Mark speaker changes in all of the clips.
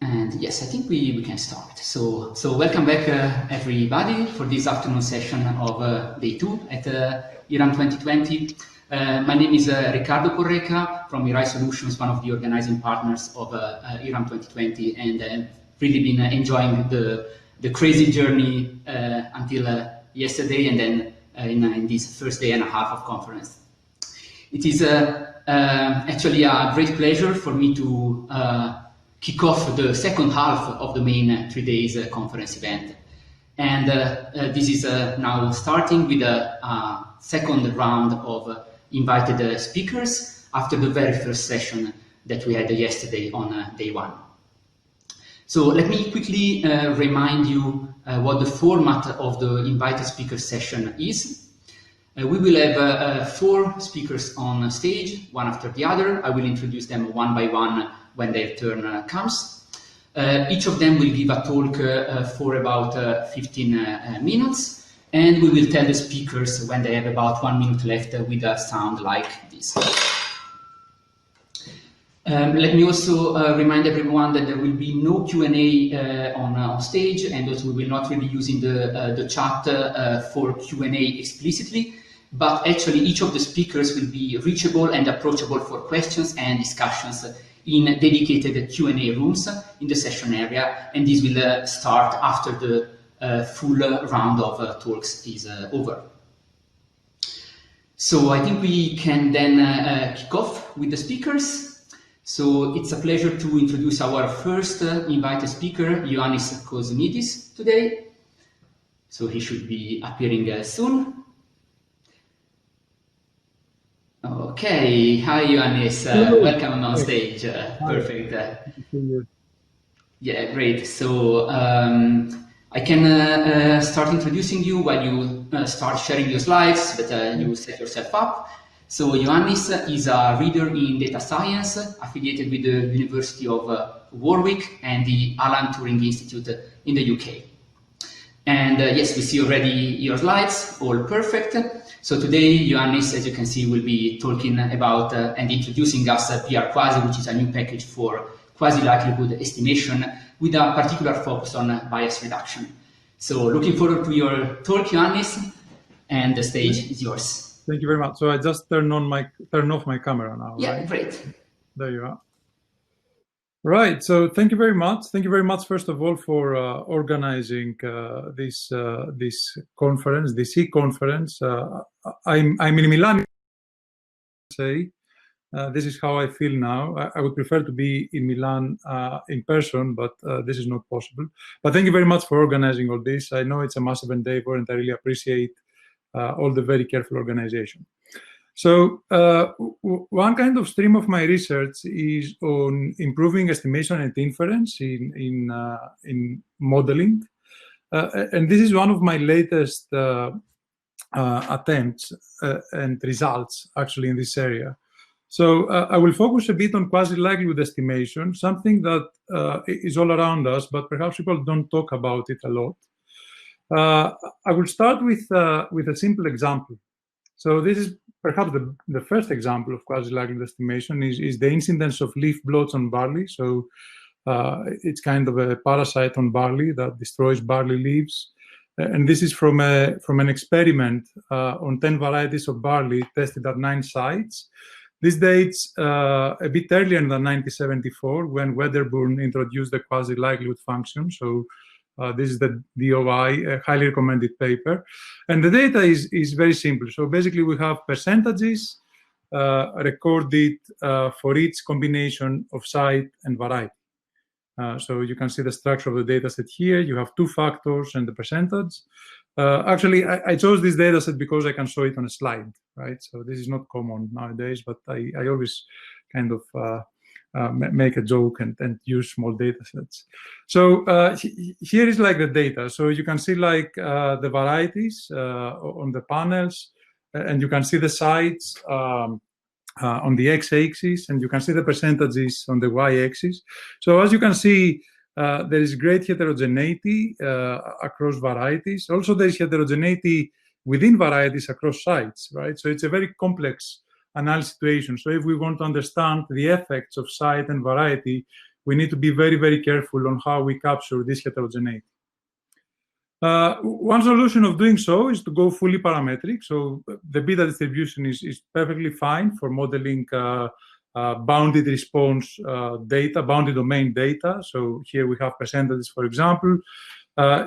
Speaker 1: And yes, I think we can start. So welcome back, everybody, for this afternoon session of day 2 at e-Rum2020. My name is Riccardo Porreca from e-Rum Solutions, one of the organizing partners of e-Rum2020, and I've really been enjoying the crazy journey until yesterday, and then in this first day and a half of conference. It is actually a great pleasure for me to kick off the second half of the main 3 days conference event. And this is now starting with a second round of invited speakers after the very first session that we had yesterday on day 1. So let me quickly remind you what the format of the invited speaker session is. We will have 4 speakers on stage, one after the other. I will introduce them one by one when their turn comes. Each of them will give a talk for about 15 minutes, and we will tell the speakers when they have about 1 minute left with a sound like this. Let me also remind everyone that there will be no Q&A on stage, and also we will not really be using the chat for Q&A explicitly, but actually each of the speakers will be reachable and approachable for questions and discussions in dedicated Q&A rooms in the session area, and this will start after the full round of talks is over. So I think we can then kick off with the speakers. So it's a pleasure to introduce our first invited speaker, Ioannis Kosmidis, today. So he should be appearing soon. Okay, hi Ioannis, welcome on stage. Perfect. Yeah, great. So I can start introducing you while you start sharing your slides, but you set yourself up. So Ioannis is a reader in data science, affiliated with the University of Warwick and the Alan Turing Institute in the UK. And yes, we see already your slides, all perfect. So today, Ioannis, as you can see, will be talking about and introducing us brquasi, which is a new package for quasi-likelihood estimation with a particular focus on bias reduction. So looking forward to your talk, Ioannis, and the stage is yours.
Speaker 2: Thank you very much. So I just turn off my camera now,
Speaker 1: yeah,
Speaker 2: right?
Speaker 1: Great.
Speaker 2: There you are. Right, so thank you very much. Thank you very much, first of all, for organizing this conference, this e-conference. I'm in Milan. This is how I feel now. I would prefer to be in Milan in person, but this is not possible. But thank you very much for organizing all this. I know it's a massive endeavor, and I really appreciate all the very careful organization. So one kind of stream of my research is on improving estimation and inference in modeling. And this is one of my latest attempts and results, actually, in this area. So I will focus a bit on quasi-likelihood estimation, something that is all around us, but perhaps people don't talk about it a lot. I will start with a simple example. So this is perhaps the first example of quasi-likelihood estimation is the incidence of leaf blots on barley. So it's kind of a parasite on barley that destroys barley leaves. And this is from an experiment on 10 varieties of barley tested at 9 sites. This dates a bit earlier than 1974, when Wedderburn introduced the quasi-likelihood function. So this is the DOI, a highly recommended paper. And the data is very simple. So basically, we have percentages recorded for each combination of site and variety. So you can see the structure of the data set here. You have 2 factors and the percentage. Actually, I chose this data set because I can show it on a slide, right? So this is not common nowadays, but I always kind of make a joke and use small data sets. So here is like the data. So you can see like the varieties on the panels, and you can see the sites on the x-axis, and you can see the percentages on the y-axis. So as you can see, there is great heterogeneity across varieties. Also, there is heterogeneity within varieties across sites, right? So it's a very complex analysis situation. So if we want to understand the effects of site and variety, we need to be very, very careful on how we capture this heterogeneity. One solution of doing so is to go fully parametric. So the beta distribution is perfectly fine for modeling bounded response data, bounded domain data. So here we have percentages, for example.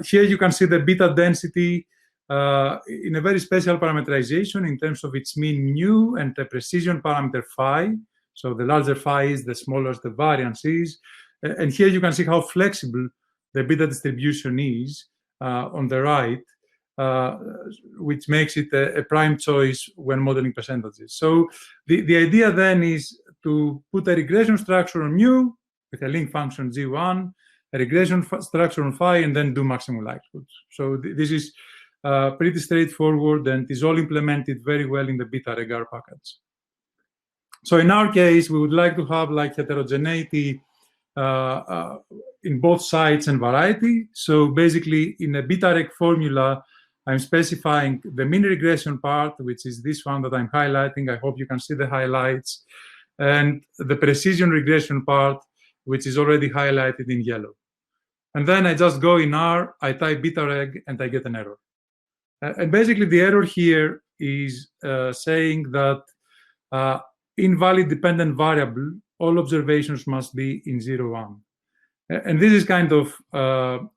Speaker 2: Here you can see the beta density in a very special parameterization in terms of its mean mu and the precision parameter phi. So the larger phi is, the smaller the variance is. And here you can see how flexible the beta distribution is on the right, which makes it a prime choice when modeling percentages. So the idea then is to put a regression structure on mu with a link function G1, a regression structure on phi, and then do maximum likelihood. So this is pretty straightforward and is all implemented very well in the beta regard package. So in our case, we would like to have like heterogeneity in both sides and variety. So basically, in a beta reg formula, I'm specifying the mean regression part, which is this one that I'm highlighting. I hope you can see the highlights. And the precision regression part, which is already highlighted in yellow. And then I just go in R, I type beta reg, and I get an error. And basically, the error here is saying that invalid dependent variable, all observations must be in 0, 1. And this is kind of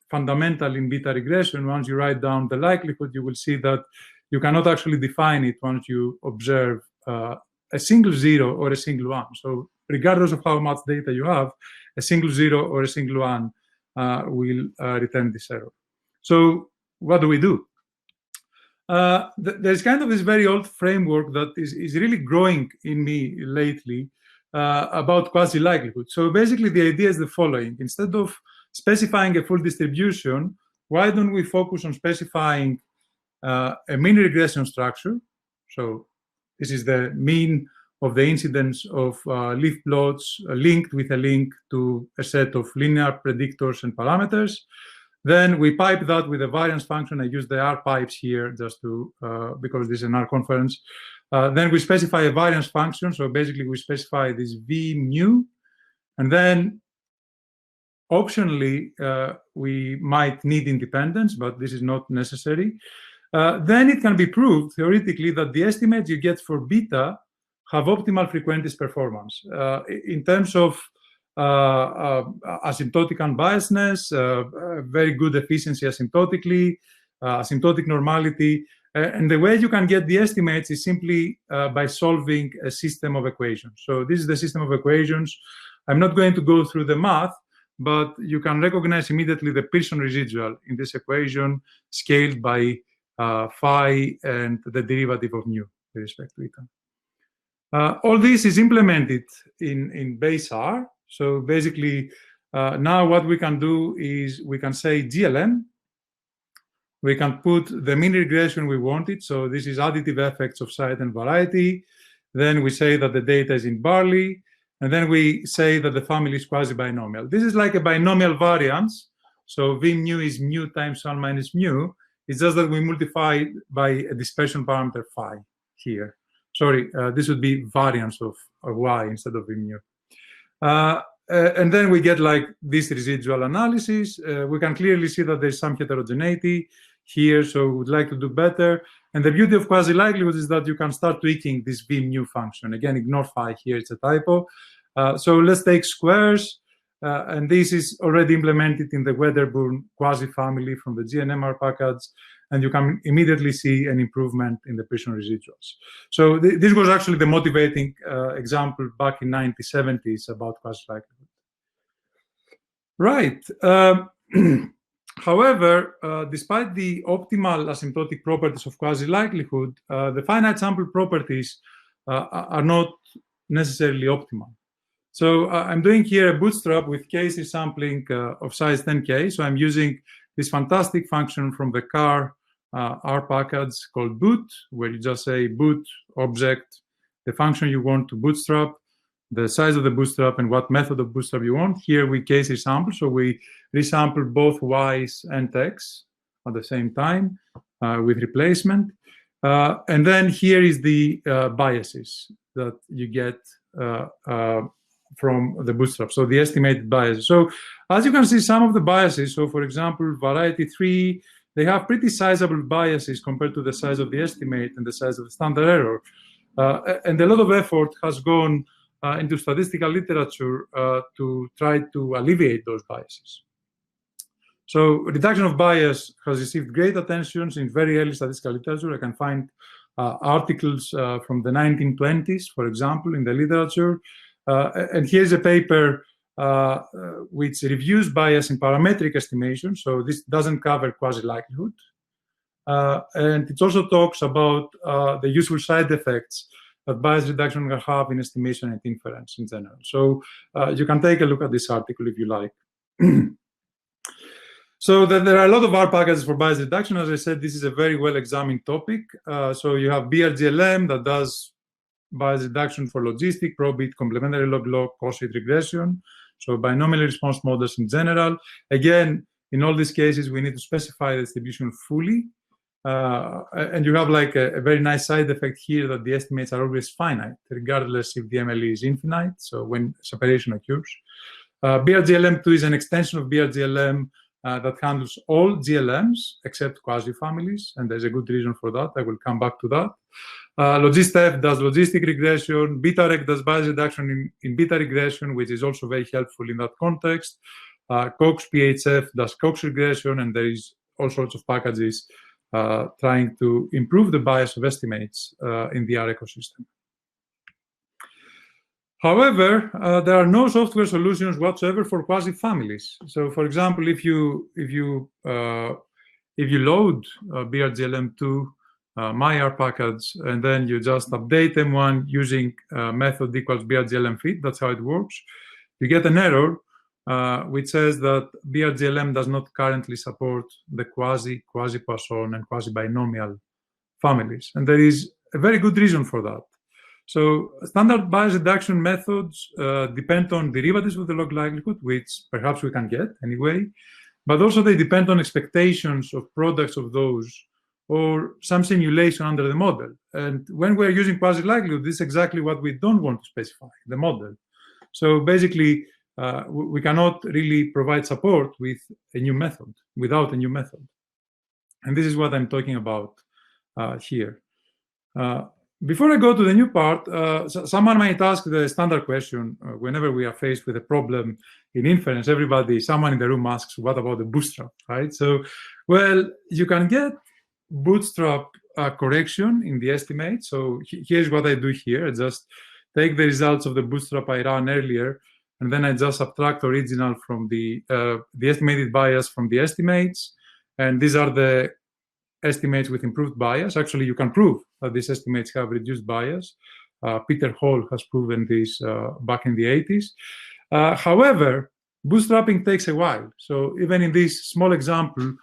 Speaker 2: fundamental in beta regression. Once you write down the likelihood, you will see that you cannot actually define it once you observe a single 0 or a single 1. So regardless of how much data you have, a single 0 or a single 1 will return this error. So what do we do? There's kind of this very old framework that is really growing in me lately about quasi-likelihood. So basically, the idea is the following. Instead of specifying a full distribution, why don't we focus on specifying a mean regression structure? So this is the mean of the incidence of leaf plots linked with a link to a set of linear predictors and parameters. Then we pipe that with a variance function. I use the R pipes here just to, because this is an R conference. Then we specify a variance function. So basically, we specify this V mu. And then optionally, we might need independence, but this is not necessary. Then it can be proved theoretically that the estimates you get for beta have optimal frequentist performance in terms of asymptotic unbiasedness, very good efficiency asymptotically, asymptotic normality. And the way you can get the estimates is simply by solving a system of equations. So this is the system of equations. I'm not going to go through the math, but you can recognize immediately the Pearson residual in this equation scaled by phi and the derivative of mu with respect to eta. All this is implemented in base R. So basically, now what we can do is we can say GLM. We can put the mean regression we wanted. So this is additive effects of site and variety. Then we say that the data is in Barley. And then we say that the family is quasi-binomial. This is like a binomial variance. So V mu is mu times 1 minus mu. It's just that we multiply by a dispersion parameter phi here. Sorry, this would be variance of y instead of V mu. And then we get like this residual analysis. We can clearly see that there's some heterogeneity here, so we would like to do better. And the beauty of quasi-likelihood is that you can start tweaking this V mu function. Again, ignore phi here, it's a typo. So let's take squares. And this is already implemented in the Wedderburn quasi-family from the GNMR package. And you can immediately see an improvement in the Pearson residuals. So this was actually the motivating example back in 1970s about quasi-likelihood. Right. However, despite the optimal asymptotic properties of quasi-likelihood, the finite sample properties are not necessarily optimal. So I'm doing here a bootstrap with case sampling of size 10K. So I'm using this fantastic function from the car R package called boot, where you just say boot object, the function you want to bootstrap, the size of the bootstrap, and what method of bootstrap you want. Here we case sample, so we resample both y's and x at the same time with replacement. And then here is the biases that you get from the bootstrap, so the estimated biases. So as you can see, some of the biases, so for example, variety 3, they have pretty sizable biases compared to the size of the estimate and the size of the standard error. And a lot of effort has gone into statistical literature to try to alleviate those biases. So reduction of bias has received great attention in very early statistical literature. I can find articles from the 1920s, for example, in the literature. And here's a paper which reviews bias in parametric estimation. So this doesn't cover quasi-likelihood. And it also talks about the useful side effects that bias reduction can have in estimation and inference in general. So you can take a look at this article if you like. So there are a lot of R packages for bias reduction. As I said, this is a very well-examined topic. So you have brglm that does bias reduction for logistic, probit, complementary log-log, cost-fit regression. So binomial response models in general. Again, in all these cases, we need to specify the distribution fully. And you have like a very nice side effect here that the estimates are always finite, regardless if the MLE is infinite, so when separation occurs. brglm2 is an extension of brglm that handles all GLMs except quasi-families, and there's a good reason for that. I will come back to that. Logistef does logistic regression. BetaRec does bias reduction in beta regression, which is also very helpful in that context. Cox PHF does Cox regression, and there is all sorts of packages trying to improve the bias of estimates in the R ecosystem. However, there are no software solutions whatsoever for quasi-families. So, for example, if you load brglm2 myR package and then you just update M1 using method equals brglm_fit, that's how it works, you get an error which says that brglm does not currently support the quasi-Poisson, and quasi-binomial families. And there is a very good reason for that. So standard bias reduction methods depend on derivatives of the log likelihood, which perhaps we can get anyway, but also they depend on expectations of products of those or some simulation under the model. And when we're using quasi-likelihood, this is exactly what we don't want to specify, the model. So basically, we cannot really provide support with a new method, without a new method. And this is what I'm talking about here. Before I go to the new part, someone might ask the standard question whenever we are faced with a problem in inference. Someone in the room asks, what about the bootstrap, right? So, well, you can get bootstrap correction in the estimate. So here's what I do here. I just take the results of the bootstrap I ran earlier, and then I just subtract original from the estimated bias from the estimates. And these are the estimates with improved bias. Actually, you can prove that these estimates have reduced bias. Peter Hall has proven this back in the 80s. However, bootstrapping takes a while. So even in this small example,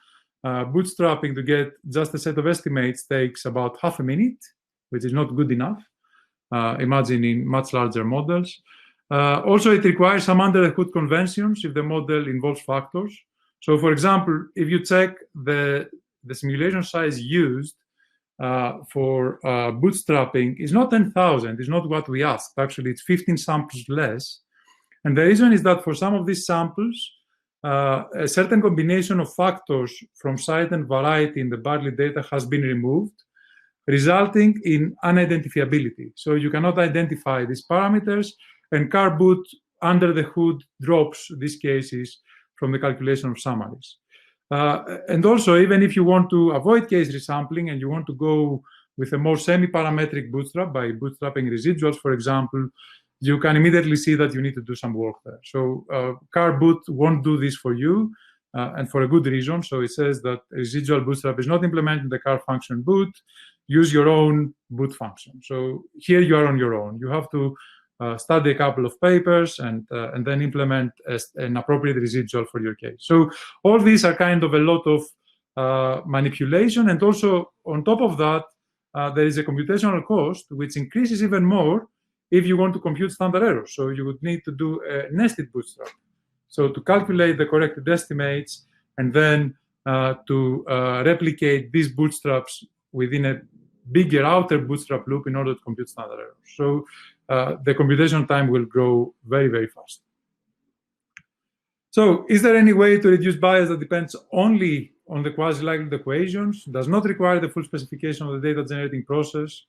Speaker 2: bootstrapping to get just a set of estimates takes about half a minute, which is not good enough. Imagine in much larger models. Also, it requires some under-the-hood conventions if the model involves factors. So, for example, if you check the simulation size used for bootstrapping is not 10,000, is not what we asked. Actually, it's 15 samples less. And the reason is that for some of these samples, a certain combination of factors from site and variety in the Bartley data has been removed, resulting in unidentifiability. So you cannot identify these parameters, and carboot under the hood drops these cases from the calculation of summaries. And also, even if you want to avoid case resampling and you want to go with a more semi-parametric bootstrap by bootstrapping residuals, for example, you can immediately see that you need to do some work there. So carboot won't do this for you, and for a good reason. So it says that residual bootstrap is not implementing the car function boot. Use your own boot function. So here you are on your own. You have to study a couple of papers and then implement an appropriate residual for your case. So all these are kind of a lot of manipulation, and also on top of that, there is a computational cost which increases even more if you want to compute standard errors. So you would need to do a nested bootstrap. So to calculate the corrected estimates and then to replicate these bootstraps within a bigger outer bootstrap loop in order to compute standard errors. So the computation time will grow very, very fast. So is there any way to reduce bias that depends only on the quasi-likelihood equations, does not require the full specification of the data generating process,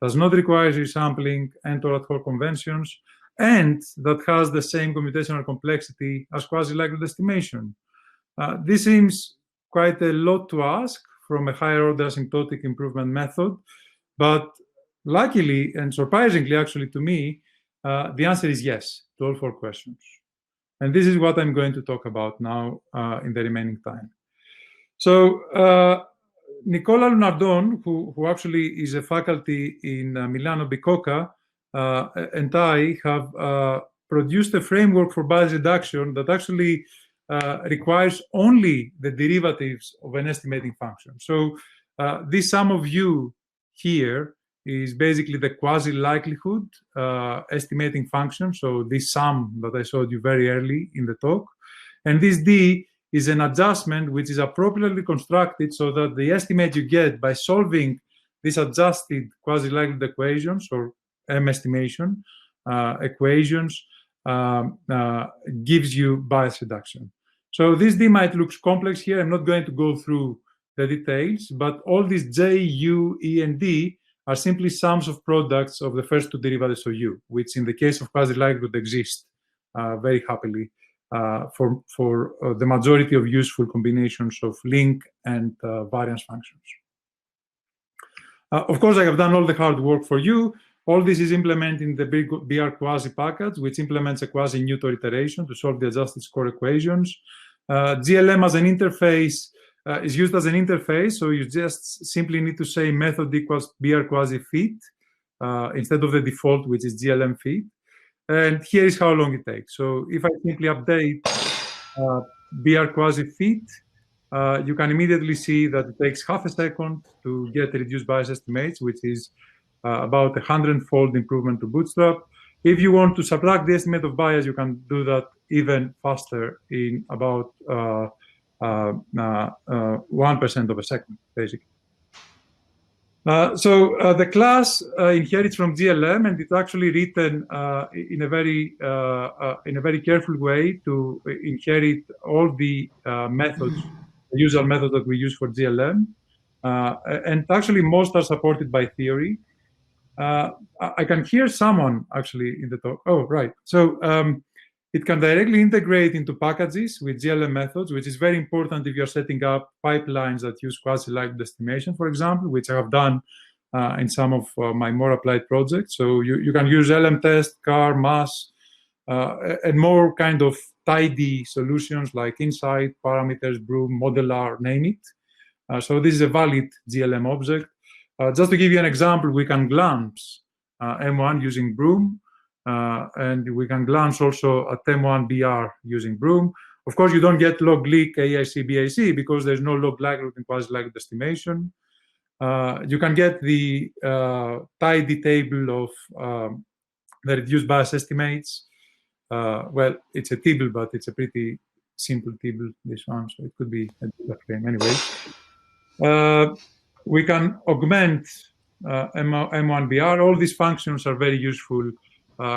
Speaker 2: does not require resampling and or ad hoc conventions, and that has the same computational complexity as quasi-likelihood estimation? This seems quite a lot to ask from a higher order asymptotic improvement method, but luckily and surprisingly actually to me, the answer is yes to all 4 questions. And this is what I'm going to talk about now in the remaining time. So Nicola Lunardon, who actually is a faculty in Milano Bicocca, and I have produced a framework for bias reduction that actually requires only the derivatives of an estimating function. So this sum of u here is basically the quasi-likelihood estimating function. So this sum that I showed you very early in the talk. And this d is an adjustment which is appropriately constructed so that the estimate you get by solving these adjusted quasi-likelihood equations or M estimation equations gives you bias reduction. So this d might look complex here. I'm not going to go through the details, but all these j, u, e, and d are simply sums of products of the first 2 derivatives of u, which in the case of quasi-likelihood exist very happily for the majority of useful combinations of link and variance functions. Of course, I have done all the hard work for you. All this is implemented in the brquasi package, which implements a quasi-Newton iteration to solve the adjusted score equations. GLM as an interface is used as an interface, so you just simply need to say method equals brquasi fit instead of the default, which is GLM fit. And here is how long it takes. So if I simply update brquasi fit, you can immediately see that it takes half a second to get reduced bias estimates, which is about 100-fold improvement to Bootstrap. If you want to subtract the estimate of bias, you can do that even faster in about 1% of a second, basically. So the class inherits from GLM, and it's actually written in a very careful way to inherit all the methods, the usual methods that we use for GLM. And actually, most are supported by theory. I can hear someone actually in the talk. Oh, right. So it can directly integrate into packages with GLM methods, which is very important if you're setting up pipelines that use quasi-likelihood estimation, for example, which I have done in some of my more applied projects. So you can use LM-test, CAR, MAS, and more kind of tidy solutions like Insight, Parameters, Broom, Modeler, name it. So this is a valid GLM object. Just to give you an example, we can glance M1 using Broom, and we can glance also at M1 BR using Broom. Of course, you don't get log leak AIC BAC because there's no log likelihood in quasi-likelihood estimation. You can get the tidy table of the reduced bias estimates. Well, it's a table, but it's a pretty simple table, this one, so it could be a data frame anyway. We can augment M1BR. All these functions are very useful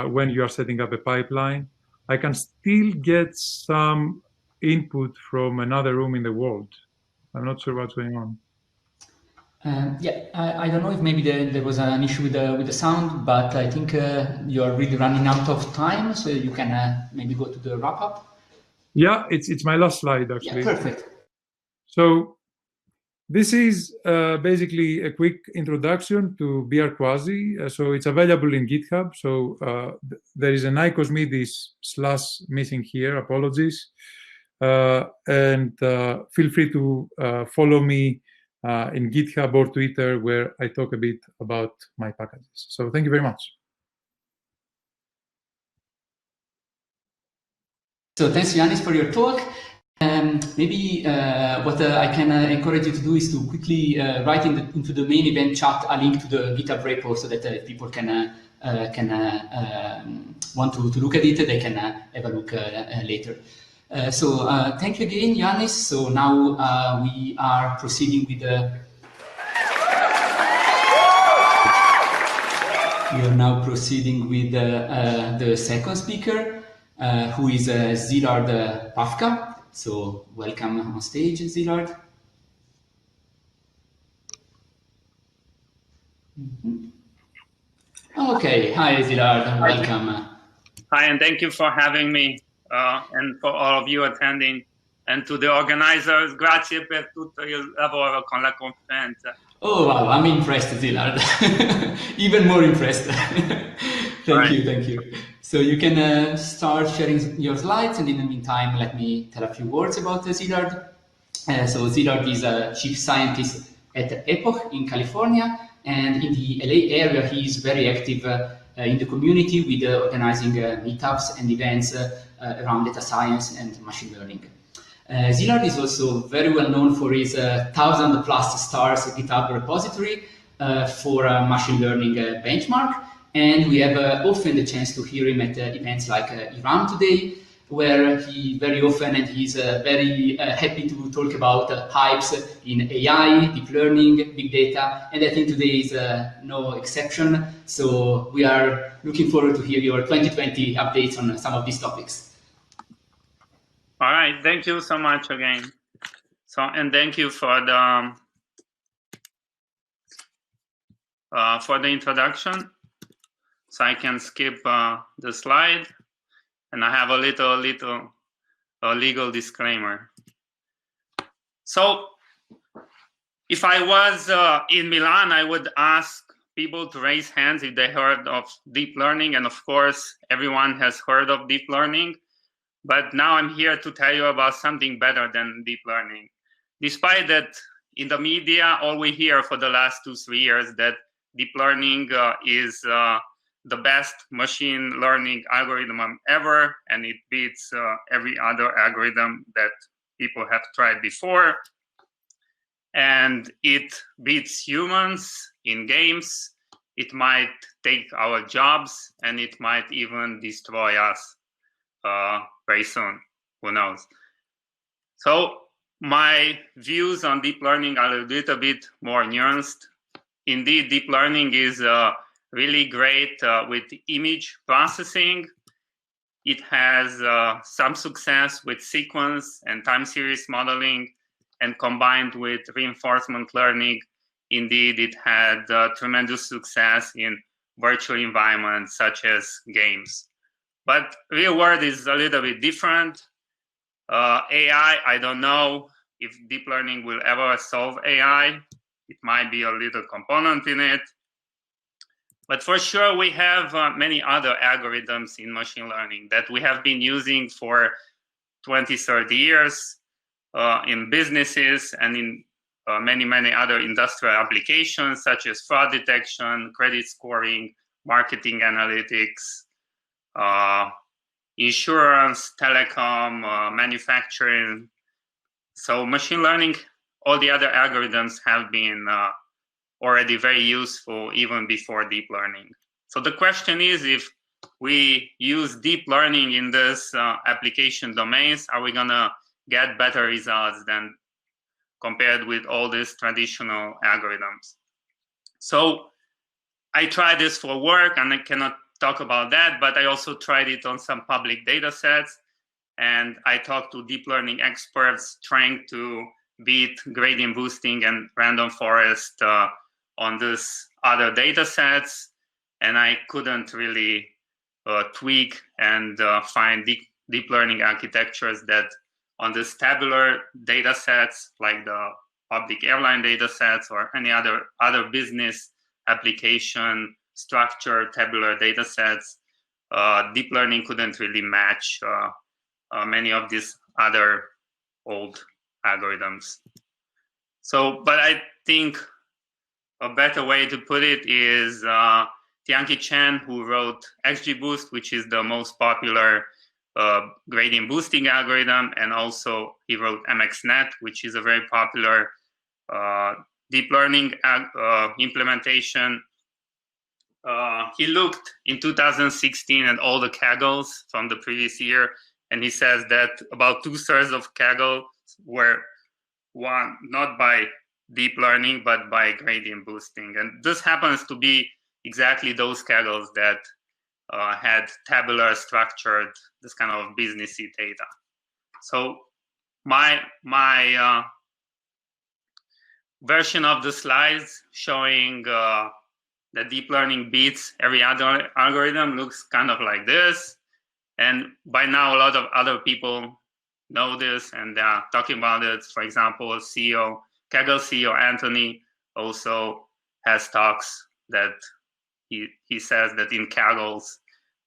Speaker 2: when you are setting up a pipeline. I can still get some input from another room in the world. I'm not sure what's going on.
Speaker 1: Yeah, I don't know if maybe there was an issue with the sound, but I think you're really running out of time, so you can maybe go to the wrap-up.
Speaker 2: Yeah, it's my last slide, actually.
Speaker 1: Yeah, perfect.
Speaker 2: So this is basically a quick introduction to brquasi. So it's available in GitHub. So there is an Kosmidis / missing here, apologies. And feel free to follow me in GitHub or Twitter, where I talk a bit about my packages. So thank you very much.
Speaker 1: So thanks, Ioannis, for your talk. Maybe what I can encourage you to do is to quickly write into the main event chat a link to the GitHub repo so that people can want to look at it, they can have a look later. So thank you again, Ioannis. So now we are proceeding with the We are now proceeding with the second speaker, who is Szilard Pafkar. So welcome on stage, Szilard. Okay, hi Szilard, welcome.
Speaker 3: Hi, and thank you for having me, and for all of you attending. And to the organizers, grazie per tutto il lavoro con la conferenza.
Speaker 1: Oh wow, I'm impressed, Szilard. Even more impressed. Thank you. So you can start sharing your slides, and in the meantime, let me tell a few words about Szilard. So Szilard is a chief scientist at Epoch in California, and in the LA area, he is very active in the community with organizing meetups and events around data science and machine learning. Szilard is also very well known for his 1,000+ stars GitHub repository for machine learning benchmark, and we have often the chance to hear him at events like e-Rum today, where he very often, and he's very happy to talk about hypes in AI, deep learning, big data, and I think today is no exception. So we are looking forward to hear your 2020 updates on some of these topics.
Speaker 3: All right, thank you so much again. So, and thank you for the introduction. So I can skip the slide, and I have a little legal disclaimer. So, if I was in Milan, I would ask people to raise hands if they heard of deep learning, and of course, everyone has heard of deep learning. But now I'm here to tell you about something better than deep learning. Despite that in the media, all we hear for the last 2-3 years that deep learning is the best machine learning algorithm ever, and it beats every other algorithm that people have tried before. And it beats humans in games. It might take our jobs, and it might even destroy us very soon, who knows. So my views on deep learning are a little bit more nuanced. Indeed, deep learning is really great with image processing. It has some success with sequence and time series modeling, and combined with reinforcement learning, indeed, it had tremendous success in virtual environments such as games. But real world is a little bit different. AI, I don't know if deep learning will ever solve AI. It might be a little component in it. But for sure, we have many other algorithms in machine learning that we have been using for 20, 30 years in businesses and in many other industrial applications, such as fraud detection, credit scoring, marketing analytics, insurance, telecom, manufacturing. So machine learning, all the other algorithms have been already very useful even before deep learning. So the question is, if we use deep learning in this application domains, are we gonna get better results than compared with all these traditional algorithms? So I tried this for work, and I cannot talk about that, but I also tried it on some public data sets, and I talked to deep learning experts trying to beat gradient boosting and random forest on these other data sets, and I couldn't really tweak and find deep learning architectures that on these tabular data sets, like the public airline data sets or any other business application, structured tabular data sets, deep learning couldn't really match many of these other old algorithms. So, but I think a better way to put it is Tianqi Chen, who wrote XGBoost, which is the most popular gradient boosting algorithm, and also he wrote MXNet, which is a very popular deep learning implementation. He looked in 2016 at all the Kaggle from the previous year, and he says that about 2/3 of Kaggle were won not by deep learning, but by gradient boosting. And this happens to be exactly those kaggle that had tabular structured, this kind of businessy data. So my version of the slides showing the deep learning beats every other algorithm looks kind of like this. And by now, a lot of other people know this and they are talking about it. For example, Kaggle CEO Anthony also has talks that he says that in Kaggles,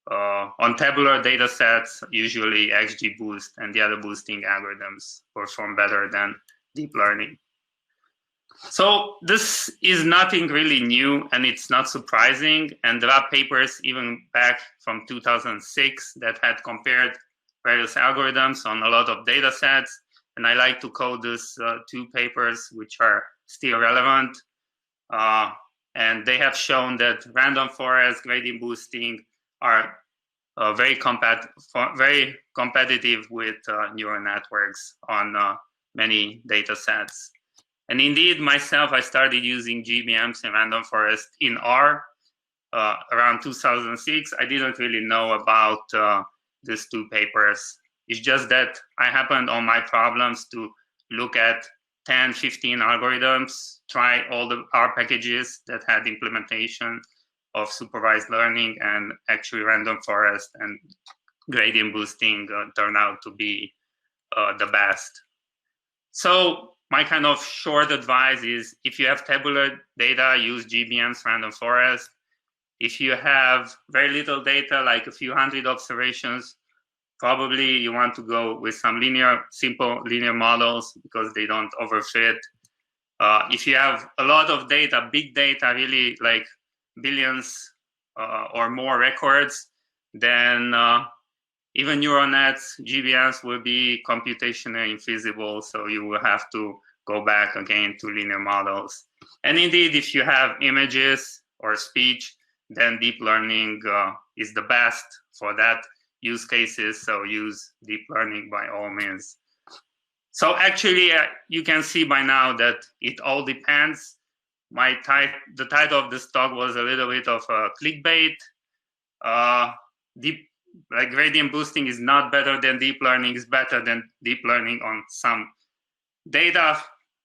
Speaker 3: on tabular data sets, usually XGBoost and the other boosting algorithms perform better than deep learning. So this is nothing really new, and it's not surprising. And there are papers even back from 2006 that had compared various algorithms on a lot of data sets. And I like to quote these two papers, which are still relevant. And they have shown that random forest, gradient boosting are very competitive with neural networks on many data sets. And indeed, myself, I started using GBMs in random forest in R around 2006. I didn't really know about these two papers. It's just that I happened on my problems to look at 10, 15 algorithms, try all the R packages that had implementation of supervised learning, and actually random forest and gradient boosting turned out to be the best. So my kind of short advice is, if you have tabular data, use GBM's random forest. If you have very little data, like a few hundred observations, probably you want to go with some simple linear models because they don't overfit. If you have a lot of data, big data, really like billions or more records, then even neural nets, GBMs will be computationally infeasible, so you will have to go back again to linear models. And indeed, if you have images or speech, then deep learning is the best for that use cases, so use deep learning by all means. So actually, you can see by now that it all depends. The title of this talk was a little bit of a clickbait. Like gradient boosting is not better than deep learning, is better than deep learning on some data,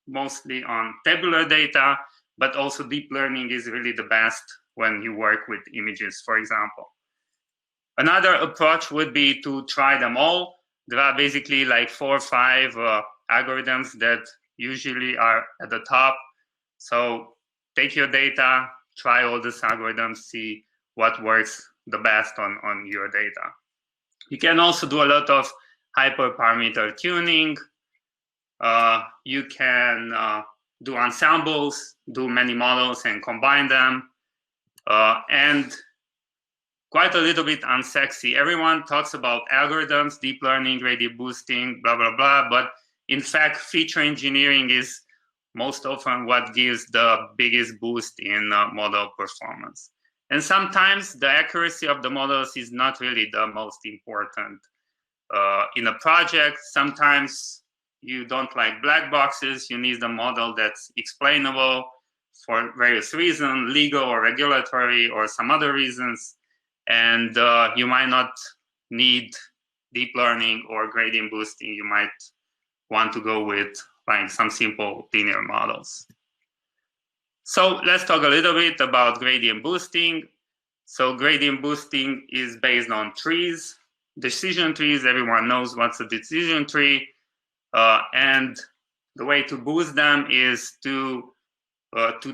Speaker 3: mostly on tabular data, but also deep learning is really the best when you work with images, for example. Another approach would be to try them all. There are basically like 4 or 5 algorithms that usually are at the top. So take your data, try all these algorithms, see what works the best on your data. You can also do a lot of hyperparameter tuning. You can do ensembles, do many models and combine them. And quite a little bit unsexy. Everyone talks about algorithms, deep learning, gradient boosting, blah, blah, blah. But in fact, feature engineering is most often what gives the biggest boost in model performance. And sometimes the accuracy of the models is not really the most important. In a project, sometimes you don't like black boxes. You need a model that's explainable for various reasons, legal or regulatory or some other reasons. And you might not need deep learning or gradient boosting. You might want to go with like some simple linear models. So let's talk a little bit about gradient boosting. So gradient boosting is based on trees, decision trees. Everyone knows what's a decision tree. And the way to boost them is to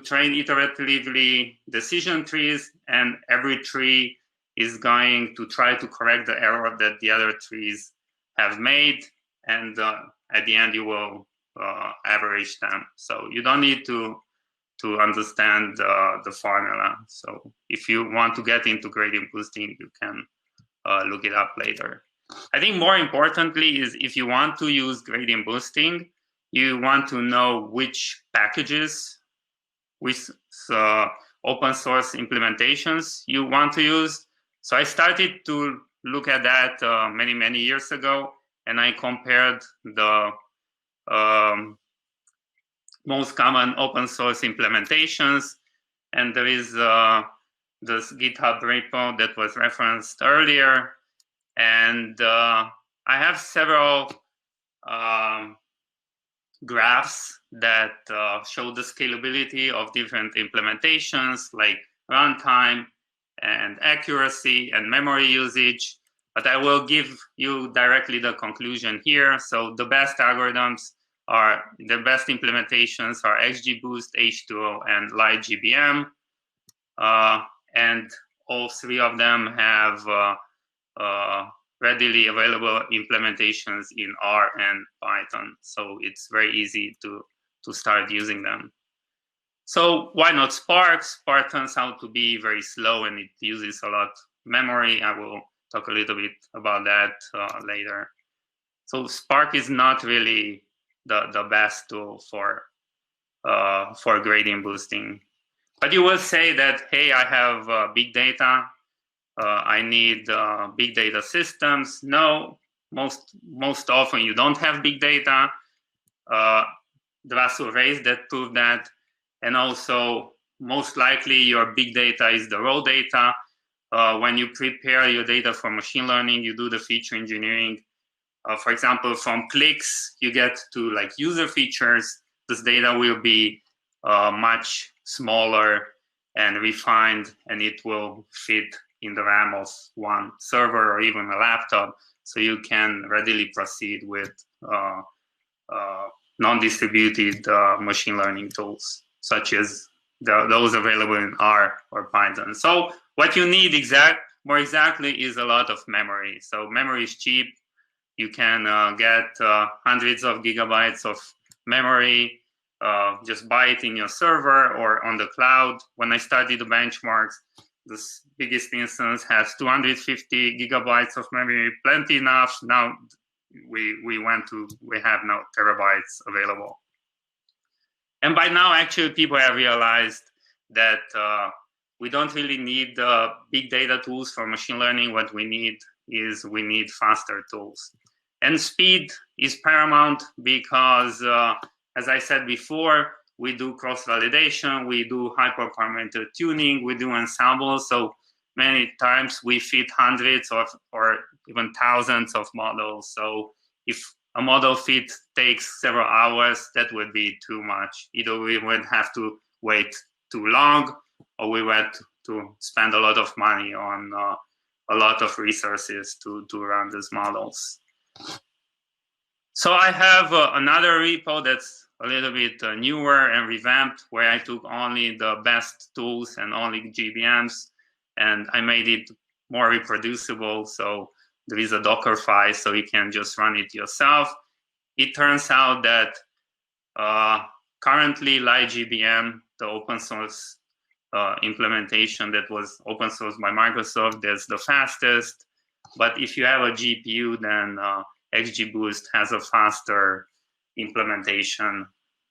Speaker 3: train iteratively decision trees, and every tree is going to try to correct the error that the other trees have made. And at the end, you will average them. So you don't need to understand the formula. So if you want to get into gradient boosting, you can look it up later. I think more importantly is, if you want to use gradient boosting, you want to know which packages, which open source implementations you want to use. So I started to look at that many years ago, and I compared the most common open source implementations. And there is this GitHub repo that was referenced earlier. And I have several graphs that show the scalability of different implementations, like runtime and accuracy and memory usage. But I will give you directly the conclusion here. So the best algorithms are, the best implementations are XGBoost, H2O, and LightGBM. And all three of them have readily available implementations in R and Python. So it's very easy to start using them. So why not Spark? Spark turns out to be very slow and it uses a lot of memory. I will talk a little bit about that later. So Spark is not really the best tool for gradient boosting. But you will say that, hey, I have big data. I need big data systems. No, most often you don't have big data. There are surveys that prove that. And also, most likely your big data is the raw data. When you prepare your data for machine learning, you do the feature engineering. For example, from clicks, you get to like user features. This data will be much smaller and refined, and it will fit in the RAM of one server or even a laptop. So you can readily proceed with non-distributed machine learning tools, such as those available in R or Python. So what you need more exactly is a lot of memory. So memory is cheap. You can get hundreds of gigabytes of memory. Just buy it in your server or on the cloud. When I studied the benchmarks, this biggest instance has 250 gigabytes of memory, plenty enough. Now we have now terabytes available. And by now, actually, people have realized that we don't really need big data tools for machine learning. What we need is faster tools. And speed is paramount because, as I said before, we do cross-validation, we do hyperparameter tuning, we do ensembles. So many times we fit hundreds or even thousands of models. So if a model fit takes several hours, that would be too much. Either we would have to wait too long, or we would to spend a lot of money on a lot of resources to run these models. So I have another repo that's a little bit newer and revamped, where I took only the best tools and only GBMs, and I made it more reproducible. So there is a Docker file, so you can just run it yourself. It turns out that currently LightGBM, the open source implementation that was open sourced by Microsoft, that's the fastest. But if you have a GPU, then XGBoost has a faster implementation.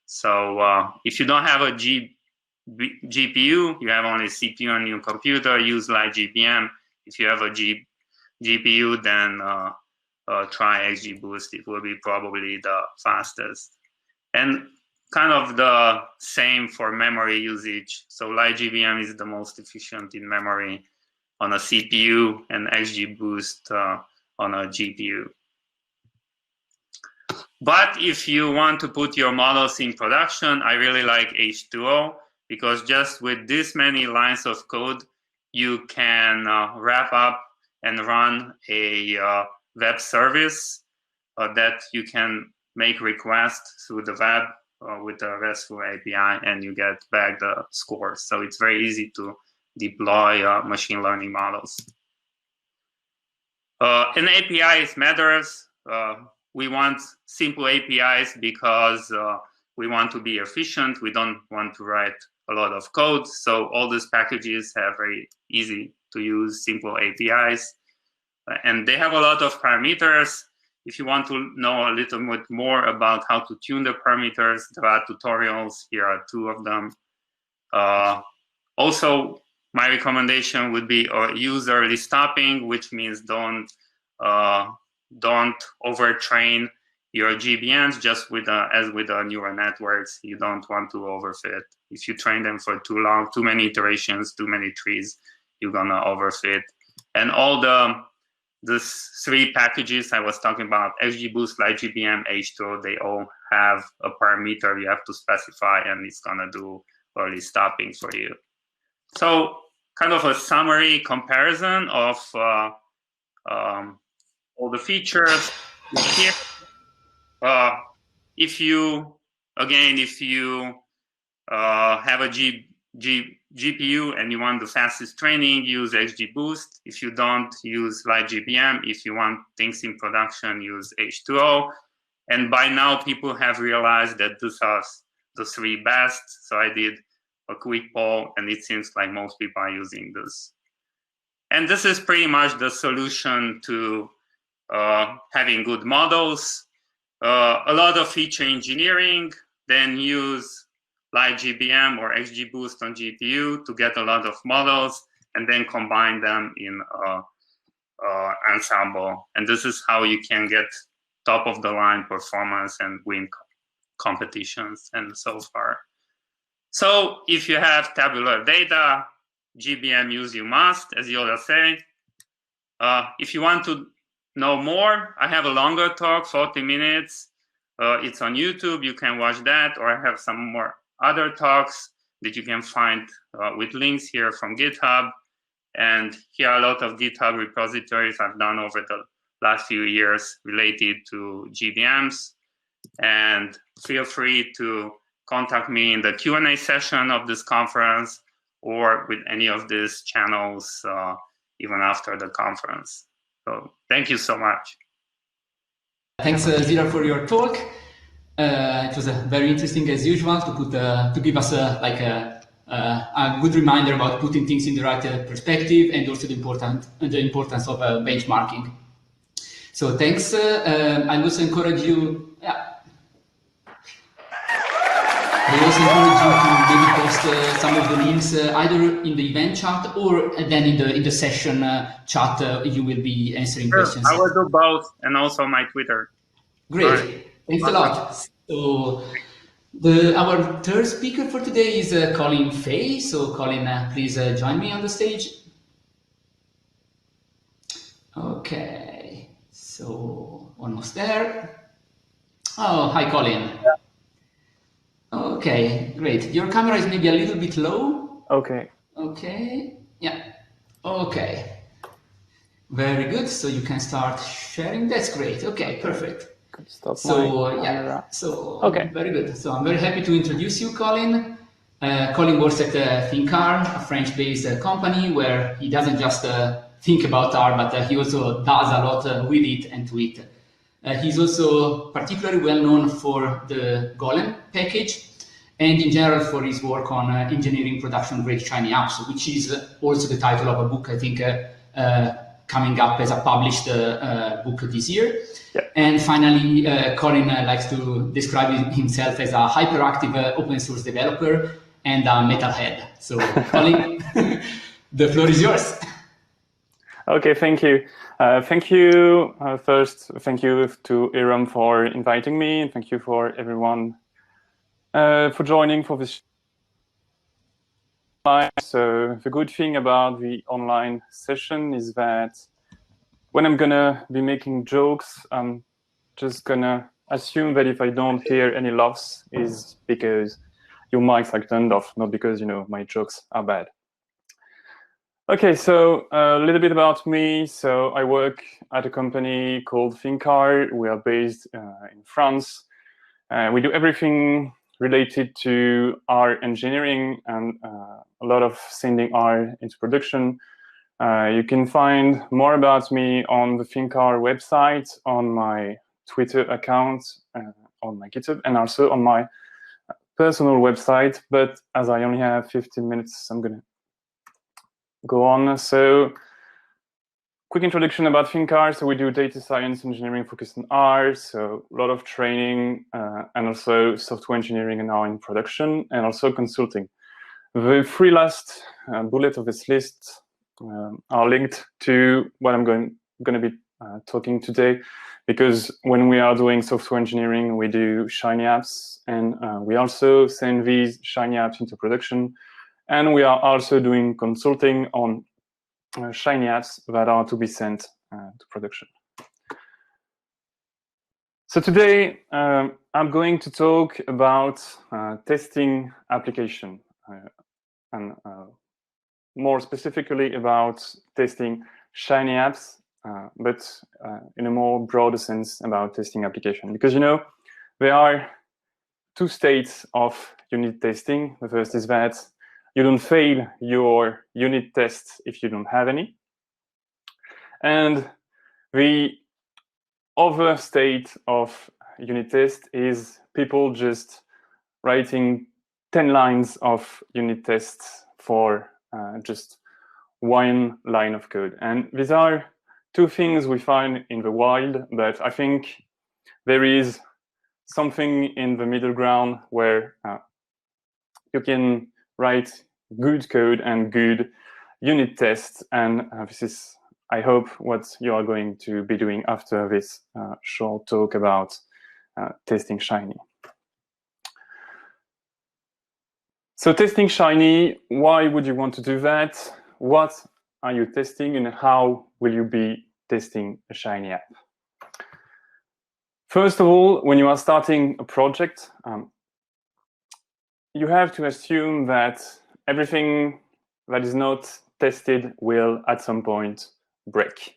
Speaker 3: So if you don't have a GPU, you have only CPU on your computer, use LightGBM. If you have a GPU, then try XGBoost. It will be probably the fastest. And kind of the same for memory usage. So LightGBM is the most efficient in memory on a CPU, and XGBoost on a GPU. But if you want to put your models in production, I really like H2O, because just with this many lines of code, you can wrap up and run a web service that you can make requests through the web with a RESTful API, and you get back the scores. So it's very easy to deploy machine learning models. And APIs matters. We want simple APIs because we want to be efficient. We don't want to write a lot of code. So all these packages have very easy to use simple APIs. And they have a lot of parameters. If you want to know a little bit more about how to tune the parameters, there are tutorials. Here are two of them. Also, my recommendation would be use early stopping, which means don't overtrain your GBMs. Just as with neural networks, you don't want to overfit. If you train them for too long, too many iterations, too many trees, you're gonna overfit. And all these 3 packages I was talking about, XGBoost, LightGBM, H2O, they all have a parameter you have to specify, and it's gonna do early stopping for you. So kind of a summary comparison of all the features here. If you have a GPU and you want the fastest training, use XGBoost. If you don't, use LightGBM. If you want things in production, use H2O. And by now, people have realized that these are the 3 best. So I did a quick poll, and it seems like most people are using this. And this is pretty much the solution to having good models. A lot of feature engineering, then use LightGBM or XGBoost on GPU to get a lot of models, and then combine them in ensemble. And this is how you can get top-of-the-line performance and win competitions and so far. So if you have tabular data, GBM use you must, as Yoda say. If you want to know more, I have a longer talk, 40 minutes. It's on YouTube, you can watch that, or I have some more other talks that you can find with links here from GitHub. And here are a lot of GitHub repositories I've done over the last few years related to GBMs. And feel free to contact me in the Q&A session of this conference or with any of these channels even after the conference. So thank you so much.
Speaker 1: Thanks, Szilard, for your talk. It was very interesting as usual to give us a good reminder about putting things in the right perspective, and also the importance of benchmarking. So thanks. I also encourage you. I also encourage you to maybe post some of the links either in the event chat or then in the session chat. You will be answering questions.
Speaker 3: I will do both, and also my Twitter.
Speaker 1: Great. Right. Thanks a lot. So our third speaker for today is Colin Fay. So Colin, please join me on the stage. Okay. So almost there. Oh, hi, Colin.
Speaker 4: Yeah.
Speaker 1: Okay, great. Your camera is maybe a little bit low.
Speaker 4: Okay.
Speaker 1: Okay. Yeah. Okay. Very good. So you can start sharing. That's great. Okay, perfect.
Speaker 4: Stop
Speaker 1: so
Speaker 4: my
Speaker 1: yeah. So
Speaker 4: okay.
Speaker 1: Very good. So I'm very happy to introduce you, Colin. Colin works at ThinkR, a French-based company where he doesn't just think about R, but he also does a lot with it and to it. He's also particularly well known for the Golem package, and in general for his work on engineering production-grade Shiny apps, which is also the title of a book, I think, coming up as a published book this year.
Speaker 4: Yeah.
Speaker 1: And finally, Colin likes to describe himself as a hyperactive open source developer and a metalhead. So, Colin, the floor is yours.
Speaker 4: Okay, thank you. Thank you. First, thank you to e-Rum for inviting me, and thank you for everyone for joining for this. So the good thing about the online session is that when I'm gonna be making jokes, I'm just gonna assume that if I don't hear any laughs, is because your mics are turned off, not because my jokes are bad. Okay, so a little bit about me. So I work at a company called ThinkR. We are based in France. We do everything related to R engineering and a lot of sending R into production. You can find more about me on the ThinkR website, on my Twitter account, on my GitHub, and also on my personal website. But as I only have 15 minutes, I'm going to go on. So quick introduction about ThinkR. So we do data science engineering focused on R. So a lot of training and also software engineering and R in production, and also consulting. The three last bullet of this list are linked to what I'm going to be talking today, because when we are doing software engineering, we do Shiny apps, and we also send these Shiny apps into production. And we are also doing consulting on Shiny apps that are to be sent to production. So today, I'm going to talk about testing application and more specifically about testing Shiny apps, but in a more broader sense about testing application. Because, you know, there are two states of unit testing. The first is that you don't fail your unit tests if you don't have any. And the other state of unit test is people just writing 10 lines of unit tests for just one line of code. And these are two things we find in the wild, but I think there is something in the middle ground where you can write good code and good unit tests. And this is, I hope, what you are going to be doing after this short talk about testing Shiny. So testing Shiny, why would you want to do that? What are you testing and how will you be testing a Shiny app? First of all, when you are starting a project, you have to assume that everything that is not tested will at some point break.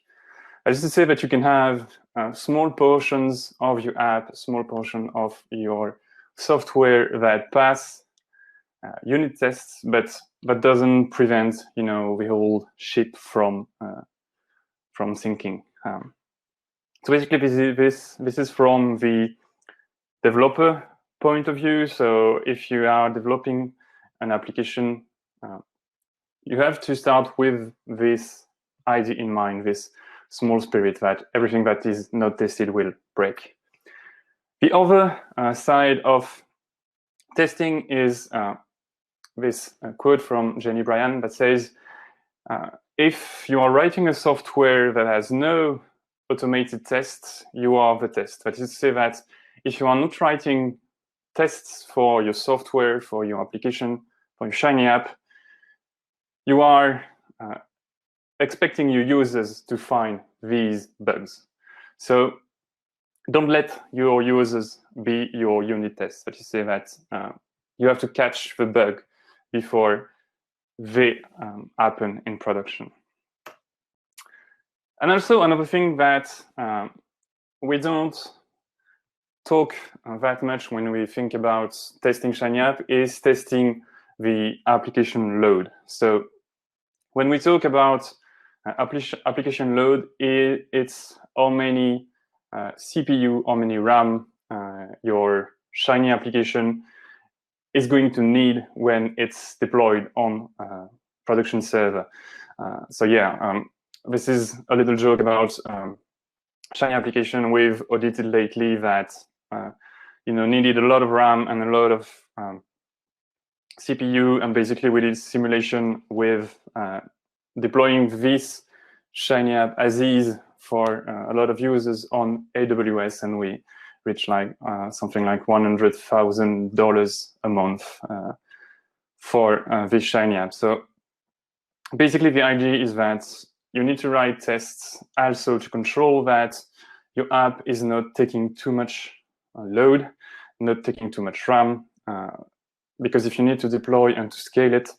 Speaker 4: That is to say that you can have small portions of your app, small portion of your software that pass unit tests, but that doesn't prevent, you know, the whole ship from sinking. So basically, this is from the developer point of view. So if you are developing an application, you have to start with this idea in mind, this small spirit that everything that is not tested will break. The other side of testing is this quote from Jenny Bryan that says, if you are writing a software that has no automated tests, you are the test. That is to say that if you are not writing tests for your software, for your application, for your Shiny app, you are expecting your users to find these bugs. So don't let your users be your unit tests. That is to say that you have to catch the bug before they happen in production. And also another thing that we don't talk that much when we think about testing Shiny app is testing the application load. So when we talk about application load, it's how many CPU, how many RAM your Shiny application is going to need when it's deployed on production server. So yeah, this is a little joke about Shiny application we've audited lately that you know, needed a lot of RAM and a lot of CPU, and basically we did simulation with deploying this Shiny app as is for a lot of users on AWS, and we reached like something like $100,000 a month for this Shiny app. So basically the idea is that you need to write tests also to control that your app is not taking too much load, not taking too much RAM, because if you need to deploy and to scale it,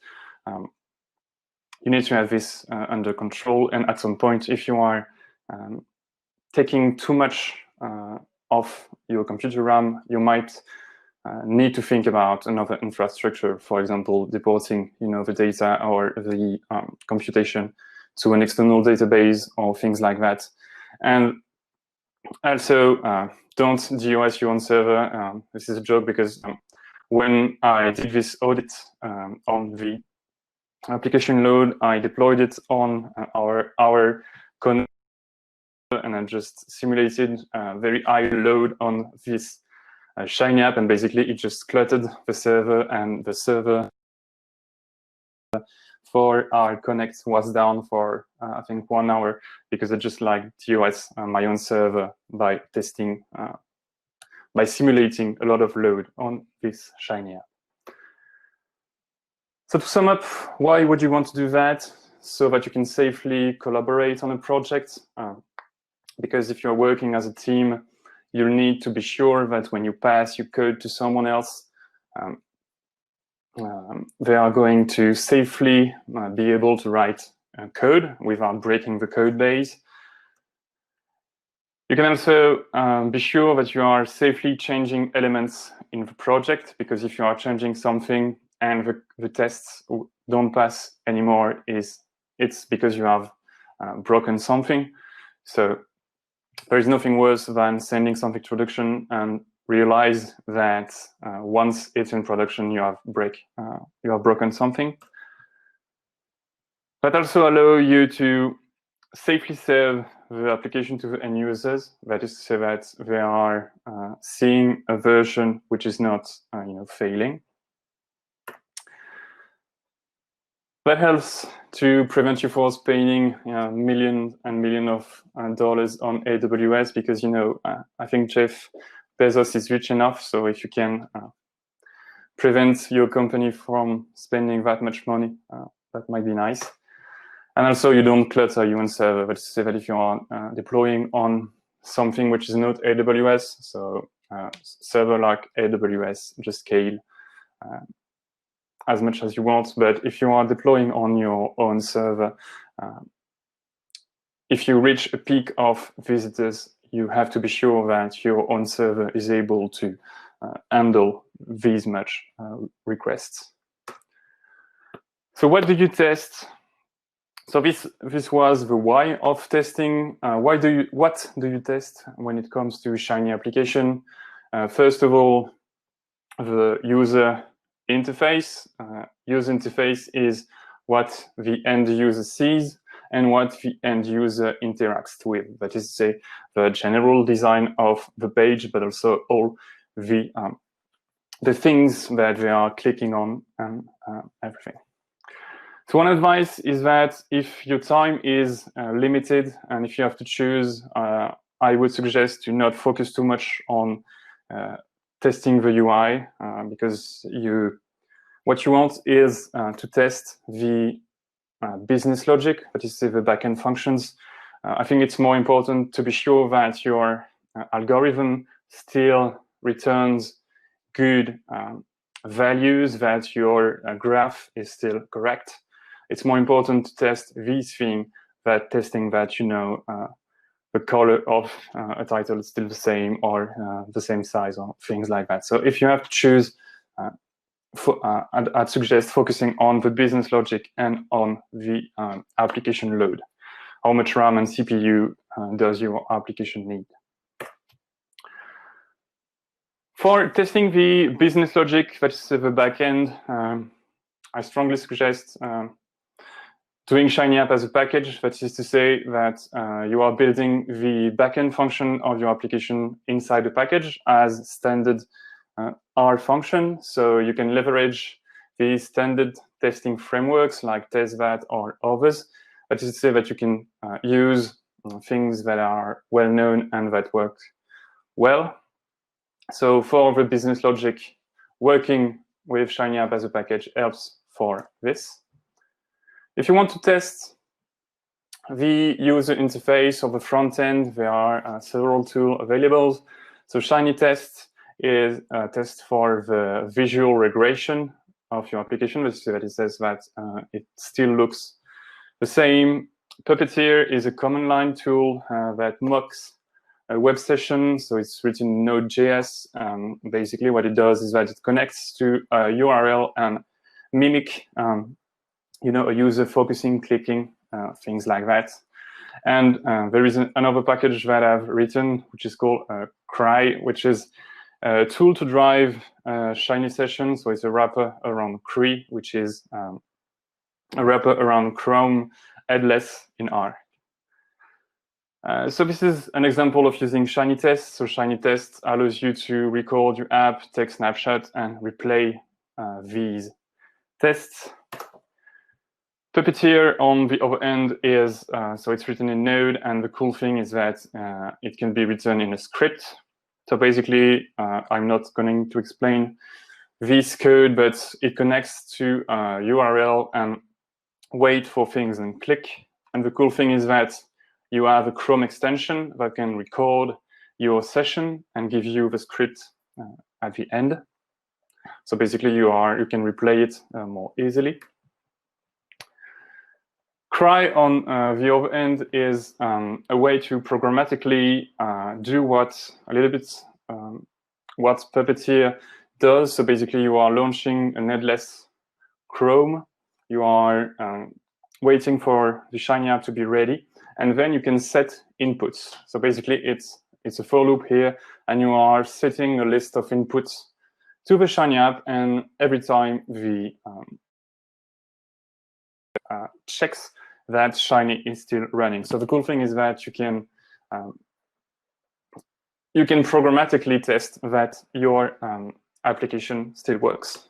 Speaker 4: you need to have this under control. And at some point, if you are taking too much of your computer RAM, you might need to think about another infrastructure, for example, deporting, you know, the data or the computation to an external database or things like that. And also, don't DOS your own server. This is a joke because when I did this audit on the application load, I deployed it on our connector, and I just simulated very high load on this Shiny app, and basically it just cluttered the server, and the server for our connect was down for I think 1 hour because I just like DOS my own server by testing, by simulating a lot of load on this Shiny app. So to sum up, why would you want to do that? so that you can safely collaborate on a project. Because if you're working as a team, you need to be sure that when you pass your code to someone else, they are going to safely be able to write code without breaking the code base. You can also be sure that you are safely changing elements in the project, because if you are changing something and the tests don't pass anymore, it's because you have broken something. So there is nothing worse than sending something to production and realize that once it's in production, you have broken something. That also allows you to safely save the application to the end users. That is to say that they are seeing a version which is not failing. That helps to prevent you from spending millions and millions of dollars on AWS, because I think Jeff Bezos is rich enough, so if you can prevent your company from spending that much money, that might be nice. And also, you don't clutter your own server. That is to say that if you are deploying on something which is not AWS, so server like AWS, just scale as much as you want. But if you are deploying on your own server, if you reach a peak of visitors, you have to be sure that your own server is able to handle these much requests. So what do you test? So this was the why of testing. What do you test when it comes to Shiny application? First of all, the user interface. User interface is what the end user sees and what the end user interacts with. That is to say, the general design of the page, but also all the things that they are clicking on and everything. So one advice is that if your time is limited and if you have to choose, I would suggest to not focus too much on testing the UI, because what you want is to test the business logic, that is the backend functions. I think it's more important to be sure that your algorithm still returns good values, that your graph is still correct. It's more important to test these things than testing that the color of a title is still the same or the same size or things like that. So if you have to choose, I'd suggest focusing on the business logic and on the application load. How much RAM and CPU does your application need? For testing the business logic, that is the backend, I strongly suggest doing Shiny App as a package. That is to say that you are building the backend function of your application inside the package as standard R function. So you can leverage the standard testing frameworks like TestVat or others. That is to say that you can use things that are well known and that work well. So for the business logic, working with Shiny App as a package helps for this. If you want to test the user interface or the front end, there are several tools available. So Shiny Test is a test for the visual regression of your application. That it says that it still looks the same. Puppeteer is a command line tool that mocks a web session. So it's written in Node.js. Basically, what it does is that it connects to a URL and mimic a user focusing, clicking, things like that. And there is another package that I've written, which is called Cry, which is a tool to drive Shiny sessions. So it's a wrapper around Cree, which is a wrapper around Chrome headless in R. So this is an example of using Shiny Test. So Shiny Test allows you to record your app, take snapshot, and replay these tests. Puppeteer on the other end is, so it's written in Node, and the cool thing is that it can be written in a script. So basically, I'm not going to explain this code, but it connects to a URL and wait for things and click. And the cool thing is that you have a Chrome extension that can record your session and give you the script at the end. So basically, you can replay it more easily. Cry on the other end is a way to programmatically do what Puppeteer does. So basically, you are launching a headless Chrome. You are waiting for the Shiny app to be ready, and then you can set inputs. So basically, it's a for loop here, and you are setting a list of inputs to the Shiny app, and every time the checks that Shiny is still running. So the cool thing is that you can programmatically test that your application still works.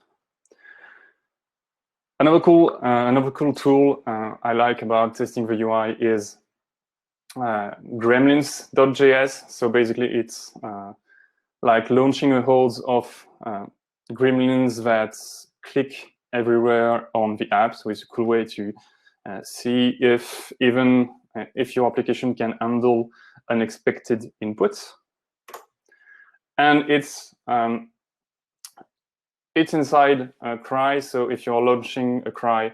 Speaker 4: Another cool tool I like about testing the UI is gremlins.js. So basically, it's like launching a horde of gremlins that click everywhere on the app. So it's a cool way to see if your application can handle unexpected inputs. And it's inside Cry. So if you're launching a Cry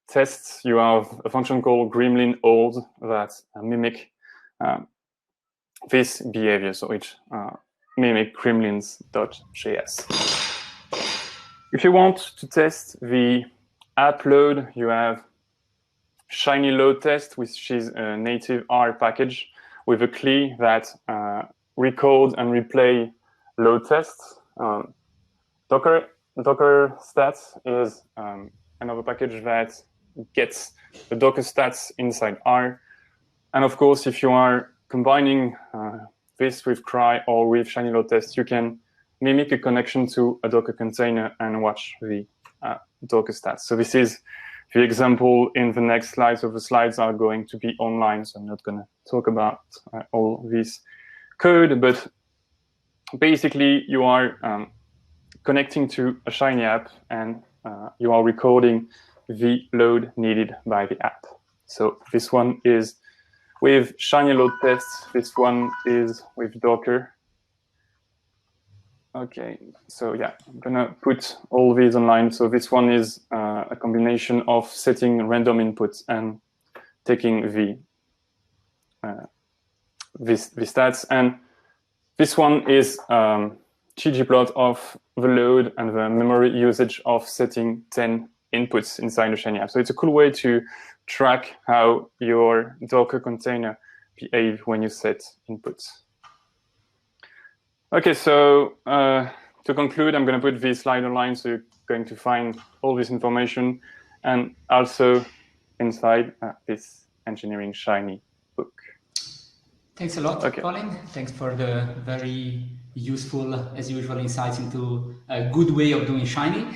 Speaker 4: test, you have a function called gremlin hold that mimic this behavior. So it mimic gremlins.js. If you want to test the app load, you have Shiny load test, which is a native R package with a CLI that record and replay load tests. Docker stats is another package that gets the Docker stats inside R. And of course, if you are combining this with Cry or with Shiny load test, you can mimic a connection to a Docker container and watch the Docker stats. So this is the example in the next slides. So the slides are going to be online, so I'm not going to talk about all this code, but basically you are connecting to a Shiny app, and you are recording the load needed by the app. So this one is with Shiny load tests. This one is with Docker. Okay, so yeah, I'm gonna put all these online. So this one is a combination of setting random inputs and taking the stats. And this one is ggplot of the load and the memory usage of setting 10 inputs inside the Shiny app. So it's a cool way to track how your Docker container behaves when you set inputs. Okay, so to conclude, I'm going to put this slide online, so you're going to find all this information, and also inside this Engineering Shiny book.
Speaker 1: Thanks a lot,
Speaker 4: okay.
Speaker 1: Colin. Thanks for the very useful, as usual, insights into a good way of doing Shiny.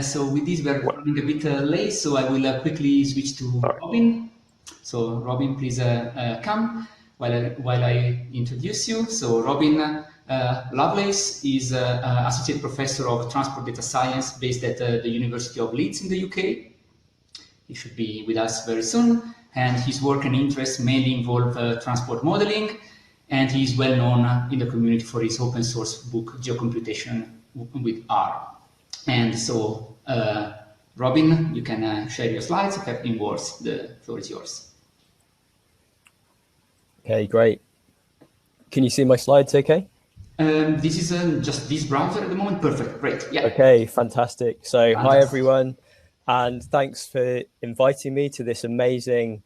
Speaker 1: So with this, we're running a bit late, so I will quickly switch to Robin. So Robin, please come while I introduce you. So Robin Lovelace is Associate Professor of Transport Data Science based at the University of Leeds in the UK. He should be with us very soon. And his work and interests mainly involve transport modeling, and he is well known in the community for his open source book, Geocomputation with R. And so, Robin, you can share your slides. 15 words, the floor is yours.
Speaker 5: Okay, great. Can you see my slides okay?
Speaker 1: This is just this browser at the moment. Perfect, great, yeah.
Speaker 5: Okay, fantastic. So hi everyone, and thanks for inviting me to this amazing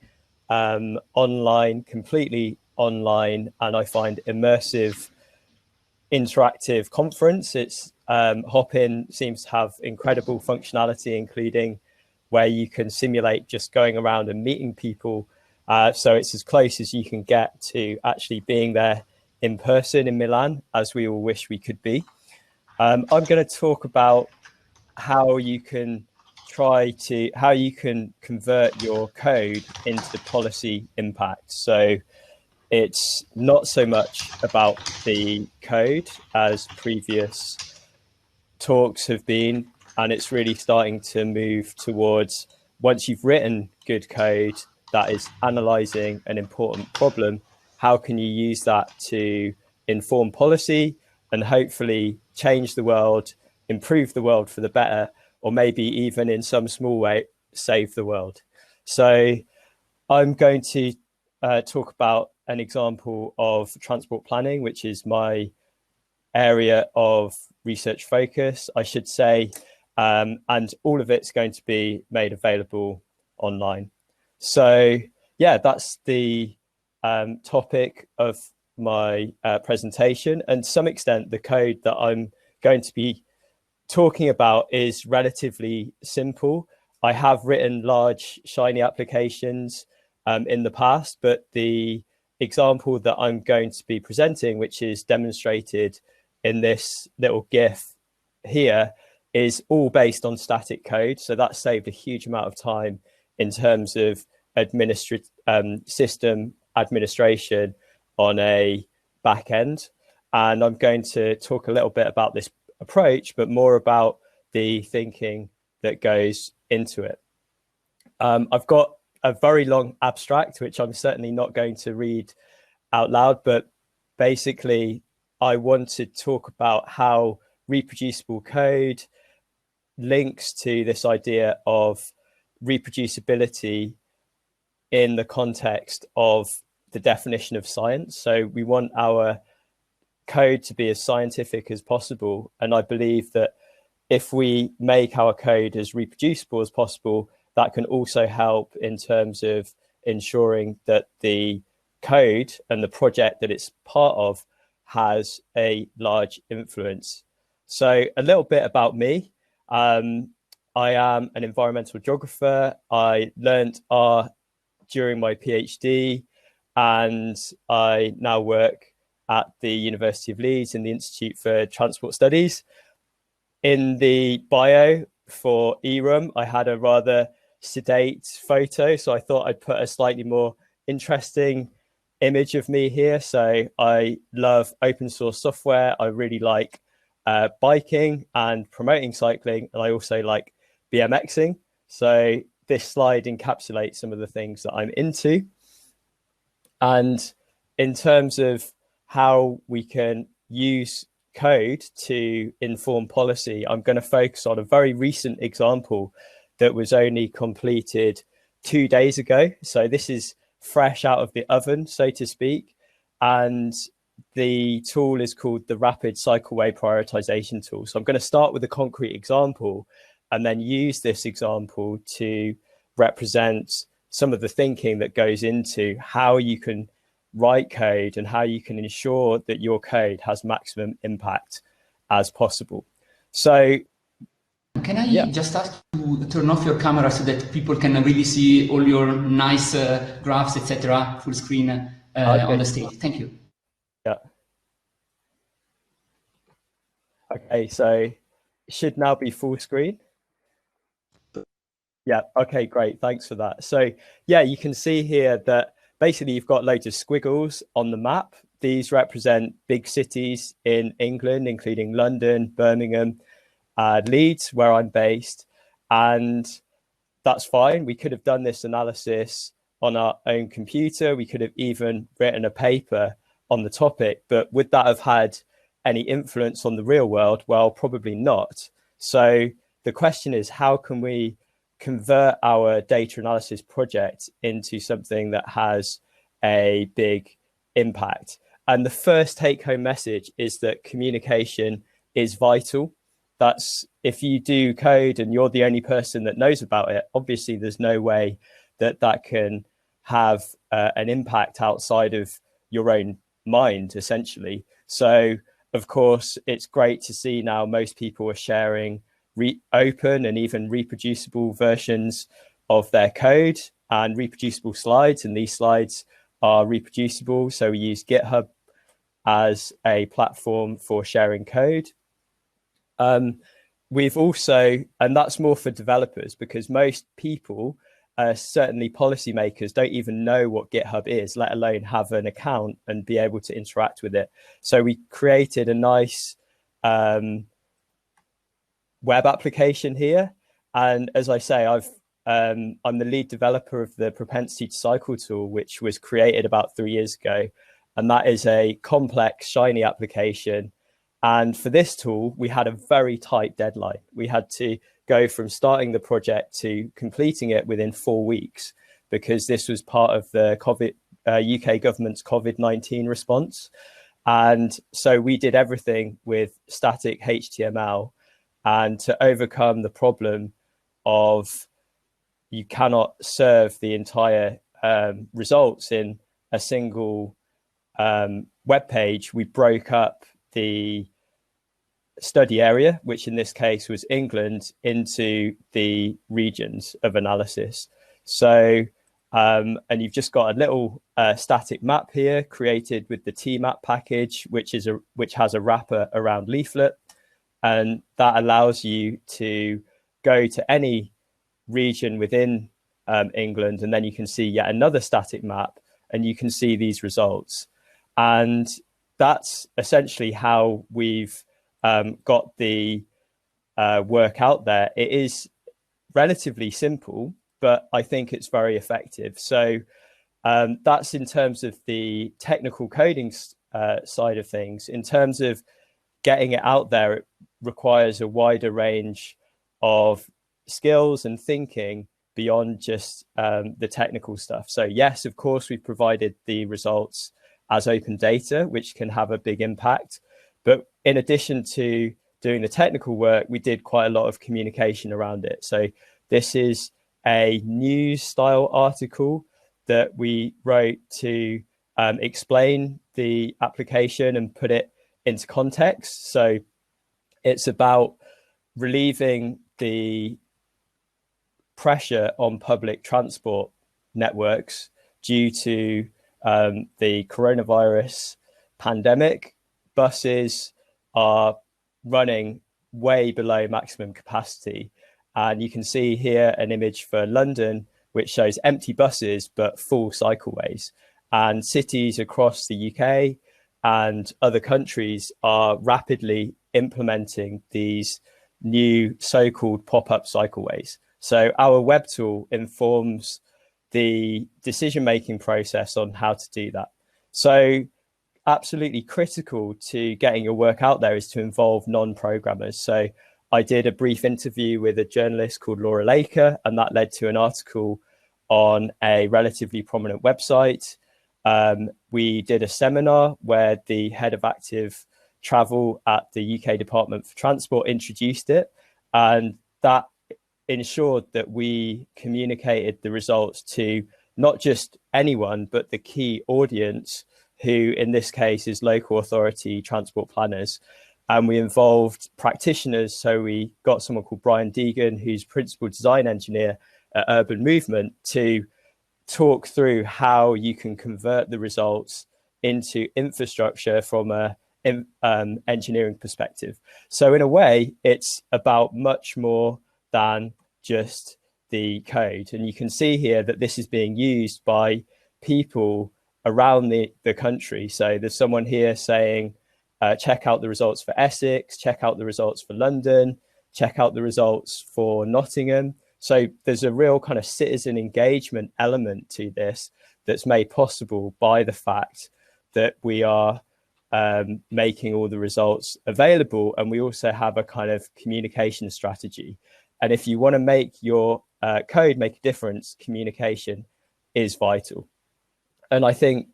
Speaker 5: completely online, and I find immersive, interactive conference. It's Hopin seems to have incredible functionality, including where you can simulate just going around and meeting people. So it's as close as you can get to actually being there in person in Milan, as we all wish we could be. I'm going to talk about how you can convert your code into policy impact. So it's not so much about the code as previous talks have been, and it's really starting to move towards once you've written good code that is analyzing an important problem, how can you use that to inform policy and hopefully change the world, improve the world for the better, or maybe even in some small way, save the world? So I'm going to talk about an example of transport planning, which is my area of research focus, I should say, and all of it's going to be made available online. So yeah, that's the topic of my presentation, and to some extent the code that I'm going to be talking about is relatively simple. I have written large shiny applications in the past, but the example that I'm going to be presenting, which is demonstrated in this little GIF here, is all based on static code. So that saved a huge amount of time in terms of system administration on a back end. And I'm going to talk a little bit about this approach, but more about the thinking that goes into it. I've got a very long abstract, which I'm certainly not going to read out loud, but basically I want to talk about how reproducible code links to this idea of reproducibility in the context of the definition of science. So we want our code to be as scientific as possible. And I believe that if we make our code as reproducible as possible, that can also help in terms of ensuring that the code and the project that it's part of has a large influence. So a little bit about me. I am an environmental geographer. I learned R during my PhD, and I now work at the University of Leeds in the Institute for Transport Studies. In the bio for e-Rum, I had a rather sedate photo, so I thought I'd put a slightly more interesting image of me here. So I love open source software. I really like biking and promoting cycling, and I also like BMXing. So this slide encapsulates some of the things that I'm into. And in terms of how we can use code to inform policy, I'm going to focus on a very recent example that was only completed 2 days ago. So this is fresh out of the oven, so to speak. And the tool is called the Rapid Cycleway Prioritization Tool. So I'm going to start with a concrete example and then use this example to represent some of the thinking that goes into how you can write code and how you can ensure that your code has maximum impact as possible. So
Speaker 1: can I just ask you to turn off your camera so that people can really see all your nice graphs, etc., full screen on the stage? Thank you.
Speaker 5: Yeah. Okay, so it should now be full screen. Yeah, okay, great. Thanks for that. So yeah, you can see here that basically you've got loads of squiggles on the map. These represent big cities in England, including London, Birmingham, Leeds, where I'm based. And that's fine. We could have done this analysis on our own computer. We could have even written a paper on the topic, but would that have had any influence on the real world? Well, probably not. So the question is, how can we convert our data analysis project into something that has a big impact? And the first take-home message is that communication is vital. That's if you do code and you're the only person that knows about it, obviously there's no way that that can have an impact outside of your own mind, essentially. So of course, it's great to see now most people are sharing open and even reproducible versions of their code and reproducible slides, and these slides are reproducible. So we use GitHub as a platform for sharing code. We've also, and that's more for developers, because most people, certainly policymakers, don't even know what GitHub is, let alone have an account and be able to interact with it. So we created a nice web application here. And as I say, I've I'm the lead developer of the propensity to cycle tool, which was created about 3 years ago. And that is a complex Shiny application. And for this tool, we had a very tight deadline. We had to go from starting the project to completing it within 4 weeks, because this was part of the UK government's COVID-19 response. And so we did everything with static HTML, and to overcome the problem of you cannot serve the entire results in a single web page, we broke up the study area, which in this case was England, into the regions of analysis. So, and you've just got a little static map here created with the tmap package, which has a wrapper around leaflet, and that allows you to go to any region within England, and then you can see yet another static map, and you can see these results. And that's essentially how we've got the work out there. It is relatively simple, but I think it's very effective. So that's in terms of the technical coding side of things. In terms of getting it out there, it requires a wider range of skills and thinking beyond just the technical stuff. So yes, of course, we've provided the results as open data, which can have a big impact. But in addition to doing the technical work, we did quite a lot of communication around it. So this is a news style article that we wrote to explain the application and put it into context. So it's about relieving the pressure on public transport networks due to the coronavirus pandemic. Buses are running way below maximum capacity. And you can see here an image for London, which shows empty buses, but full cycleways. And cities across the UK and other countries are rapidly implementing these new so-called pop-up cycleways. So our web tool informs the decision-making process on how to do that. So absolutely critical to getting your work out there is to involve non-programmers. So I did a brief interview with a journalist called Laura Laker, and that led to an article on a relatively prominent website. We did a seminar where the head of active travel at the UK Department for Transport introduced it, and that ensured that we communicated the results to not just anyone, but the key audience, who in this case is local authority transport planners. And we involved practitioners. So we got someone called Brian Deegan, who's principal design engineer at Urban Movement, to talk through how you can convert the results into infrastructure from a engineering perspective. So in a way, it's about much more than just the code. And you can see here that this is being used by people around the country. So there's someone here saying, check out the results for Essex, check out the results for London, check out the results for Nottingham. So there's a real kind of citizen engagement element to this that's made possible by the fact that we are making all the results available. And we also have a kind of communication strategy. And if you want to make your code make a difference, communication is vital. And I think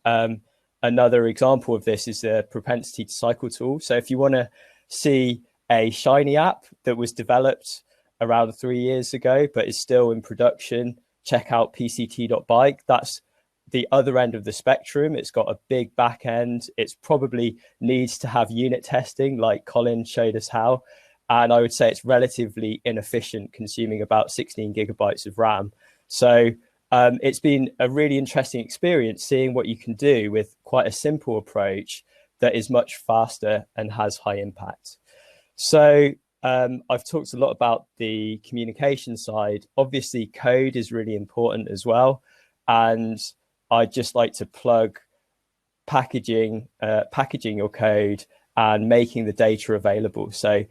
Speaker 5: another example of this is the propensity to cycle tool. So if you want to see a Shiny app that was developed around 3 years ago, but is still in production, check out pct.bike. That's the other end of the spectrum. It's got a big back end. It's probably needs to have unit testing, like Colin showed us how. And I would say it's relatively inefficient, consuming about 16 gigabytes of RAM. So it's been a really interesting experience seeing what you can do with quite a simple approach that is much faster and has high impact. So I've talked a lot about the communication side. Obviously, code is really important as well. And I'd just like to plug packaging your code and making the data available. So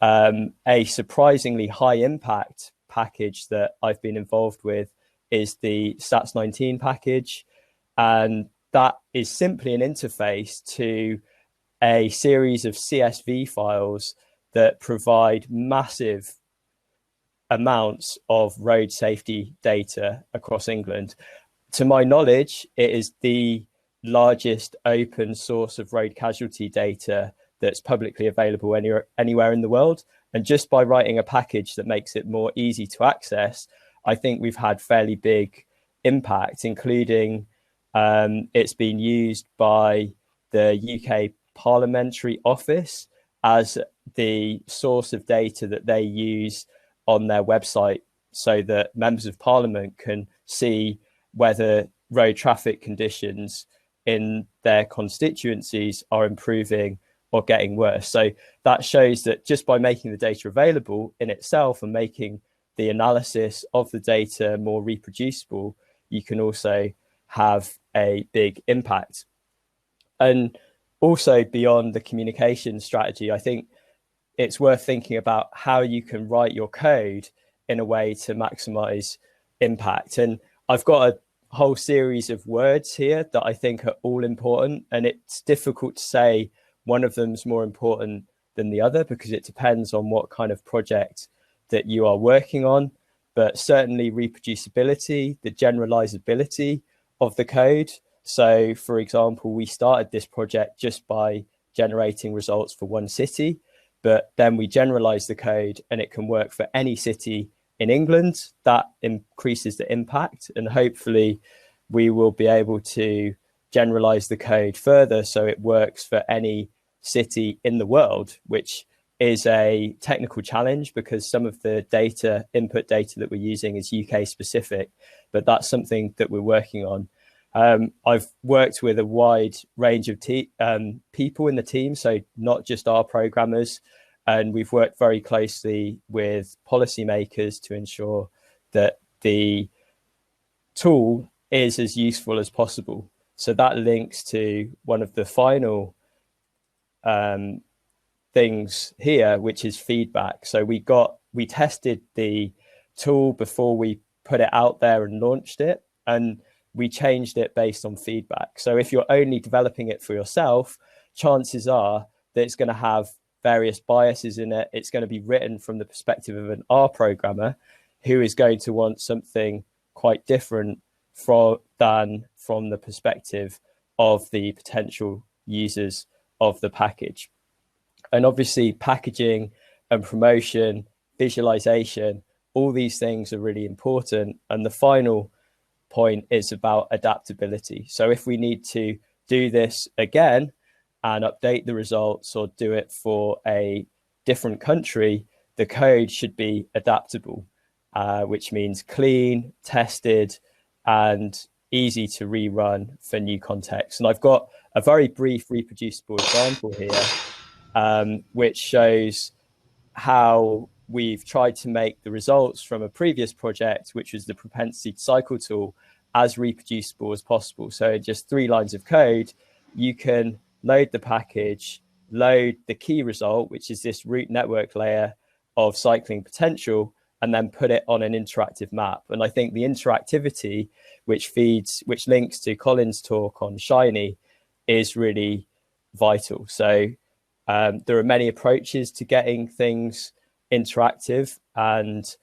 Speaker 5: a surprisingly high impact package that I've been involved with is the Stats19 package. And that is simply an interface to a series of CSV files that provide massive amounts of road safety data across England. To my knowledge, it is the largest open source of road casualty data that's publicly available anywhere in the world. And just by writing a package that makes it more easy to access, I think we've had fairly big impact, including it's been used by the UK Parliamentary Office as the source of data that they use on their website so that members of Parliament can see whether road traffic conditions in their constituencies are improving or getting worse. So that shows that just by making the data available in itself and making the analysis of the data more reproducible, you can also have a big impact. And also beyond the communication strategy, I think it's worth thinking about how you can write your code in a way to maximize impact. And I've got a whole series of words here that I think are all important, and it's difficult to say one of them's more important than the other because it depends on what kind of project that you are working on. But certainly reproducibility, the generalizability of the code. So for example, we started this project just by generating results for one city, but then we generalized the code and it can work for any city in England. That increases the impact, and hopefully we will be able to generalize the code further so it works for any city in the world, which is a technical challenge because some of the input data that we're using is UK specific, but that's something that we're working on. I've worked with a wide range of people in the team, so not just our programmers, and we've worked very closely with policymakers to ensure that the tool is as useful as possible. So that links to one of the final things here, which is feedback. So we tested the tool before we put it out there and launched it, and we changed it based on feedback. So if you're only developing it for yourself, chances are that it's going to have various biases in it. It's going to be written from the perspective of an R programmer who is going to want something quite different than from the perspective of the potential users of the package. And obviously packaging and promotion, visualization, all these things are really important. And the final point is about adaptability. So if we need to do this again and update the results or do it for a different country, the code should be adaptable, which means clean, tested, and easy to rerun for new contexts. And I've got a very brief reproducible example here, which shows how we've tried to make the results from a previous project, which was the propensity to cycle tool, as reproducible as possible. So just 3 lines of code, you can load the package, load the key result, which is this route network layer of cycling potential, and then put it on an interactive map. And I think the interactivity, which links to Colin's talk on Shiny, is really vital. So there are many approaches to getting things interactive, and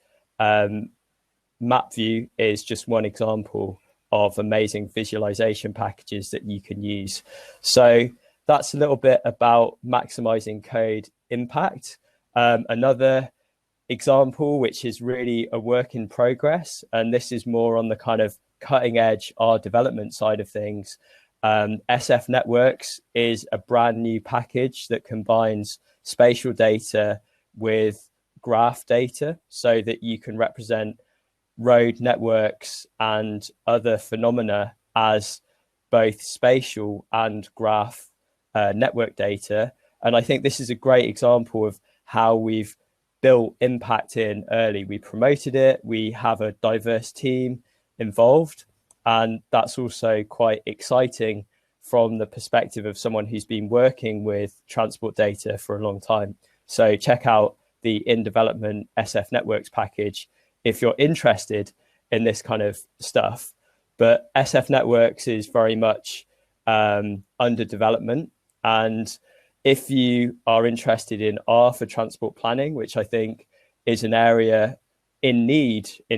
Speaker 5: MapView is just one example of amazing visualization packages that you can use. So that's a little bit about maximizing code impact. Another example, which is really a work in progress, and this is more on the kind of cutting edge R development side of things. SF Networks is a brand new package that combines spatial data with graph data so that you can represent road networks and other phenomena as both spatial and graph network data. And I think this is a great example of how we've built impact in early. We promoted it, we have a diverse team involved, and that's also quite exciting from the perspective of someone who's been working with transport data for a long time. So check out the in development SF Networks package if you're interested in this kind of stuff. But SF Networks is very much under development. And if you are interested in R for transport planning, which I think is an area in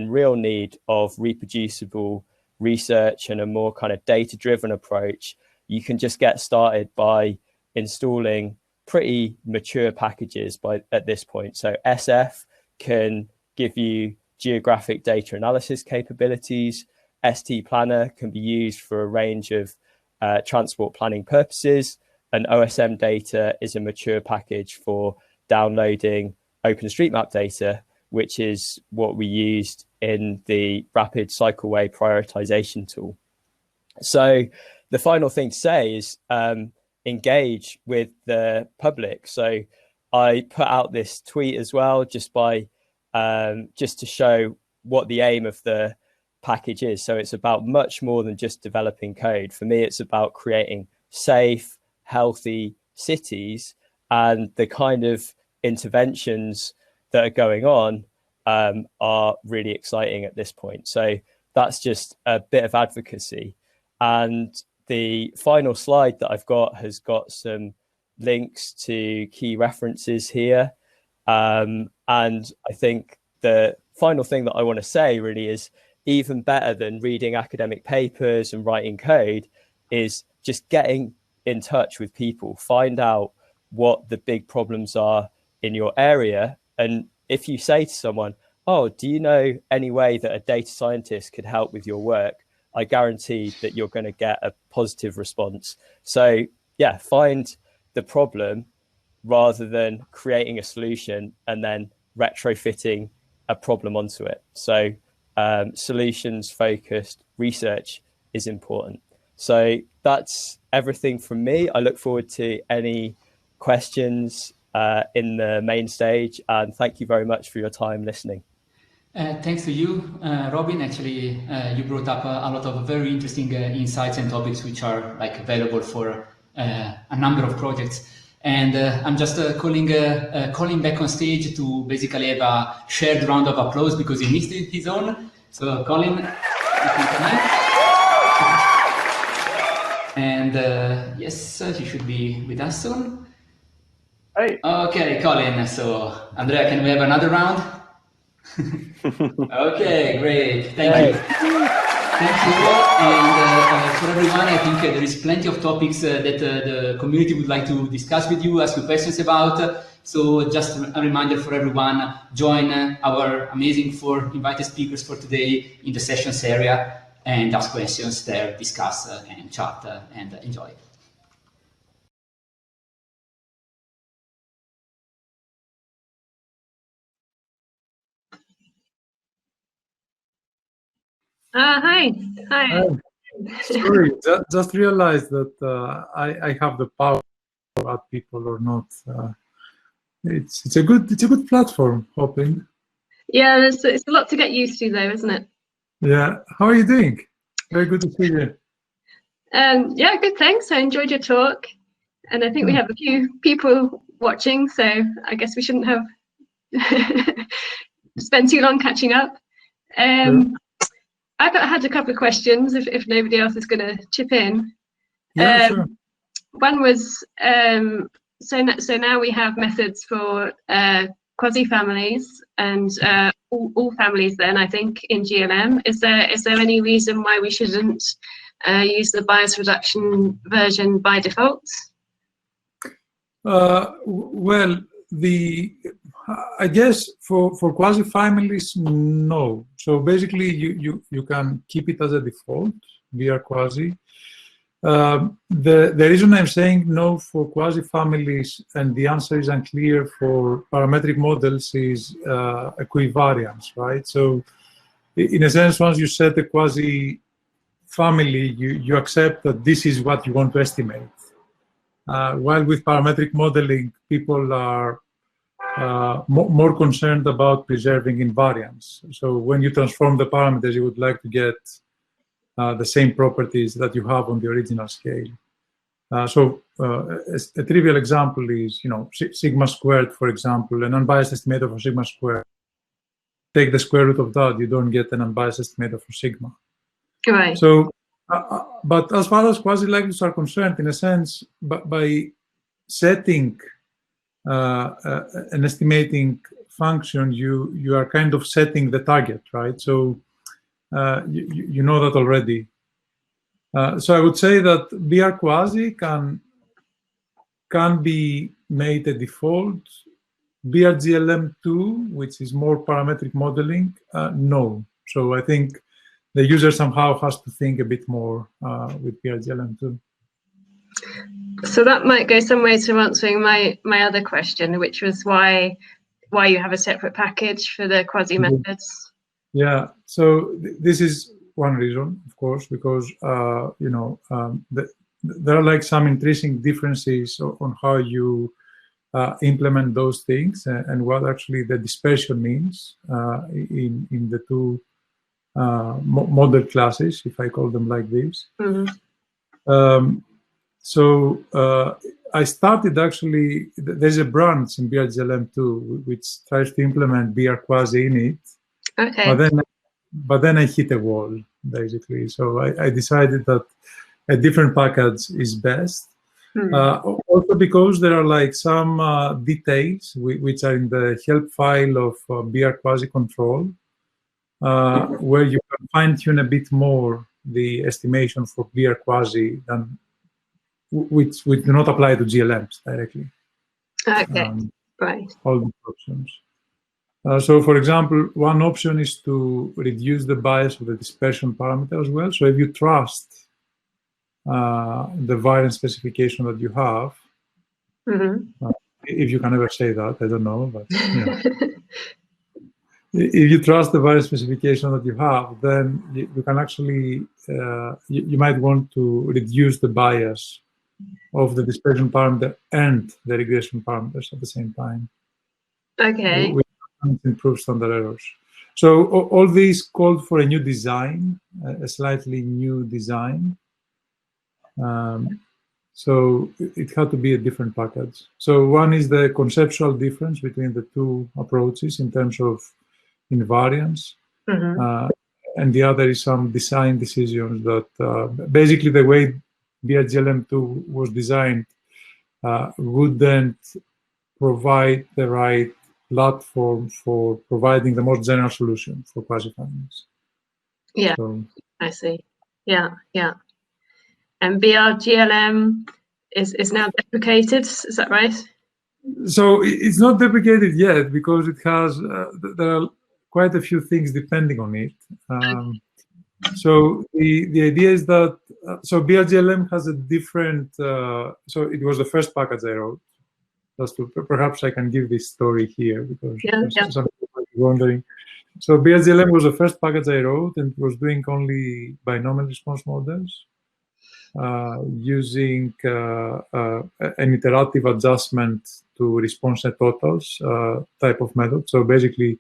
Speaker 5: real need of reproducible research and a more kind of data-driven approach, you can just get started by installing pretty mature packages at this point. So SF can give you geographic data analysis capabilities. ST Planner can be used for a range of transport planning purposes. And OSM data is a mature package for downloading OpenStreetMap data, which is what we used in the rapid cycleway prioritization tool. So the final thing to say is engage with the public. So I put out this tweet as well, just to show what the aim of the package is. So it's about much more than just developing code. For me, it's about creating safe, healthy cities, and the kind of interventions that are going on are really exciting at this point. So that's just a bit of advocacy. And the final slide that I've got has got some links to key references here. And I think the final thing that I want to say really is, even better than reading academic papers and writing code is just getting in touch with people, find out what the big problems are in your area. And if you say to someone, oh, do you know any way that a data scientist could help with your work? I guarantee that you're going to get a positive response. So yeah, find the problem rather than creating a solution and then retrofitting a problem onto it. So solutions focused research is important. So that's everything from me. I look forward to any questions in the main stage, and thank you very much for your time listening.
Speaker 1: Thanks to you, Robin. Actually, you brought up a lot of very interesting insights and topics which are available for a number of projects. And I'm just calling Colin back on stage to basically have a shared round of applause because he missed his own. So Colin, you can come in. And yes, he should be with us soon.
Speaker 4: Hey.
Speaker 1: Okay, Colin. So Andrea, can we have another round? Okay, great. Thank you. Thank you. And for everyone, I think there is plenty of topics that the community would like to discuss with you, ask you questions about. So just a reminder for everyone, join our amazing 4 invited speakers for today in the sessions area and ask questions there, discuss and chat and enjoy.
Speaker 6: Hi.
Speaker 2: Sorry, just realized that I have the power to add people or not. It's a good platform, hoping.
Speaker 6: Yeah, it's a lot to get used to, though, isn't it?
Speaker 2: Yeah. How are you doing? Very good to see you.
Speaker 6: Yeah, good. Thanks. I enjoyed your talk, and I think we have a few people watching, so I guess we shouldn't have spent too long catching up. I had a couple of questions if nobody else is going to chip in.
Speaker 2: Yeah, sure.
Speaker 6: One was, so now we have methods for quasi-families and all families then, I think, in GLM. Is there any reason why we shouldn't use the bias reduction version by default?
Speaker 2: Well, I guess for quasi-families, no. So basically, you can keep it as a default via quasi. The reason I'm saying no for quasi-families and the answer is unclear for parametric models is equivariance, right? So in a sense, once you set a quasi-family, you accept that this is what you want to estimate. While with parametric modeling, people are more concerned about preserving invariance. So when you transform the parameters, you would like to get the same properties that you have on the original scale. So a trivial example is, sigma squared, for example, an unbiased estimator for sigma squared take the square root of that, you don't get an unbiased estimator for sigma.
Speaker 6: Right.
Speaker 2: So, but as far as quasi-likelihoods are concerned, in a sense, by setting an estimating function, you are kind of setting the target, right? So you know that already. So I would say that brquasi can be made a default. brGLM2, which is more parametric modeling, no. So I think the user somehow has to think a bit more with brGLM2.
Speaker 6: So that might go some way to answering my other question, which was why you have a separate package for the quasi methods.
Speaker 2: Yeah, so this is one reason, of course, because you know, there are like some intrinsic differences on how you implement those things and what actually the dispersion means in the two model classes, if I call them like this. Mm-hmm. So I started actually, there's a branch in brGLM2 which tries to implement brquasi in it.
Speaker 6: Okay.
Speaker 2: But then I hit a wall, basically. So I decided that a different package is best. Also because there are like some details which are in the help file of brquasi control, where you can fine-tune a bit more the estimation for brquasi than which do not apply to GLMs directly.
Speaker 6: Okay, right.
Speaker 2: All the options. So, for example, one option is to reduce the bias of the dispersion parameter as well. So, if you trust the variance specification that you have, if you can ever say that, I don't know, but you know. If you trust the variance specification that you have, then you can actually, you might want to reduce the bias of the dispersion parameter and the regression parameters at the same time.
Speaker 6: Okay.
Speaker 2: Which improves standard errors. So all these called for a new design, a slightly new design. So it had to be a different package. So one is the conceptual difference between the two approaches in terms of invariance. And the other is some design decisions that basically the way brGLM2 was designed wouldn't provide the right platform for providing the most general solution for quasi-families.
Speaker 6: Yeah, so, I see. Yeah, yeah. And brGLM is now deprecated, is that right?
Speaker 2: So it's not deprecated yet because it has, there are quite a few things depending on it. So the idea is that, so brGLM has a different, so it was the first package I wrote. Just to, perhaps I can give this story here because some people might be wondering. So brGLM was the first package I wrote and it was doing only binomial response models using an iterative adjustment to response net totals type of method. So basically,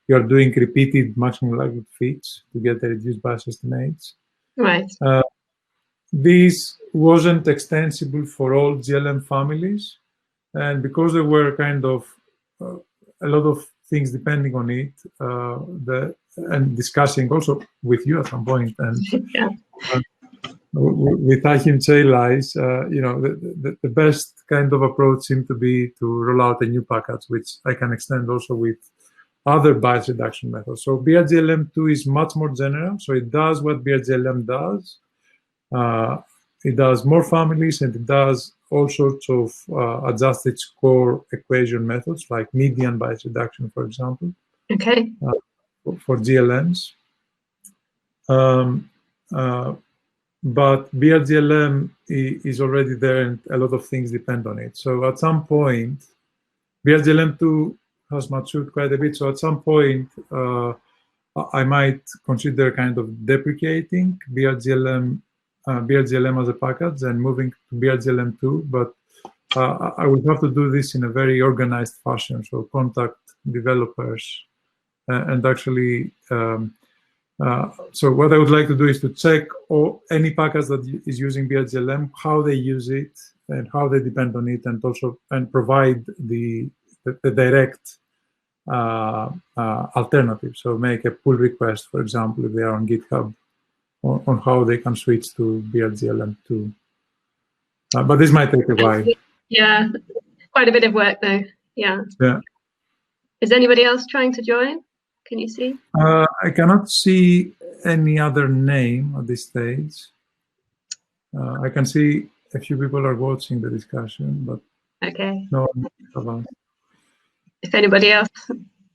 Speaker 2: you are doing repeated maximum likelihood fits to get the reduced bias estimates.
Speaker 6: Right.
Speaker 2: This wasn't extensible for all GLM families. And because there were kind of a lot of things depending on it, and discussing also with you at some point, and with Achim Celis, you know, the best kind of approach seemed to be to roll out a new package, which I can extend also with other bias reduction methods. So brGLM2 is much more general, so it does what brGLM does. It does more families and it does all sorts of adjusted score equation methods like median bias reduction, for example.
Speaker 6: Okay.
Speaker 2: For GLMs. But brGLM is already there and a lot of things depend on it. So at some point, brGLM2 has matured quite a bit. So at some point, I might consider kind of deprecating brGLM as a package and moving to brGLM2, but I would have to do this in a very organized fashion. So contact developers and actually, so what I would like to do is to check any package that is using brGLM, how they use it and how they depend on it, and also provide the direct alternatives. So make a pull request, for example, if they are on GitHub, on how they can switch to BRGLM2. But this might take a while.
Speaker 6: Yeah, quite a bit of work though. Yeah.
Speaker 2: Yeah.
Speaker 6: Is anybody else trying to join? Can you see?
Speaker 2: I cannot see any other name at this stage. I can see a few people are watching the discussion, but
Speaker 6: okay.
Speaker 2: No one.
Speaker 6: If anybody else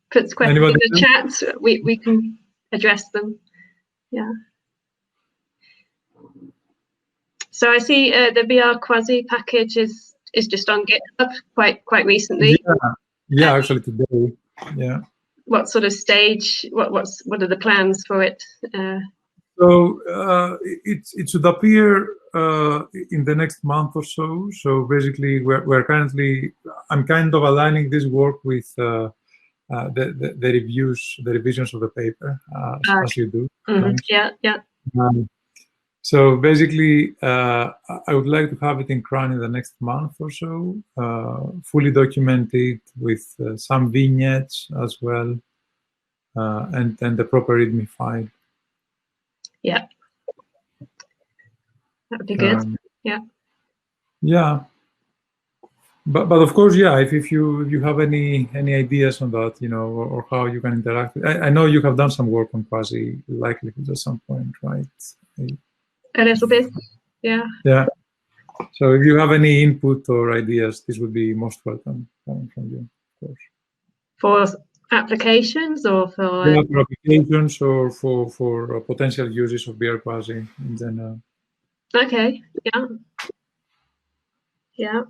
Speaker 6: puts questions in the chat, we can address them. Yeah. So I see the brquasi package is just on GitHub quite recently.
Speaker 2: Yeah, actually today. Yeah.
Speaker 6: What sort of stage? What are the plans for it?
Speaker 2: So it should appear in the next month or so. So basically, we're currently, I'm kind of aligning this work with the revisions of the paper, as you do.
Speaker 6: Mm-hmm. Yeah.
Speaker 2: So basically, I would like to have it in CRAN in the next month or so, fully documented with some vignettes as well, and the proper README file.
Speaker 6: Yeah, that would be good. Yeah.
Speaker 2: Yeah, but of course, yeah. If you have any ideas on that, you know, or how you can interact. I know you have done some work on quasi-likelihood at some point, right?
Speaker 6: A little bit, yeah.
Speaker 2: Yeah. So if you have any input or ideas, this would be most welcome coming from you, of course.
Speaker 6: For applications or for?
Speaker 2: Yeah, for applications or for potential uses of brquasi in general.
Speaker 6: Okay. Yeah. Yeah.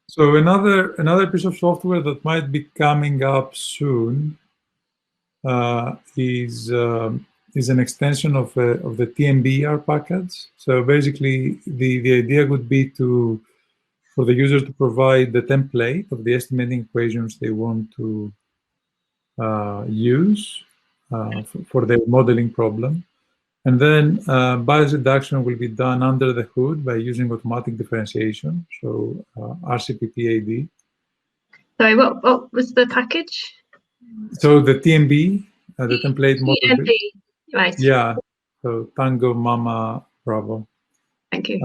Speaker 2: So another piece of software that might be coming up soon is an extension of the TMBR package. So basically, the idea would be for the user to provide the template of the estimating equations they want to use for their modeling problem. And then bias reduction will be done under the hood by using automatic differentiation, so RCPT-AD.
Speaker 6: Sorry, what was the package?
Speaker 2: So the TMB, the template model.
Speaker 6: TMB, right.
Speaker 2: Yeah, so Tango, Mama, Bravo.
Speaker 6: Thank you.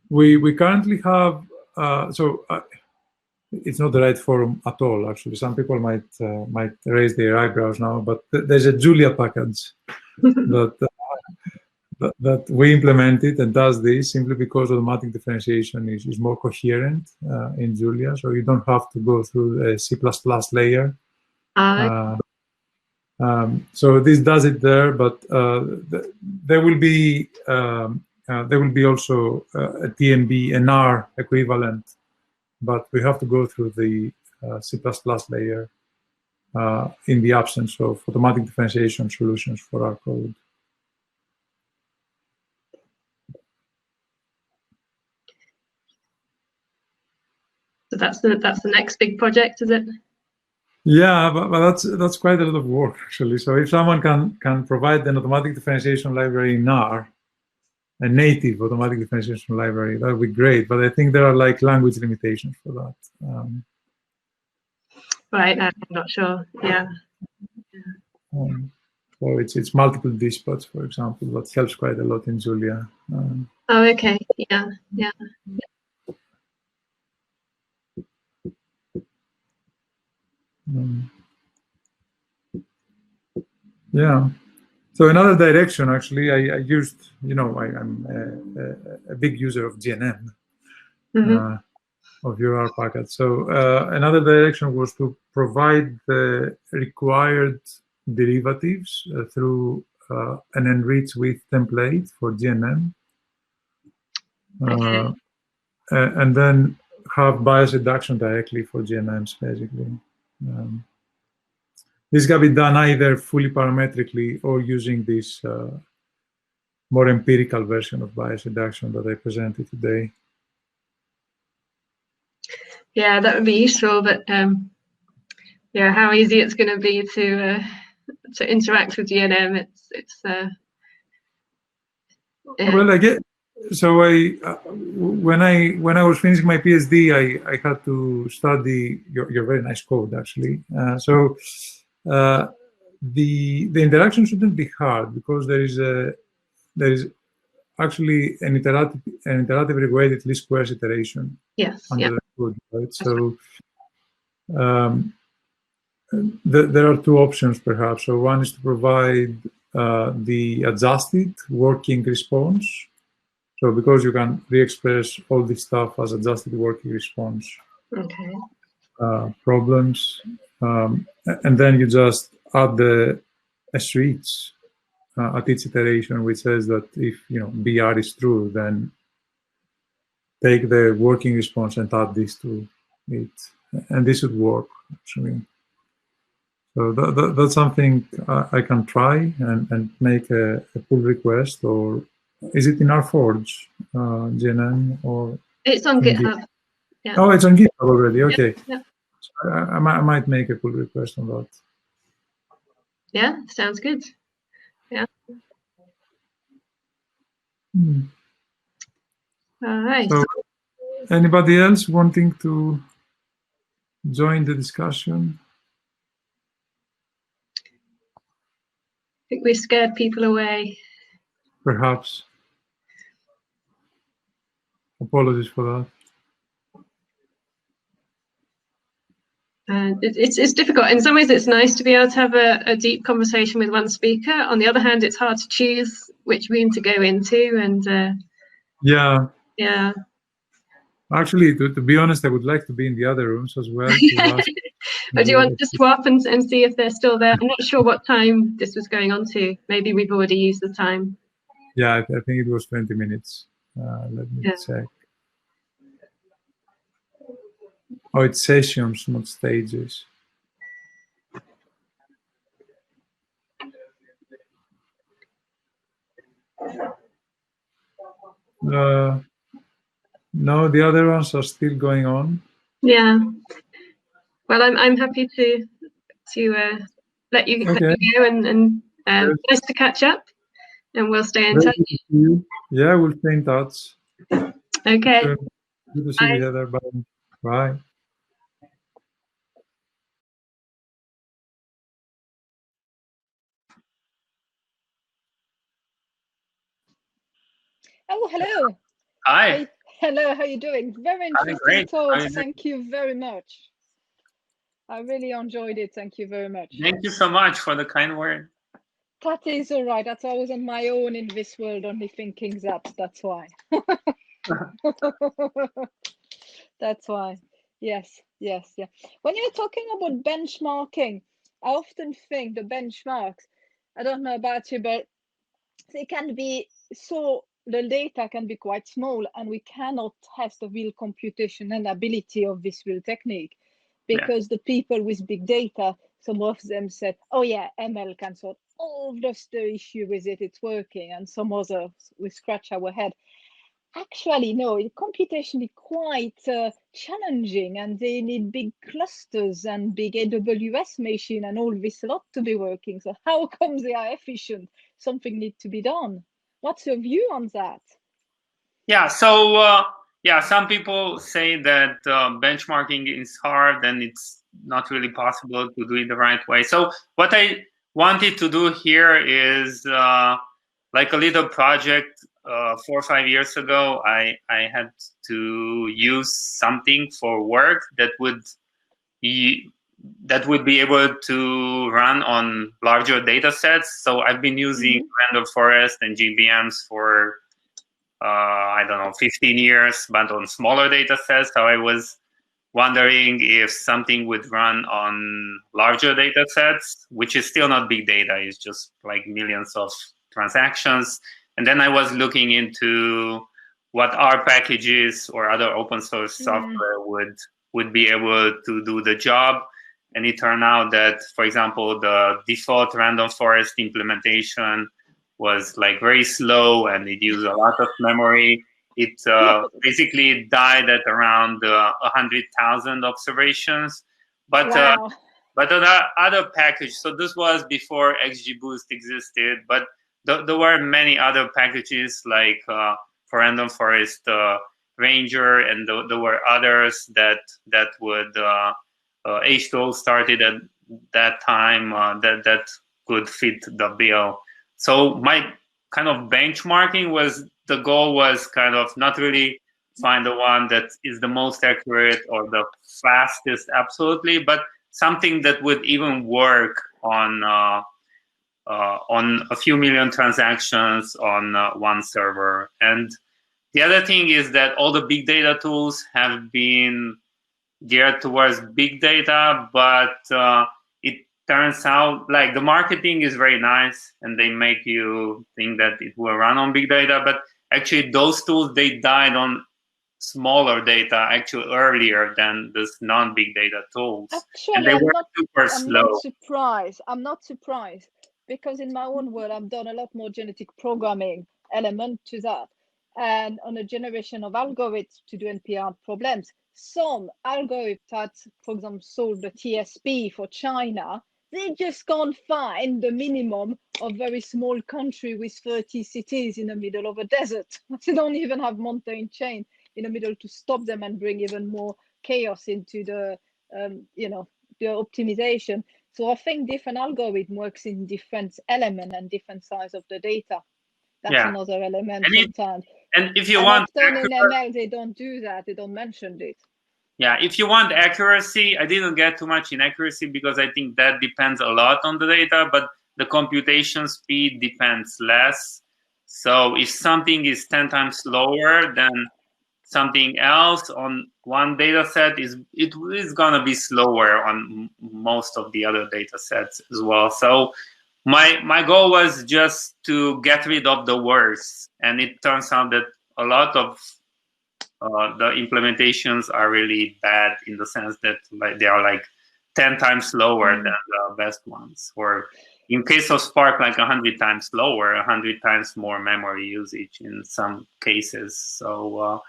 Speaker 2: We currently have, it's not the right forum at all, actually. Some people might raise their eyebrows now, but there's a Julia package that we implemented and does this simply because automatic differentiation is more coherent in Julia, so you don't have to go through a C++ layer. So this does it there, but there will be also a TMB, an R equivalent, but we have to go through the C++ layer in the absence of automatic differentiation solutions for our code.
Speaker 6: So that's the next big project, is it?
Speaker 2: Yeah, but that's quite a lot of work, actually. So if someone can provide an automatic differentiation library in R, a native automatic differentiation library, that would be great. But I think there are like language limitations for that.
Speaker 6: Right, I'm not sure. Yeah.
Speaker 2: So it's multiple dispatch, for example, that helps quite a lot in Julia.
Speaker 6: Oh, okay. Yeah.
Speaker 2: Yeah. So another direction, actually, I used, you know, I'm a big user of GNM, of your R package. So another direction was to provide the required derivatives through an enrich with template for GNM.
Speaker 6: Okay.
Speaker 2: And then have bias reduction directly for GNMs, basically. This can be done either fully parametrically or using this more empirical version of bias reduction that I presented today.
Speaker 6: Yeah, that would be useful, but yeah, how easy it's going to be to interact with GNM.
Speaker 2: Well, I get so. When I was finishing my PhD, I had to study your very nice code, actually. The interaction shouldn't be hard, because there is actually an iterative regulated least squares iteration.
Speaker 6: Yes.
Speaker 2: Under the code, right? So there are two options, perhaps. So one is to provide the adjusted working response. So because you can re-express all this stuff as adjusted working response problems, and then you just add a switch at each iteration, which says that if BR is true, then take the working response and add this to it, and this would work actually. So that's something I can try and make a pull request. Or is it in RForge, GNM, or
Speaker 6: it's on GitHub?
Speaker 2: Yeah. Oh, it's on GitHub already. Okay.
Speaker 6: Yeah.
Speaker 2: So I might make a pull request on that.
Speaker 6: Yeah, sounds good. Yeah. All right.
Speaker 2: So, anybody else wanting to join the discussion?
Speaker 6: I think we scared people away.
Speaker 2: Perhaps. Apologies for that.
Speaker 6: It's difficult. In some ways, it's nice to be able to have a deep conversation with one speaker. On the other hand, it's hard to choose which room to go into. And
Speaker 2: yeah. Actually, to be honest, I would like to be in the other rooms as well.
Speaker 6: But do you want to swap and see if they're still there? I'm not sure what time this was going on to. Maybe we've already used the time.
Speaker 2: Yeah, I think it was 20 minutes. Let me check. Oh, it's sessions, not stages. No, the other ones are still going on.
Speaker 6: Yeah. Well, I'm happy to let you go, and nice to catch up, and we'll stay in touch.
Speaker 2: Yeah, we'll stay in touch.
Speaker 6: Okay.
Speaker 2: Good to see you together. Bye. Bye.
Speaker 7: Oh, hello.
Speaker 3: Hi.
Speaker 7: Hello, how are you doing? Very interesting talk. Thank you very much. I really enjoyed it. Thank you very much.
Speaker 3: Thank you so much for the kind word.
Speaker 7: That is all right. That's always on my own in this world, only thinking that's why. That's why. Yes. When you're talking about benchmarking, I often think the benchmarks, I don't know about you, but they can be the data can be quite small, and we cannot test the real computation and ability of this real technique, because the people with big data, some of them said, oh yeah, ML can sort all the issue with it, it's working, and some others, we scratch our head. Actually, no, computation is quite challenging, and they need big clusters and big AWS machine and all this lot to be working. So how come they are efficient? Something needs to be done. What's your view on that?
Speaker 3: Yeah, so some people say that benchmarking is hard and it's not really possible to do it the right way. So what I wanted to do here is like a little project. 4 or 5 years ago, I had to use something for work that would be able to run on larger data sets. So I've been using random forest and GBMs for I don't know, 15 years, but on smaller data sets. So I was wondering if something would run on larger data sets, which is still not big data, it's just like millions of transactions. And then I was looking into what R packages or other open source software would be able to do the job. And it turned out that, for example, the default random forest implementation was like very slow and it used a lot of memory. It basically died at around 100,000 observations. But
Speaker 7: wow.
Speaker 3: But the other package, so this was before XGBoost existed, but there were many other packages like for Random Forest Ranger, and there were others that would H2O started at that time that could fit the bill. So my kind of benchmarking was, the goal was kind of not really find the one that is the most accurate or the fastest absolutely, but something that would even work on a few million transactions on one server. And the other thing is that all the big data tools have been geared towards big data, but it turns out like the marketing is very nice and they make you think that it will run on big data, but actually those tools, they died on smaller data actually earlier than this non-big data tools.
Speaker 7: Actually,
Speaker 3: and they were super slow.
Speaker 7: I'm not surprised because in my own world, I've done a lot more genetic programming element to that. And on a generation of algorithms to do NP-hard problems, some algorithms that, for example, solve the TSP for China, they just can't find the minimum of very small country with 30 cities in the middle of a desert. They don't even have mountain chain in the middle to stop them and bring even more chaos into the, the optimization. So I think different algorithm works in different element and different size of the data. That's another element sometimes.
Speaker 3: And if you want
Speaker 7: often in ML, they don't do that. They don't mention it.
Speaker 3: Yeah, if you want accuracy, I didn't get too much in accuracy because I think that depends a lot on the data, but the computation speed depends less. So if something is 10 times slower than something else on one data set, it is going to be slower on most of the other data sets as well. So my goal was just to get rid of the worst, and it turns out that a lot of the implementations are really bad in the sense that they are like 10 times slower than the best ones, or in case of Spark, like 100 times slower, 100 times more memory usage in some cases. So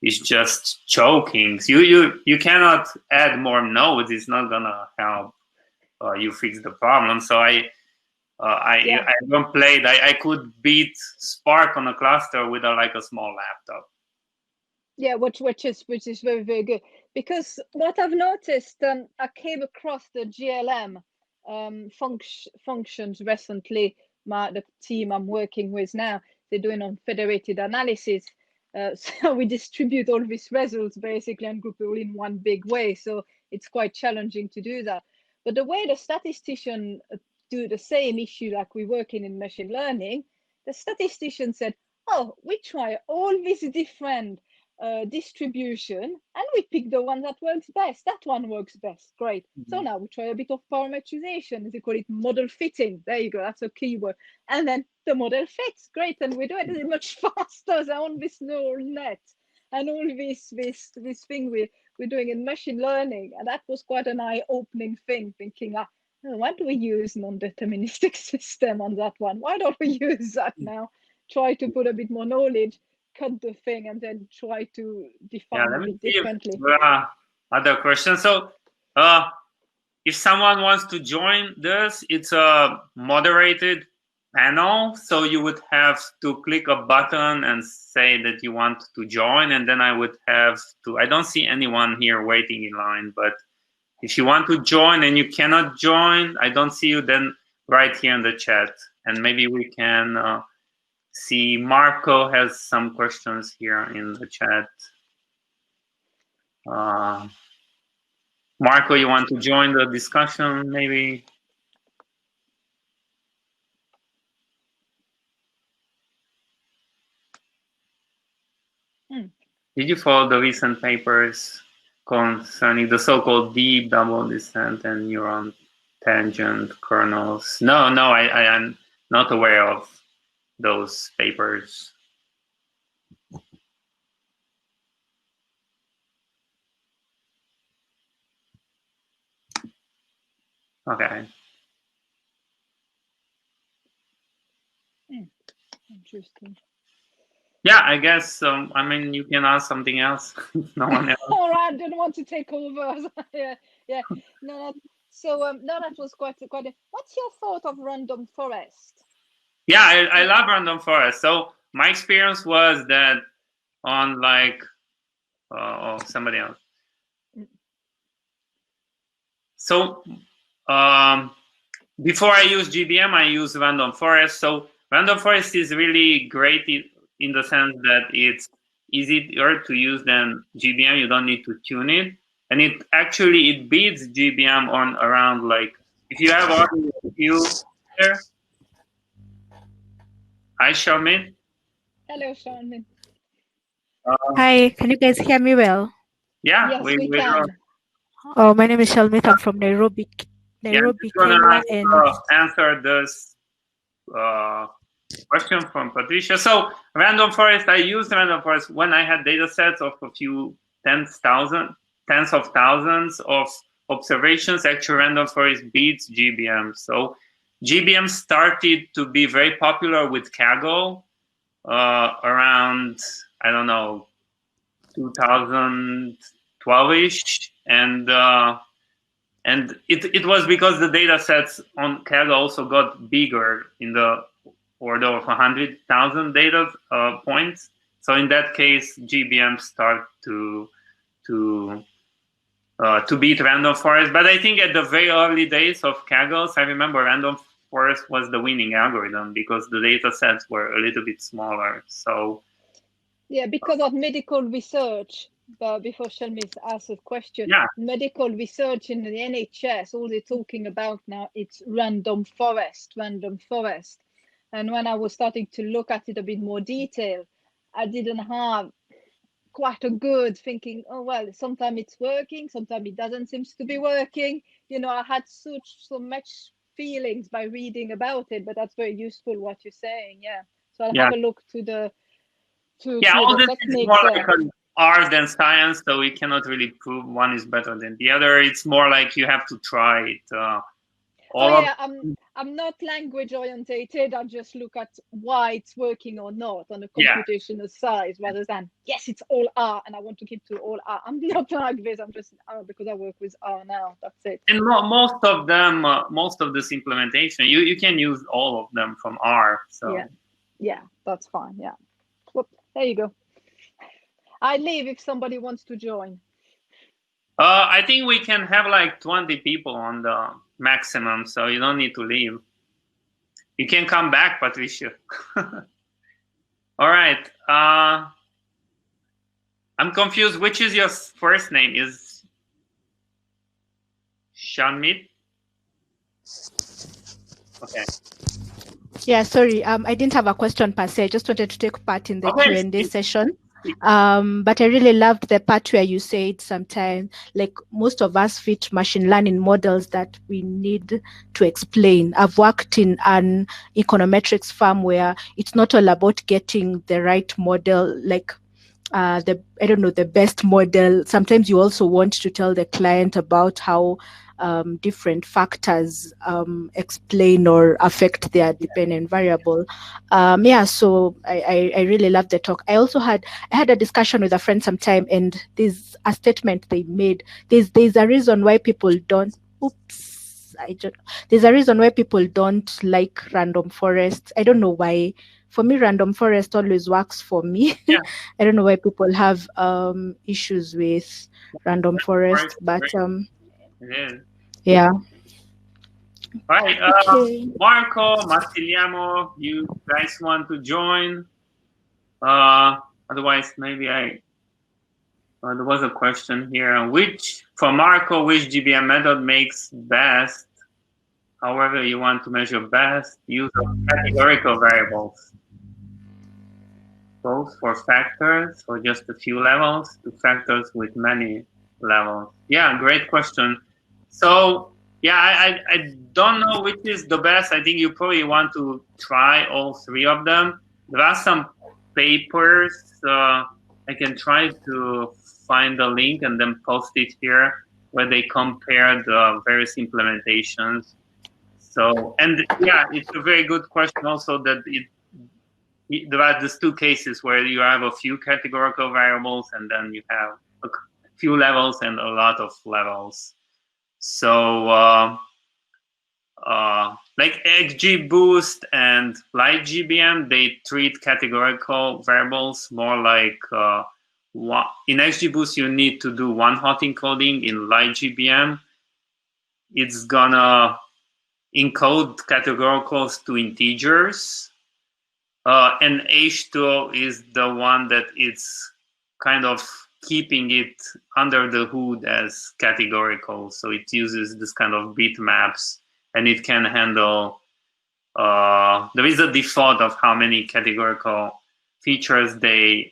Speaker 3: it's just choking. You cannot add more nodes. It's not gonna help you fix the problem. So I don't play. I could beat Spark on a cluster with like a small laptop.
Speaker 7: Yeah, which is very, very good. Because what I've noticed, I came across the GLM functions recently. The team I'm working with now, they're doing on federated analysis. So we distribute all these results basically and group it all in one big way. So it's quite challenging to do that. But the way the statistician do the same issue like we work in machine learning, the statistician said, oh, we try all these different distribution and we pick the one that works best. That one works best. Great. So now we try a bit of parametrization. They call it model fitting. There you go. That's a keyword. And then the model fits. Great. And we do it much faster than on this neural net and all this thing we're doing in machine learning. And that was quite an eye-opening thing, thinking, why do we use non-deterministic system on that one? Why don't we use that now? Try to put a bit more knowledge, cut the thing, and then try to define it differently.
Speaker 3: Other questions. So if someone wants to join this, it's a moderated panel. So you would have to click a button and say that you want to join. And then I would have to, I don't see anyone here waiting in line, but if you want to join and you cannot join, I don't see you, then write here in the chat. And maybe we can see Marco has some questions here in the chat. Marco, you want to join the discussion maybe? Did you follow the recent papers concerning the so-called deep double descent and neuron tangent kernels? No, I am not aware of those papers. Okay.
Speaker 7: Interesting.
Speaker 3: Yeah, I guess. I mean, you can ask something else. No one else.
Speaker 7: All right, I didn't want to take over. Yeah. No, So no, that was quite. What's your thought of random forest?
Speaker 3: Yeah, I love random forest. So my experience was that on like somebody else. So before I use GBM, I use random forest. So random forest is really great in the sense that it's easier to use than GBM. You don't need to tune it, and it beats GBM on around like if you have only a few there. Hi, Sharmin.
Speaker 7: Hello, Sharmin.
Speaker 8: Hi, can you guys hear me well?
Speaker 3: Yeah,
Speaker 7: yes, we can.
Speaker 8: Oh, my name is Shalmit. I'm from Nairobi, Kenya.
Speaker 3: And answer this question from Patricia. So random forest, I used random forest when I had data sets of a few tens of thousands of observations. Actually, random forest beats GBM. So GBM started to be very popular with Kaggle around, I don't know, 2012-ish, and it was because the data sets on Kaggle also got bigger in the order of 100,000 data points. So in that case, GBM start to beat random forest. But I think at the very early days of Kaggles, I remember random forest was the winning algorithm because the data sets were a little bit smaller. So
Speaker 7: yeah, because of medical research. But before Shalmis asks a question, medical research in the NHS, all they're talking about now, it's random forest. And when I was starting to look at it a bit more detail, I didn't have quite a good thinking, oh, well, sometimes it's working, sometimes it doesn't seem to be working. You know, I had so much feelings by reading about it, but that's very useful what you're saying. Yeah. So I'll have a look to the
Speaker 3: all
Speaker 7: the
Speaker 3: this
Speaker 7: techniques.
Speaker 3: is more like an art than science, so we cannot really prove one is better than the other. It's more like you have to try it.
Speaker 7: I'm not language orientated. I just look at why it's working or not on a computational size rather than yes, it's all R and I want to keep to all R. I'm not like this. I'm just because I work with R now. That's it.
Speaker 3: And most of them, most of this implementation, you can use all of them from R. So
Speaker 7: yeah, that's fine. Yeah, whoop, there you go. I leave if somebody wants to join.
Speaker 3: I think we can have like 20 people on the maximum, so you don't need to leave. You can come back, Patricia. All right. I'm confused. Which is your first name? Is Shanmit? Okay.
Speaker 8: Yeah, sorry. I didn't have a question per se. I just wanted to take part in the Q&A session. But I really loved the part where you said sometimes, like most of us fit machine learning models that we need to explain. I've worked in an econometrics firm where it's not all about getting the right model, like the best model. Sometimes you also want to tell the client about how different factors explain or affect their dependent variable. So I really love the talk. I had a discussion with a friend sometime, and there's a statement they made. There's a reason why people don't. There's a reason why people don't like random forests. I don't know why. For me, random forest always works for me.
Speaker 3: Yeah.
Speaker 8: I don't know why people have issues with random forest, but yeah.
Speaker 3: All right, Marco, Massiliano, you guys want to join? Otherwise, maybe there was a question here. For Marco, which GBM method makes best? However you want to measure best, use of categorical variables. Both for factors or just a few levels to factors with many levels. Yeah, great question. So yeah, I don't know which is the best. I think you probably want to try all three of them. There are some papers. I can try to find the link and then post it here where they compare the various implementations. So, and yeah, it's a very good question also that there are these two cases where you have a few categorical variables and then you have a few levels and a lot of levels. So like XGBoost and LightGBM, they treat categorical variables more like in XGBoost you need to do one hot encoding. In LightGBM, it's gonna encode categoricals to integers, and H2O is the one that it's kind of keeping it under the hood as categorical. So it uses this kind of bitmaps, and it can handle, there is a default of how many categorical features they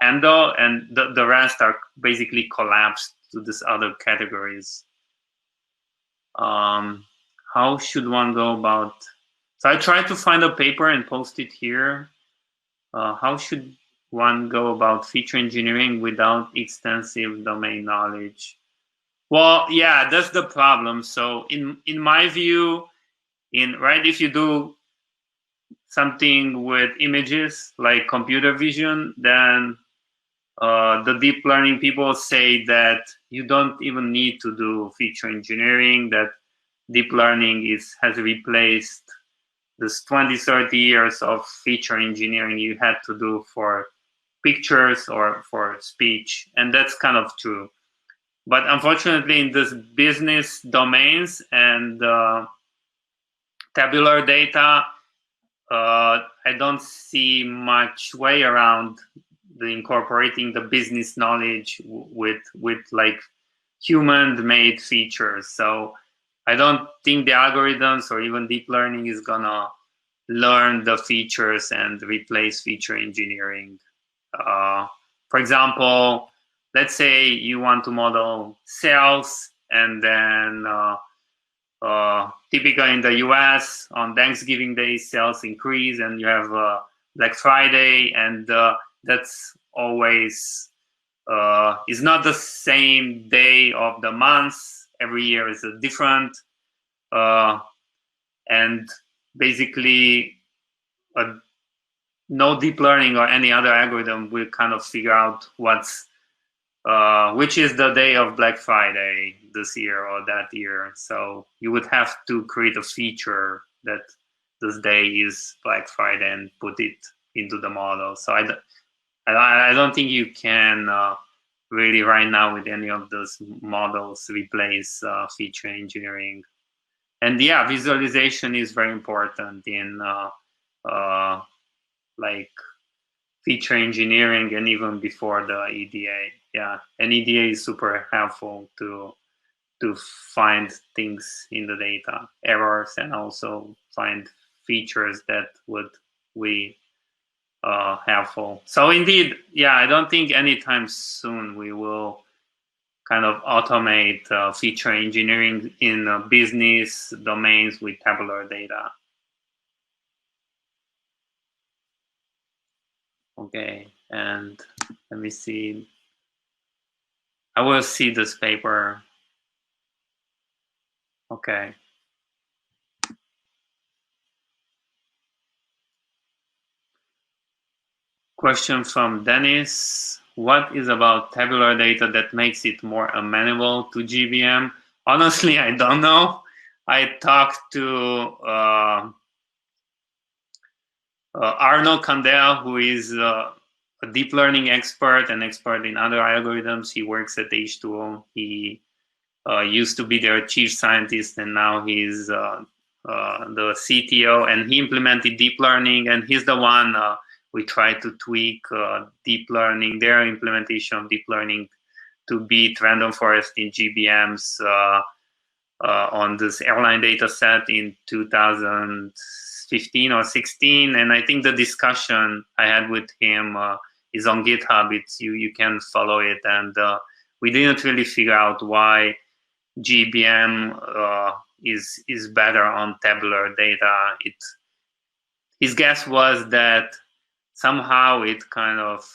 Speaker 3: handle, and the rest are basically collapsed to these other categories. How should one go about? So I tried to find a paper and post it here. How should one go about feature engineering without extensive domain knowledge? Well, yeah, that's the problem. So in my view, if you do something with images like computer vision, then the deep learning people say that you don't even need to do feature engineering, that deep learning has replaced this 20-30 years of feature engineering you had to do for pictures or for speech. And that's kind of true. But unfortunately, in this business domains and tabular data, I don't see much way around incorporating the business knowledge with like human-made features. So I don't think the algorithms or even deep learning is gonna learn the features and replace feature engineering. For example, let's say you want to model sales, and then typically in the US on Thanksgiving Day, sales increase, and you have Black Friday, and that's always is not the same day of the month. Every year is a different, and basically no deep learning or any other algorithm will kind of figure out which is the day of Black Friday this year or that year. So you would have to create a feature that this day is Black Friday and put it into the model. So I don't think you can really right now with any of those models replace feature engineering. And yeah, visualization is very important in like feature engineering and even before the EDA. Yeah, and EDA is super helpful to find things in the data, errors, and also find features that would be helpful. So indeed, yeah, I don't think anytime soon we will kind of automate feature engineering in business domains with tabular data. Okay, and let me see. I will see this paper. Okay. Question from Dennis. What is about tabular data that makes it more amenable to GBM? Honestly, I don't know. I talked to Arno Candel, who is a deep learning expert and expert in other algorithms. He works at H2O. He used to be their chief scientist, and now he's the CTO, and he implemented deep learning, and he's the one we try to tweak deep learning, their implementation of deep learning to beat random forest in GBMs on this airline data set in 2015 or 16. And I think the discussion I had with him is on GitHub. You can follow it. And we didn't really figure out why GBM is better on tabular data. His guess was that somehow it kind of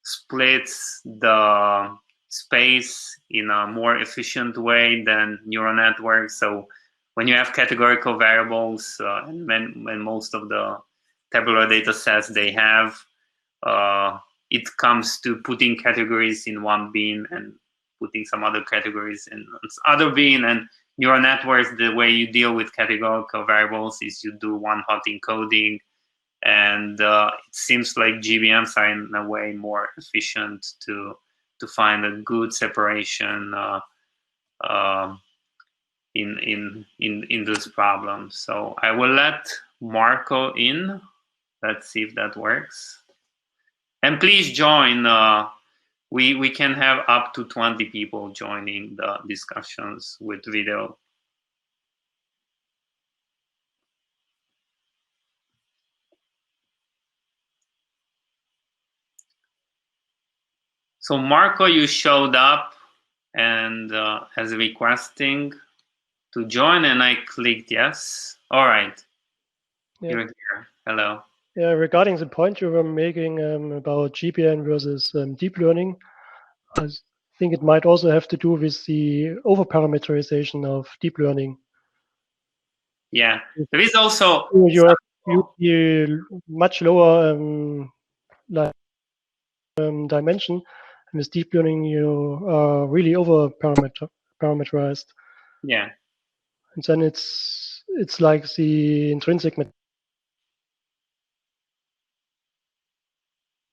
Speaker 3: splits the space in a more efficient way than neural networks. So when you have categorical variables, and when most of the tabular data sets they have, it comes to putting categories in one bin and putting some other categories in other bin. And neural networks, the way you deal with categorical variables is you do one-hot encoding. And it seems like GBMs are in a way more efficient to find a good separation in those problems. So I will let Marco in. Let's see if that works. And please join. We can have up to 20 people joining the discussions with video. So Marco, you showed up and as requesting to join, and I clicked yes. All right,
Speaker 9: yeah.
Speaker 3: You're here. Hello.
Speaker 9: Yeah, regarding the point you were making about GPN versus deep learning, I think it might also have to do with the overparameterization of deep learning.
Speaker 3: Yeah, there is also
Speaker 9: you much lower dimension, and with deep learning you are really over parameterized.
Speaker 3: Yeah,
Speaker 9: and then it's like the intrinsic.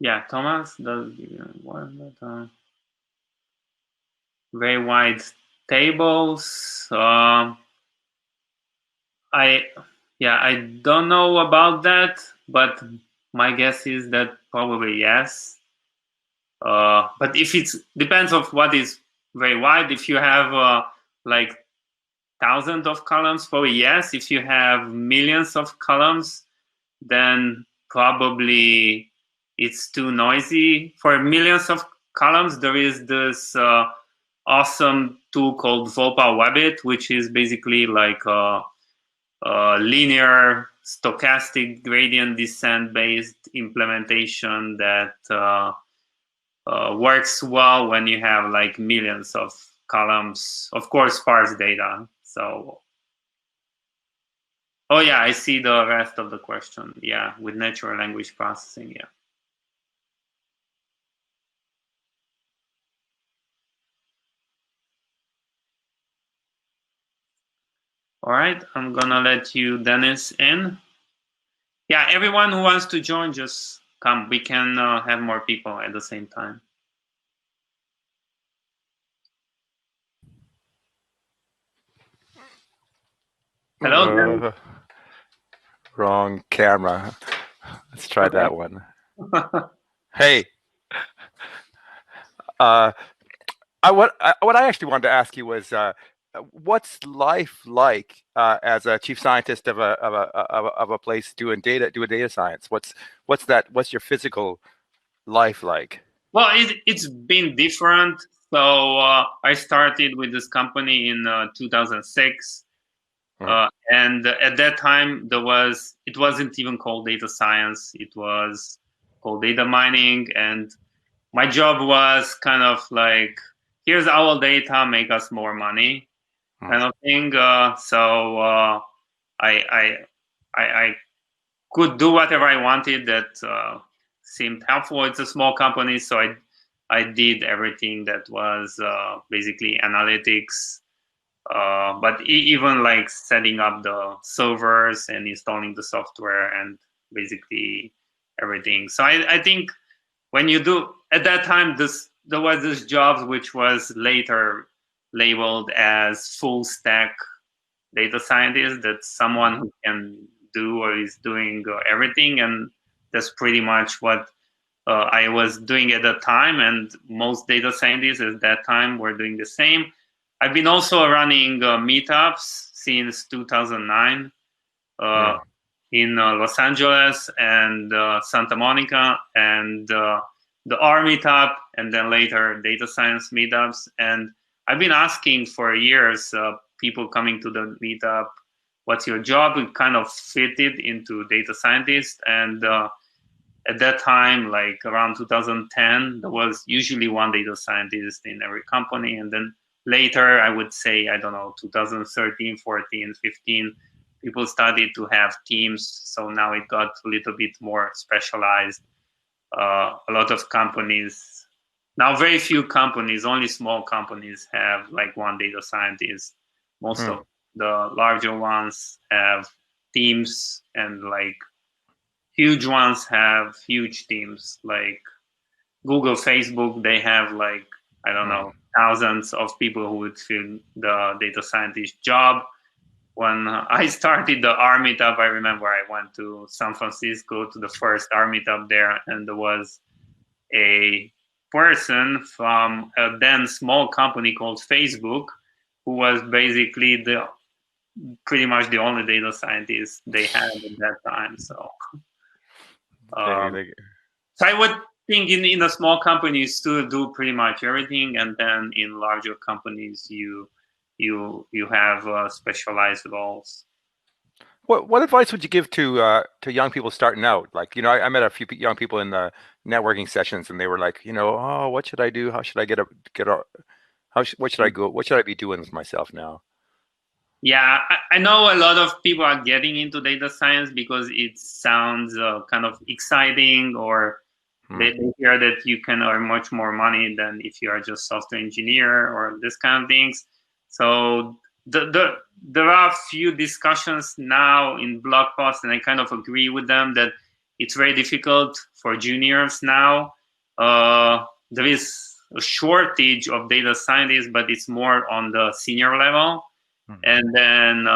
Speaker 3: Yeah, Thomas does very wide tables. I don't know about that, but my guess is that probably yes. But if it's depends of what is very wide. If you have like thousands of columns, probably yes. If you have millions of columns, then probably it's too noisy. For millions of columns, there is this awesome tool called VOPA-Webbit, which is basically like a linear stochastic gradient descent based implementation that works well when you have like millions of columns, of course, sparse data. So, oh yeah, I see the rest of the question. Yeah, with natural language processing, yeah. All right, I'm gonna let you, Dennis, in. Yeah, everyone who wants to join, just come. We can have more people at the same time. Hello.
Speaker 10: Wrong camera. Let's try that one. Hey. What I actually wanted to ask you was, what's life like as a chief scientist of a place doing data science? What's your physical life like?
Speaker 3: Well, it's been different. So I started with this company in 2006, and at that time it wasn't even called data science. It was called data mining, and my job was kind of like, here's our data, make us more money, kind of thing. So I could do whatever I wanted that seemed helpful. It's a small company, so I did everything that was basically analytics, but even like setting up the servers and installing the software and basically everything. So I think when you do, at that time, there was this job which was later labeled as full stack data scientist, that's someone who can do or is doing everything, and that's pretty much what I was doing at that time, and most data scientists at that time were doing the same. I've been also running meetups since 2009 in Los Angeles and Santa Monica, and the R meetup, and then later data science meetups. And I've been asking for years, people coming to the meetup, what's your job? It kind of fitted into data scientist. And at that time, like around 2010, there was usually one data scientist in every company. And then later, I would say, I don't know, 2013, 14, 15, people started to have teams. So now it got a little bit more specialized. A lot of companies Now, very few companies, only small companies have like one data scientist. Most of the larger ones have teams, and like huge ones have huge teams. Like Google, Facebook, they have like, I don't know, thousands of people who would fill the data scientist job. When I started the R meetup, I remember I went to San Francisco to the first R meetup there, and there was a person from a then small company called Facebook who was basically pretty much the only data scientist they had at that time. So, so I would think in a small company you still do pretty much everything, and then in larger companies you have specialized roles.
Speaker 10: What advice would you give to young people starting out? Like, you know, I met a few young people in the networking sessions, and they were like, you know, oh, what should I do? How should I what should I go? What should I be doing with myself now?
Speaker 3: Yeah, I know a lot of people are getting into data science because it sounds kind of exciting, or they hear that you can earn much more money than if you are just software engineer or this kind of things. So there are a few discussions now in blog posts, and I kind of agree with them that it's very difficult for juniors now. There is a shortage of data scientists, but it's more on the senior level. And then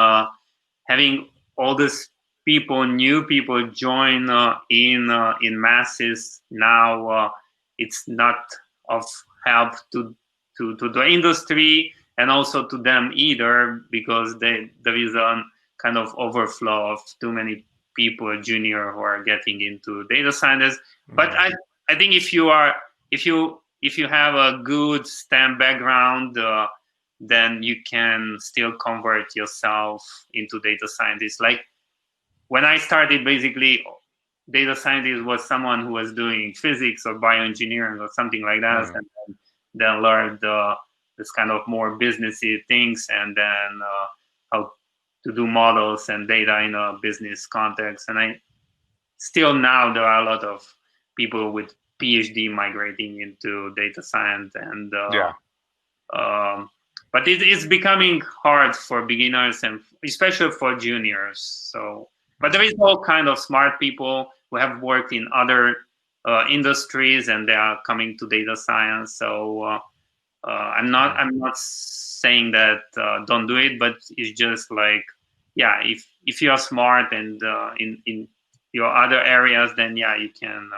Speaker 3: having all these new people join in masses now, it's not of help to the industry, and also to them either, because there is a kind of overflow of too many people, junior, who are getting into data science. But I think if you have a good STEM background, then you can still convert yourself into data scientist. Like when I started, basically, data scientist was someone who was doing physics or bioengineering or something like that, and then learned this kind of more businessy things, and then how to do models and data in a business context. And still now there are a lot of people with PhD migrating into data science, and but it's becoming hard for beginners, and especially for juniors. So, but there is all kind of smart people who have worked in other industries, and they are coming to data science. So I'm not saying that don't do it, but it's just like, yeah, if you are smart and in your other areas, then yeah, you can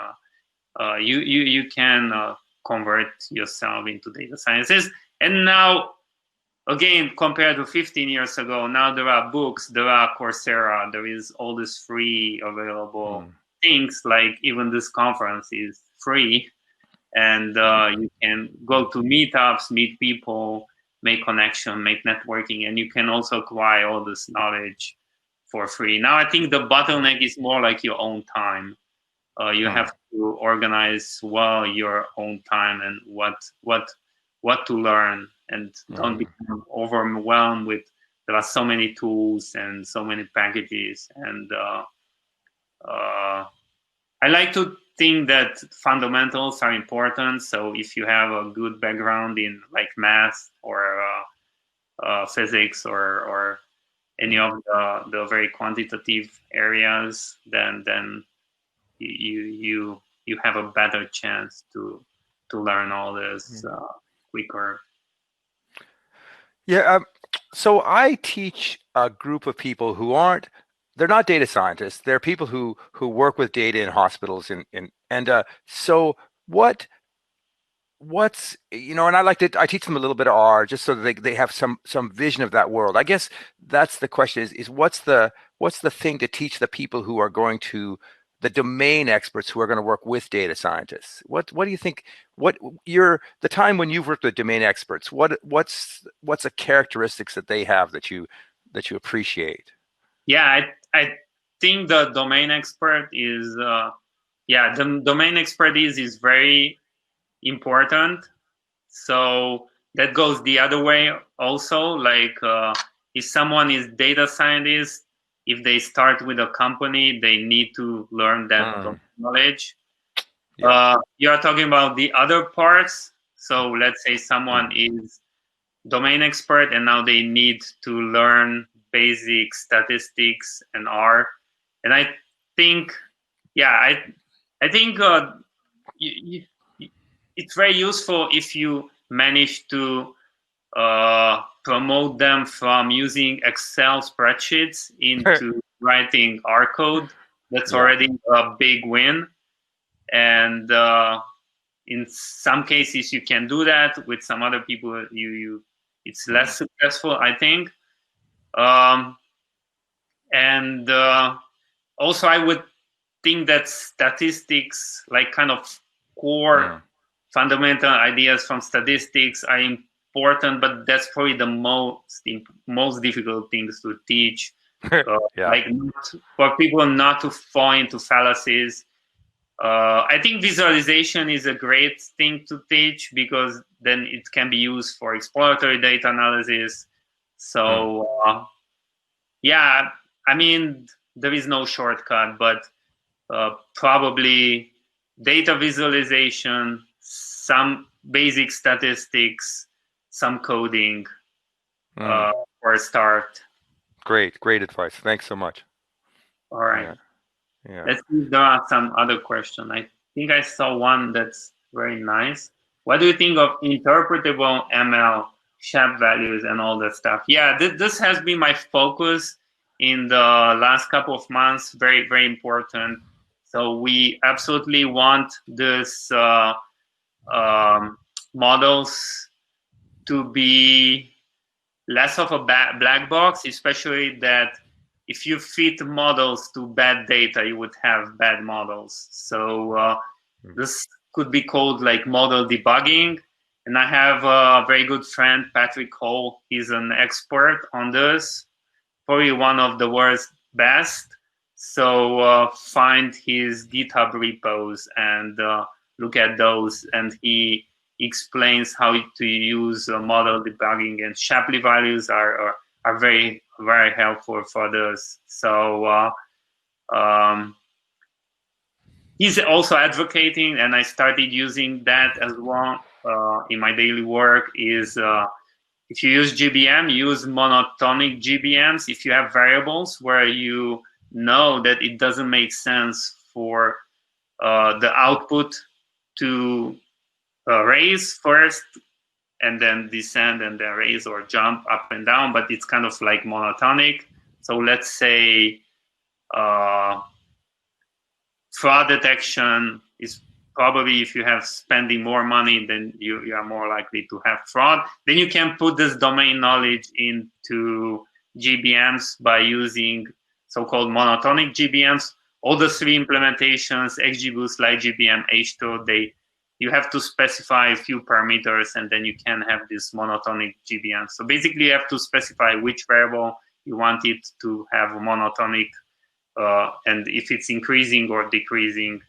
Speaker 3: you can convert yourself into data sciences. And now, again, compared to 15 years ago, now there are books, there are Coursera, there is all this free available things, like even this conference is free. And you can go to meetups, meet people, make connection, make networking, and you can also acquire all this knowledge for free. Now, I think the bottleneck is more like your own time. You have to organize well your own time and what to learn, and don't become overwhelmed with, there are so many tools and so many packages. And I like to think that fundamentals are important. So if you have a good background in like math or physics or any of the very quantitative areas, then you have a better chance to learn all this quicker.
Speaker 10: Yeah. So I teach a group of people who they're not data scientists. They're people who work with data in hospitals, so what's, you know, and I teach them a little bit of R, just so that they have some vision of that world. I guess that's the question is what's the thing to teach the people who are going to, the domain experts who are going to work with data scientists? What do you think, the time when you've worked with domain experts, what's the characteristics that they have that you appreciate?
Speaker 3: Yeah, I think the domain expert is the domain expertise is very important. So that goes the other way also. Like if someone is data scientist, if they start with a company, they need to learn that knowledge. You are talking about the other parts. So let's say someone is domain expert and now they need to learn basic statistics and R. And I think, yeah, I think it's very useful if you manage to promote them from using Excel spreadsheets into writing R code. That's already a big win. And in some cases you can do that. With some other people, it's less successful, I think. And also, I would think that statistics, like kind of core fundamental ideas from statistics, are important, but that's probably the most difficult things to teach. Like for people not to fall into fallacies. I think visualization is a great thing to teach because then it can be used for exploratory data analysis. So yeah, I mean, there is no shortcut, but probably data visualization, some basic statistics, some coding for a start.
Speaker 10: Great advice. Thanks so much.
Speaker 3: All right. Yeah. Let's see if there are some other questions. I think I saw one that's very nice. What do you think of interpretable ML, SHAP values, and all that stuff? Yeah, this has been my focus in the last couple of months. Very, very important. So we absolutely want this models to be less of a black box, especially that if you fit models to bad data, you would have bad models. So this could be called like model debugging. And I have a very good friend, Patrick Hall. He's an expert on this, probably one of the world's best. So find his GitHub repos and look at those. And he explains how to use model debugging, and Shapley values are very, very helpful for this. So he's also advocating, and I started using that as well in my daily work, is if you use GBM, use monotonic GBMs. If you have variables where you know that it doesn't make sense for the output to raise first and then descend and then raise or jump up and down, but it's kind of like monotonic. So let's say fraud detection is probably, if you have spending more money, then you are more likely to have fraud. Then you can put this domain knowledge into GBMs by using so-called monotonic GBMs. All the three implementations, XGBoost, LightGBM, H2, you have to specify a few parameters, and then you can have this monotonic GBM. So basically, you have to specify which variable you want it to have a monotonic, and if it's increasing or decreasing.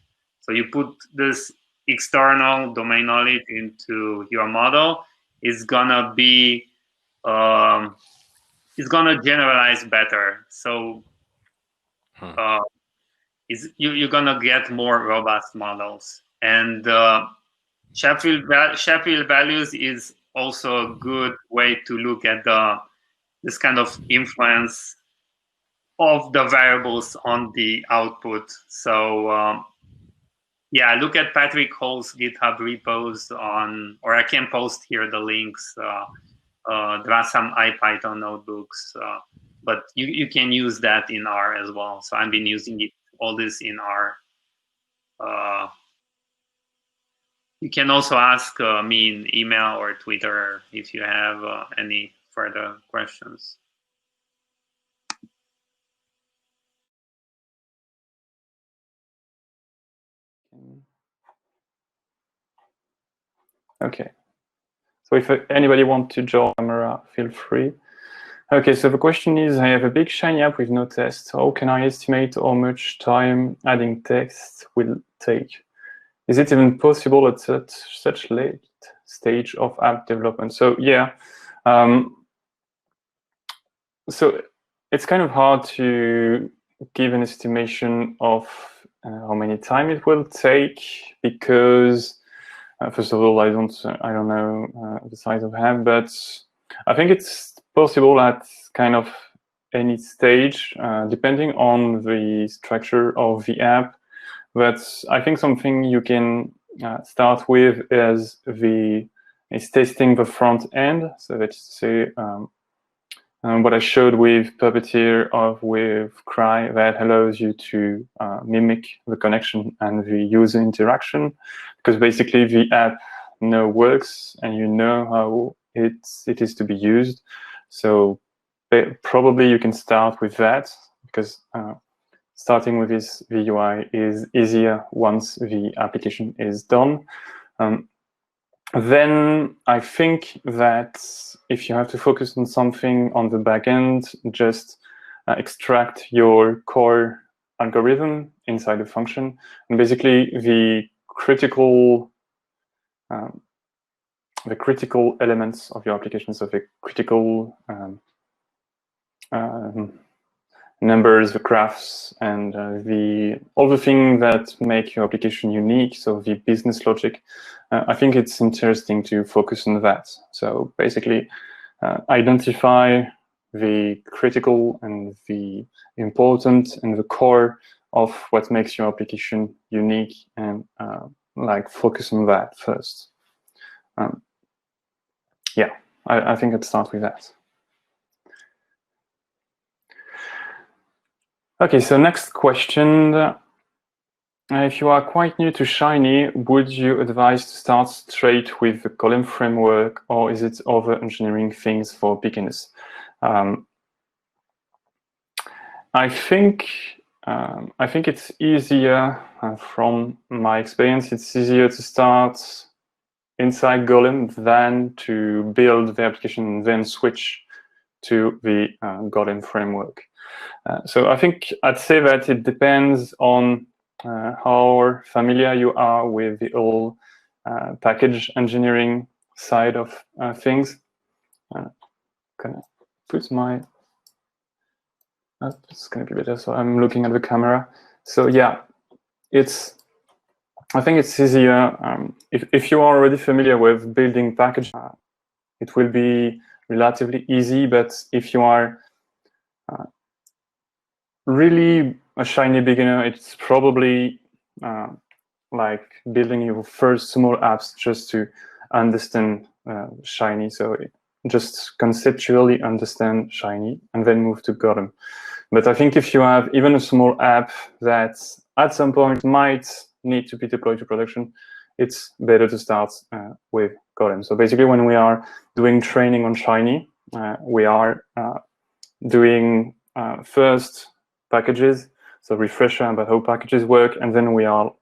Speaker 3: So you put this external domain knowledge into your model. It's gonna be, it's gonna generalize better. So you're gonna get more robust models. And Sheffield values is also a good way to look at this kind of influence of the variables on the output. So yeah, look at Patrick Hall's GitHub repos or I can post here the links. There are some IPython notebooks, but you can use that in R as well. So I've been using all this in R. You can also ask me in email or Twitter if you have any further questions.
Speaker 4: Okay. So if anybody wants to join camera, feel free. Okay, so the question is, I have a big Shiny app with no tests. How can I estimate how much time adding tests will take? Is it even possible at such late stage of app development? So yeah, so it's kind of hard to give an estimation of how many time it will take, because first of all, I don't know the size of app, but I think it's possible at kind of any stage, depending on the structure of the app. But I think something you can start with is testing the front end. So let's say what I showed with Puppeteer with Cry, that allows you to mimic the connection and the user interaction, because basically the app now works and you know how it is to be used. So probably you can start with that, because starting with this VUI is easier once the application is done. Then I think that if you have to focus on something on the back end, just extract your core algorithm inside the function, and basically the critical elements of your application, so the critical numbers, the graphs, and all the things that make your application unique, so the business logic. I think it's interesting to focus on that. So basically, identify the critical and the important and the core of what makes your application unique, and like focus on that first. Yeah, I think I'd start with that. Okay, so next question. If you are quite new to Shiny, would you advise to start straight with the Colin framework, or is it over-engineering things for beginners? I think it's easier, from my experience, it's easier to start inside Golem than to build the application and then switch to the Golem framework. So I think I'd say that it depends on how familiar you are with the whole package engineering side of things. Can I put my... it's going to be better, so I'm looking at the camera. So yeah, I think it's easier. If you are already familiar with building package, it will be relatively easy. But if you are really a Shiny beginner, it's probably like building your first small apps just to understand Shiny. So just conceptually understand Shiny and then move to Golem. But I think if you have even a small app that at some point might need to be deployed to production, it's better to start with Golem. So basically, when we are doing training on Shiny, we are doing first packages, so refresher about how packages work, and then we are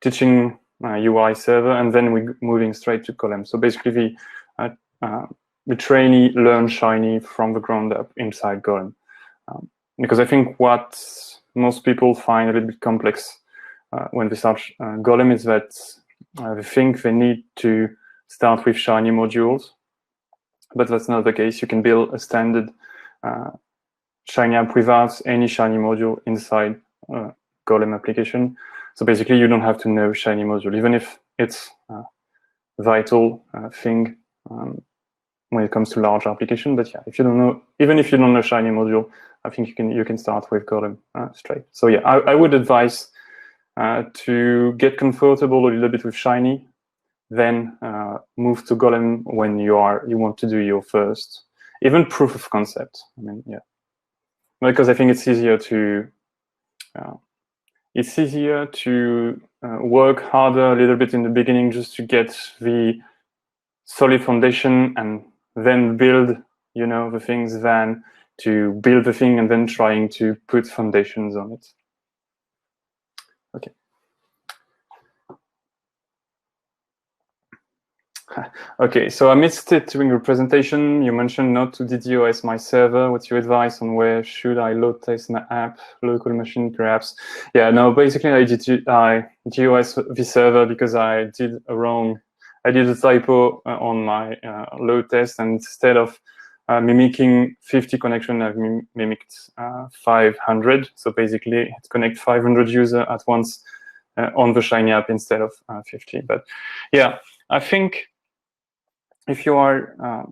Speaker 4: teaching UI server, and then we're moving straight to Golem. So basically, the trainee learns Shiny from the ground up inside Golem. Because I think what most people find a little bit complex when they start Golem is that they think they need to start with Shiny modules, but that's not the case. You can build a standard Shiny app without any Shiny module inside Golem application. So basically, you don't have to know Shiny module, even if it's a vital thing when it comes to large application. But yeah, if you don't know, even if you don't know Shiny module, I think you can start with Golem straight. So yeah, I would advise to get comfortable a little bit with Shiny, then move to Golem when you want to do your first, even proof of concept. I mean, yeah, because I think it's easier to work harder a little bit in the beginning just to get the solid foundation and then build, the things, than to build the thing and then trying to put foundations on it. Okay. Okay, so I missed it during your presentation. You mentioned not to DDoS my server. What's your advice on where should I load test my app, local machine perhaps? Yeah, no, basically I DDoS the server because I did a typo on my load test, and instead of mimicking 50 connections. I've mimicked 500. So basically, it connects 500 users at once on the Shiny app instead of 50. But yeah, I think if you are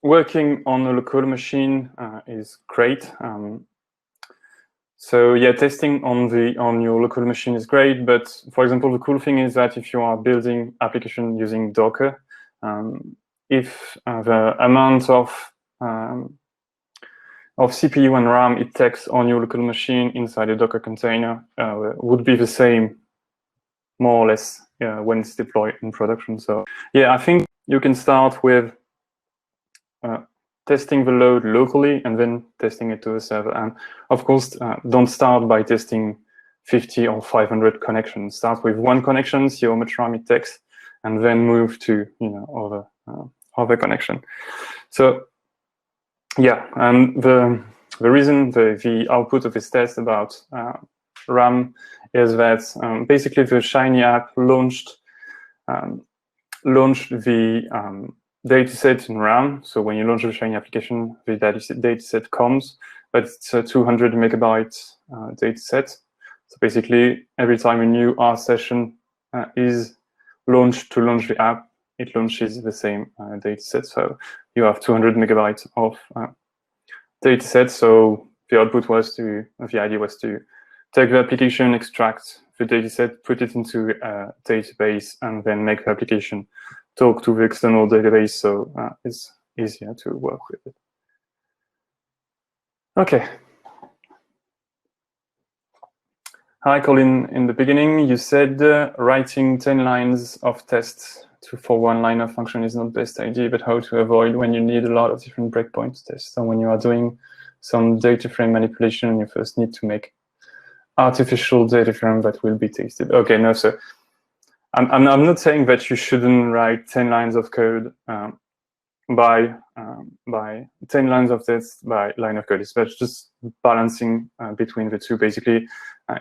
Speaker 4: working on a local machine is great. So yeah, testing on your local machine is great. But for example, the cool thing is that if you are building application using Docker, if the amount of CPU and RAM it takes on your local machine inside a Docker container would be the same, more or less, when it's deployed in production. So yeah, I think you can start with testing the load locally and then testing it to a server. And of course, don't start by testing 50 or 500 connections. Start with one connection, see how much RAM it takes, and then move to other connection. So yeah, and the reason the output of this test about RAM is that basically the Shiny app launched the dataset in RAM. So when you launch the Shiny application, the dataset comes, but it's a 200 megabyte dataset. So basically, every time a new R session is launched to launch the app, it launches the same dataset. So you have 200 megabytes of dataset. So the idea was to take the application, extract the dataset, put it into a database, and then make the application talk to the external database, so it's easier to work with it. Okay. Hi, Colin. In the beginning, you said writing 10 lines of tests for one line of function is not the best idea, but how to avoid when you need a lot of different breakpoint tests. So when you are doing some data frame manipulation, you first need to make artificial data frame that will be tested. Okay, no, so I'm not saying that you shouldn't write 10 lines of code by 10 lines of tests by line of code. It's just balancing between the two. Basically,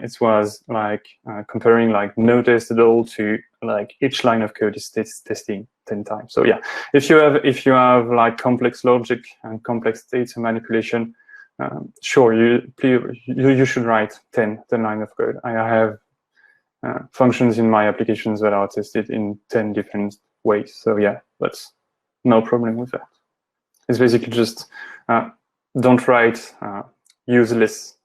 Speaker 4: it was like comparing like no test at all to like each line of code is testing 10 times. So yeah, if you have like complex logic and complex data manipulation, sure, you should write 10 lines of code. I have functions in my applications that are tested in 10 different ways. So yeah, that's no problem with that. It's basically just don't write useless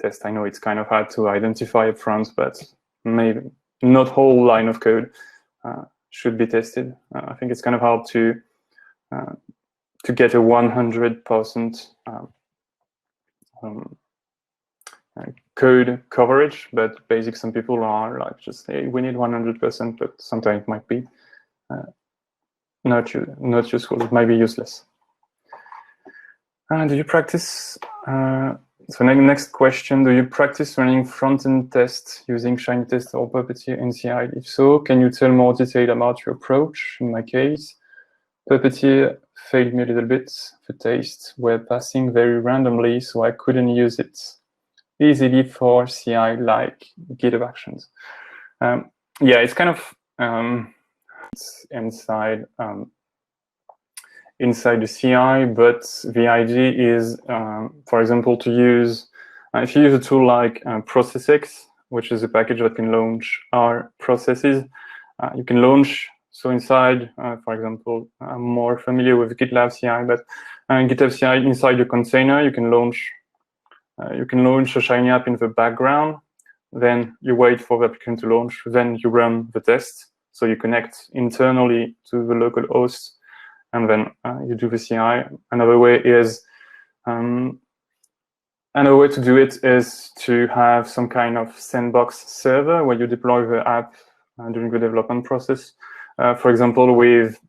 Speaker 4: tests. I know it's kind of hard to identify up front, but maybe not whole line of code should be tested. I think it's kind of hard to get a 100% code coverage, but basic, some people are like just, hey, we need 100%, but sometimes it might be not useful. It might be useless. Do you practice? So next question: do you practice running front-end tests using Shiny Test or Puppeteer in CI? If so, can you tell more detail about your approach? In my case, Puppeteer failed me a little bit. The tests were passing very randomly, so I couldn't use it easily for CI like GitHub Actions. Yeah, it's kind of it's inside the CI, but the idea is, for example, to use if you use a tool like ProcessX, which is a package that can launch R processes, you can launch. So inside, for example, I'm more familiar with GitLab CI, but GitLab CI inside your container, you can launch a Shiny app in the background. Then you wait for the application to launch. Then you run the test. So you connect internally to the local host, and then you do the CI. Another way to do it is to have some kind of sandbox server where you deploy the app during the development process. For example, with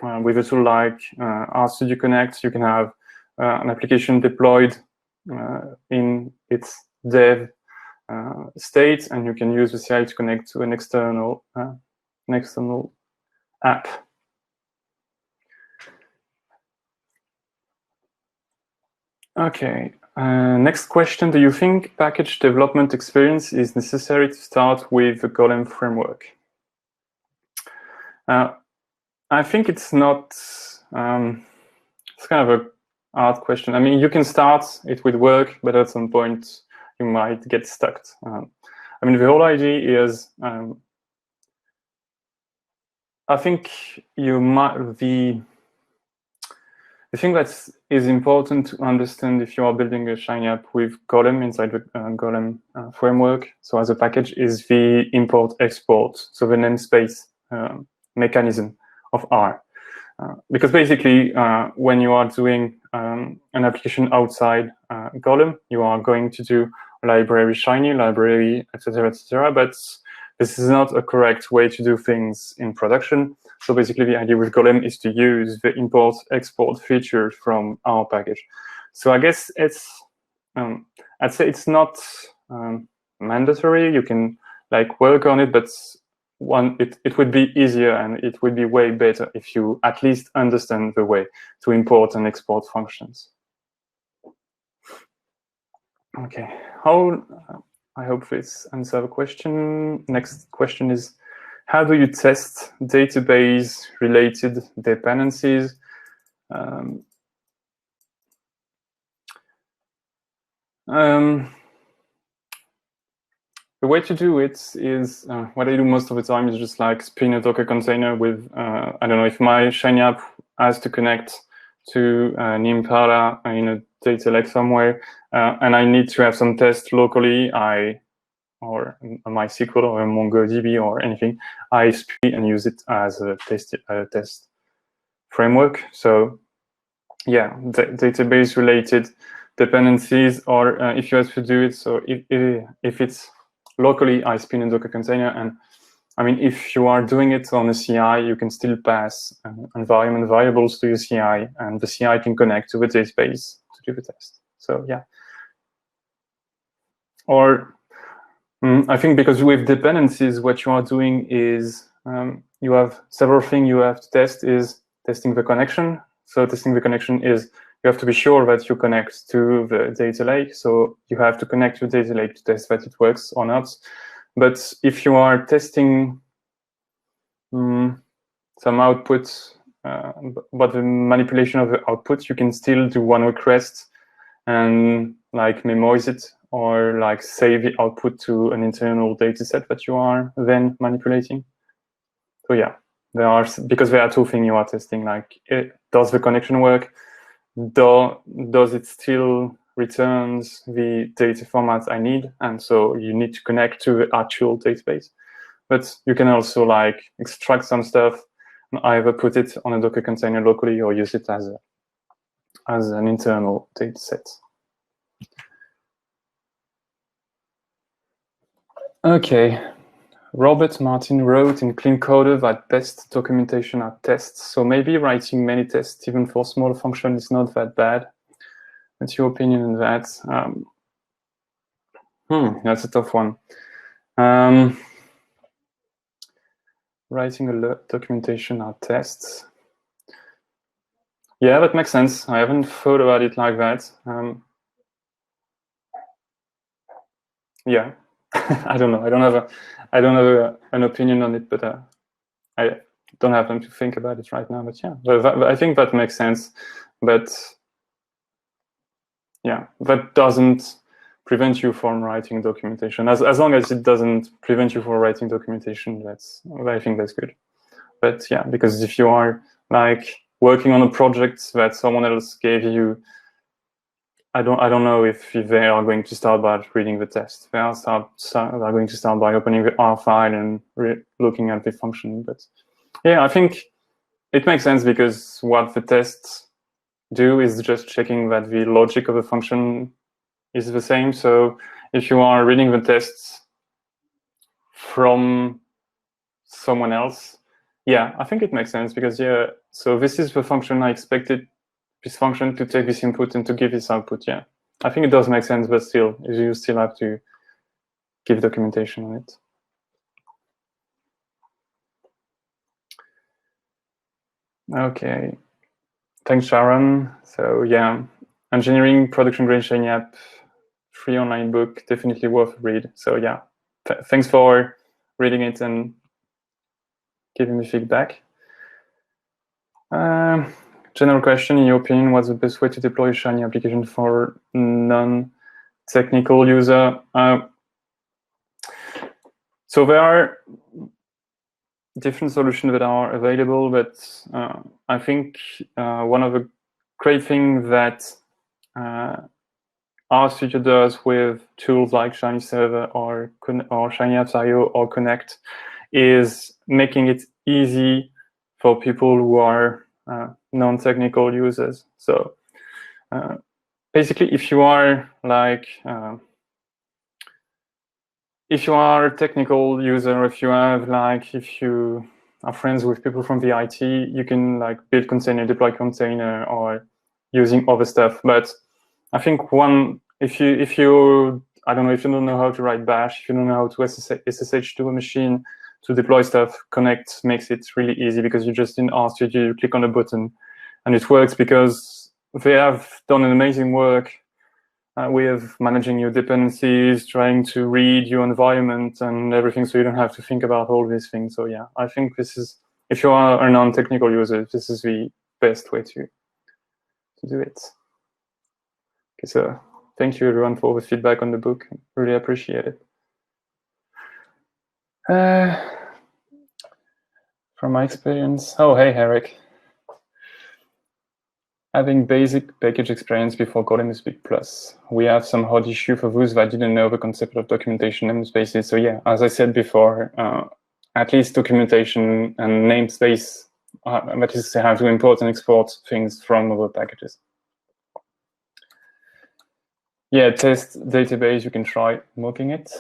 Speaker 4: a tool like RStudio Connect, you can have an application deployed in its dev state, and you can use the CI to connect to an external app. Okay, next question. Do you think package development experience is necessary to start with the Golem framework? I think it's not it's kind of a hard question. I mean, you can start, it will work, but at some point you might get stuck. I mean, the whole idea is, I think you might, the thing that is important to understand if you are building a Shiny app with Golem inside the Golem framework, so as a package, is the import-export, so the namespace mechanism of R. Because basically, when you are doing an application outside Golem, you are going to do library Shiny, library, etc., but this is not a correct way to do things in production. So basically, the idea with Golem is to use the import-export feature from our package. So I guess it's, I'd say it's not mandatory. You can like work on it, but it would be easier and it would be way better if you at least understand the way to import and export functions. Okay, I hope this answers the question. Next question is, how do you test database-related dependencies? The way to do it is, what I do most of the time is just like spin a Docker container with, I don't know, if my Shiny app has to connect to Impala in a data lake somewhere, and I need to have some tests locally, or a MySQL or a MongoDB or anything, I spin and use it as a test framework. So yeah, database-related dependencies, or if you have to do it, so if it's locally, I spin a Docker container, and I mean, if you are doing it on a CI, you can still pass environment variables to your CI, and the CI can connect to the database to do the test. So yeah. Or I think because with dependencies, what you are doing is you have several things you have to test. Is testing the connection. So testing the connection is you have to be sure that you connect to the data lake. So you have to connect to the data lake to test that it works or not. But if you are testing some output, but the manipulation of the output, you can still do one request and like memorize it, or like save the output to an internal data set that you are then manipulating. So yeah, because there are two things you are testing, like does the connection work? Does it still returns the data format I need? And so you need to connect to the actual database. But you can also like extract some stuff and either put it on a Docker container locally or use it as an internal data set. Okay, Robert Martin wrote in Clean Coder that best documentation are tests. So maybe writing many tests, even for small functions, is not that bad. What's your opinion on that? That's a tough one. Writing a documentation are tests. Yeah, that makes sense. I haven't thought about it like that. Yeah. I don't know. I don't have an opinion on it, but I don't have time to think about it right now. But yeah, I think that makes sense. But yeah, that doesn't prevent you from writing documentation. As long as it doesn't prevent you from writing documentation, I think that's good. But yeah, because if you are like working on a project that someone else gave you, I don't know if they are going to start by reading the test. They are going to start by opening the R file and looking at the function. But yeah, I think it makes sense because what the tests do is just checking that the logic of the function is the same. So if you are reading the tests from someone else, yeah, I think it makes sense because yeah, so this is the function I expected this function to take this input and to give this output. Yeah, I think it does make sense, but still, you still have to give documentation on it. Okay, thanks, Sharon. So yeah, engineering production grade Shiny app, free online book, definitely worth a read. So yeah, thanks for reading it and giving me feedback. general question, in your opinion, what's the best way to deploy a Shiny application for non-technical user? So there are different solutions that are available, but I think one of the great things that RStudio does with tools like Shiny Server or Shiny Apps.io or Connect is making it easy for people who are non-technical users. So basically, if you are like if you are a technical user, if you are friends with people from the IT, you can like build container, deploy container, or using other stuff. But I think if you I don't know, if you don't know how to write Bash, if you don't know how to SSH to a machine to deploy stuff, Connect makes it really easy, because you just in RStudio, you click on a button and it works, because they have done an amazing work with managing your dependencies, trying to read your environment and everything, so you don't have to think about all these things. So yeah, I think this is, if you are a non-technical user, this is the best way to do it. Okay, so thank you everyone for the feedback on the book. Really appreciate it. From my experience, oh hey Eric. Having basic package experience before Colin is big plus. We have some hard issue for those that didn't know the concept of documentation namespaces. So yeah, as I said before, at least documentation and namespace, that is how to import and export things from other packages. Yeah, test database, you can try mocking it.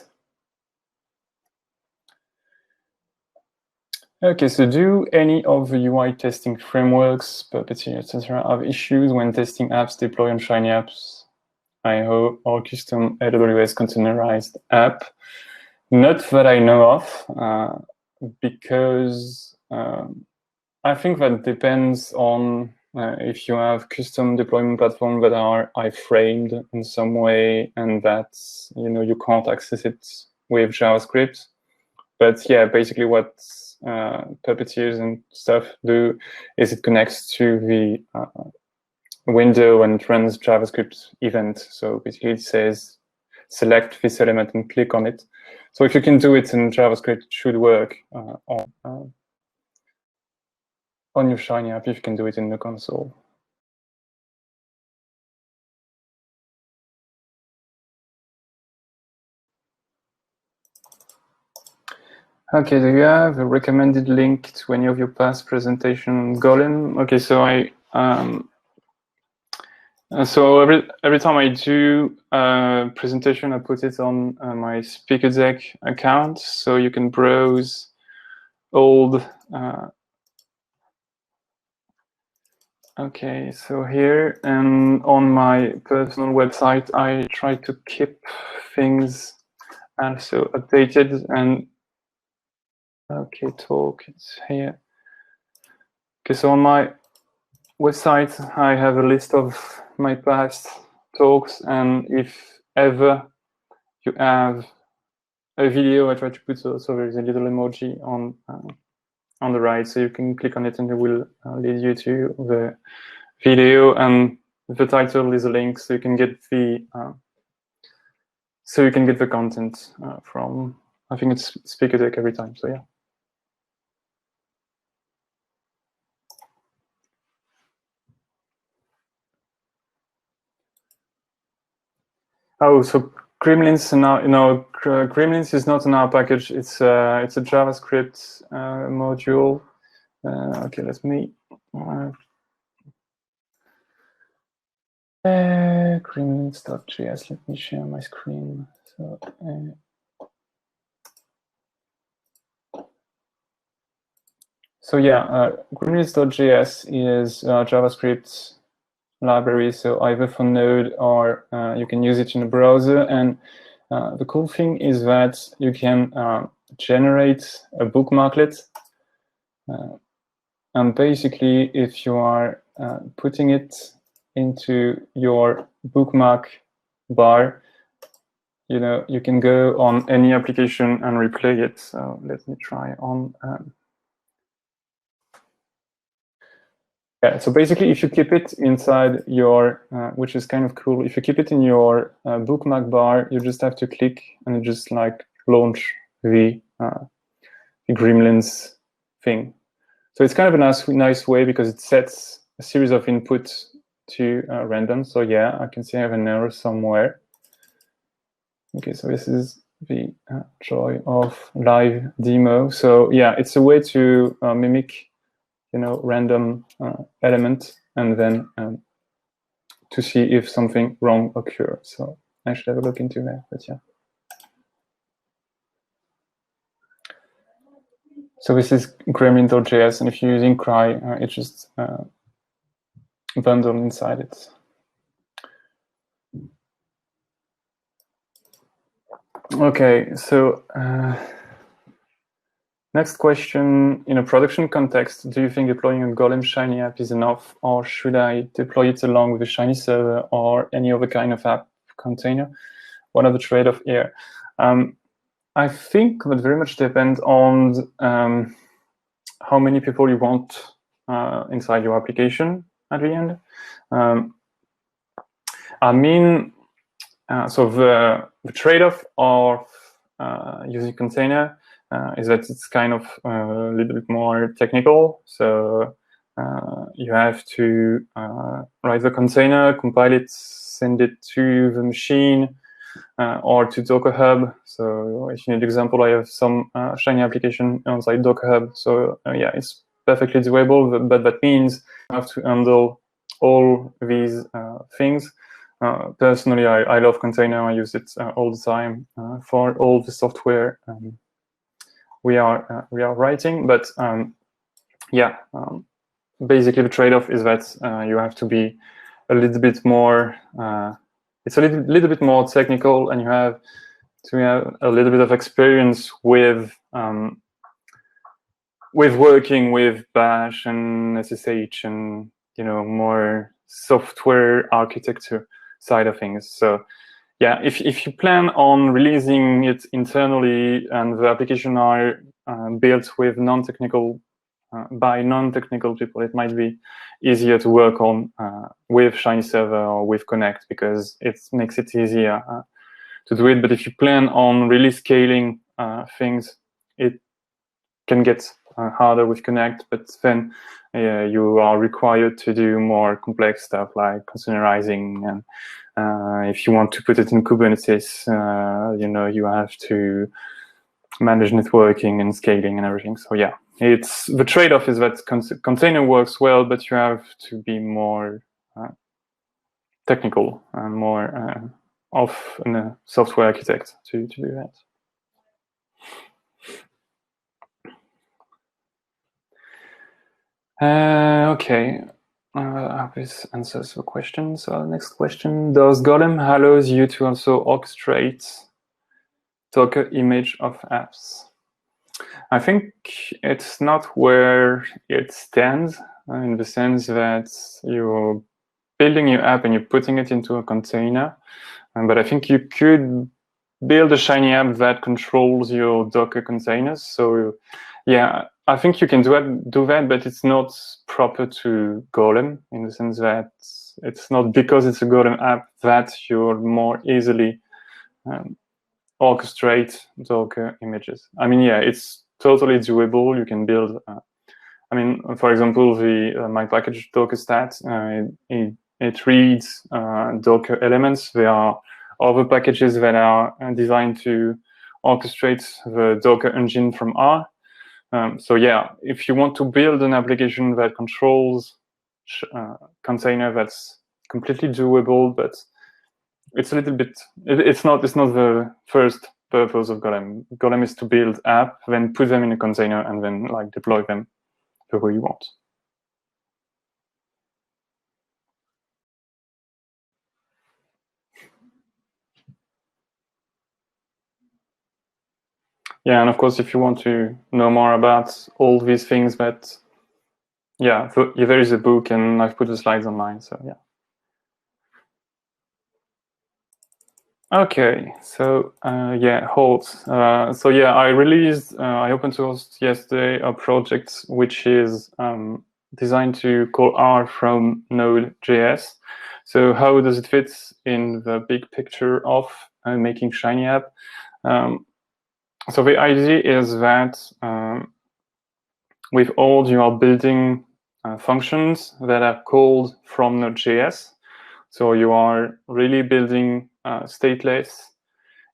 Speaker 4: Okay, so do any of the UI testing frameworks, Puppeteer, etc., have issues when testing apps deploy on Shiny Apps.io or custom AWS containerized app? Not that I know of, because I think that depends on if you have custom deployment platforms that are iframed in some way, and that you can't access it with JavaScript. But yeah, basically what Puppeteers and stuff do is it connects to the window and it runs JavaScript event. So basically it says select this element and click on it. So if you can do it in JavaScript, it should work on your Shiny app if you can do it in the console. Okay, do you have a recommended link to any of your past presentation, Golem? Okay, so so every time I do a presentation, I put it on my speaker deck account, so you can browse old. Okay, so here and on my personal website, I try to keep things also updated. And okay, talk, it's here. Okay, so on my website, I have a list of my past talks, and if ever you have a video, I try to put also there's a little emoji on the right, so you can click on it and it will lead you to the video, and the title is a link, so you can get the content from, I think it's speaker deck every time. So yeah. Oh, so Gremlins now, Gremlins is not an R package. It's a JavaScript module. Okay, let me. Gremlins.js. Let me share my screen. So yeah, Gremlins.js is JavaScript library, so either for Node or you can use it in a browser. And the cool thing is that you can generate a bookmarklet. And basically, if you are putting it into your bookmark bar, you can go on any application and replay it. So let me try on. Yeah, so basically, if you keep it inside your, which is kind of cool, if you keep it in your bookmark bar, you just have to click and you just like launch the Gremlins thing. So it's kind of a nice way because it sets a series of inputs to random. So yeah, I can see I have an error somewhere. Okay, so this is the joy of live demo. So yeah, it's a way to mimic, random element and then to see if something wrong occurs. So I should have a look into that, but yeah. So this is gremlin.js, and if you're using cry, it's just bundled inside it. Okay, so next question, in a production context, do you think deploying a Golem Shiny app is enough, or should I deploy it along with a Shiny server or any other kind of app container? What are the trade-offs here? I think that very much depends on how many people you want inside your application at the end. So the trade-off of using container is that it's kind of a little bit more technical. So you have to write the container, compile it, send it to the machine or to Docker Hub. So if you need an example, I have some Shiny application inside Docker Hub. So yeah, it's perfectly doable, but that means you have to handle all these things. Personally, I love container. I use it all the time for all the software we are writing. But basically the trade-off is that you have to be a little bit more. It's a little bit more technical, and you have to have a little bit of experience with working with Bash and SSH and more software architecture side of things. So yeah, if you plan on releasing it internally and the application are built with non-technical by non-technical people, it might be easier to work on with Shiny Server or with Connect because it makes it easier to do it. But if you plan on really scaling things, it can get harder with Connect, but then you are required to do more complex stuff like containerizing, and if you want to put it in Kubernetes, you have to manage networking and scaling and everything. So yeah, it's the trade-off is that container works well, but you have to be more technical and more of a software architect to do that. Okay, this answers the question. So next question, does Golem allows you to also orchestrate Docker image of apps? I think it's not where it stands in the sense that you're building your app and you're putting it into a container. But I think you could build a Shiny app that controls your Docker containers. So yeah, I think you can do that, but it's not proper to Golem in the sense that it's not because it's a Golem app that you're more easily orchestrate Docker images. I mean, yeah, it's totally doable. You can build, for example, the my package Docker stat, it reads Docker elements. There are other packages that are designed to orchestrate the Docker engine from R. So yeah, if you want to build an application that controls container, that's completely doable, but it's a little bit, it's not the first purpose of Golem. Golem is to build app, then put them in a container, and then like deploy them the way you want. Yeah, and of course, if you want to know more about all these things, that yeah, there is a book, and I've put the slides online. So yeah. Okay, so yeah, holds. So yeah, I released, I open sourced yesterday a project which is designed to call R from Node.js. So how does it fit in the big picture of making Shiny app? So the idea is that with Old, you are building functions that are called from Node.js. So you are really building stateless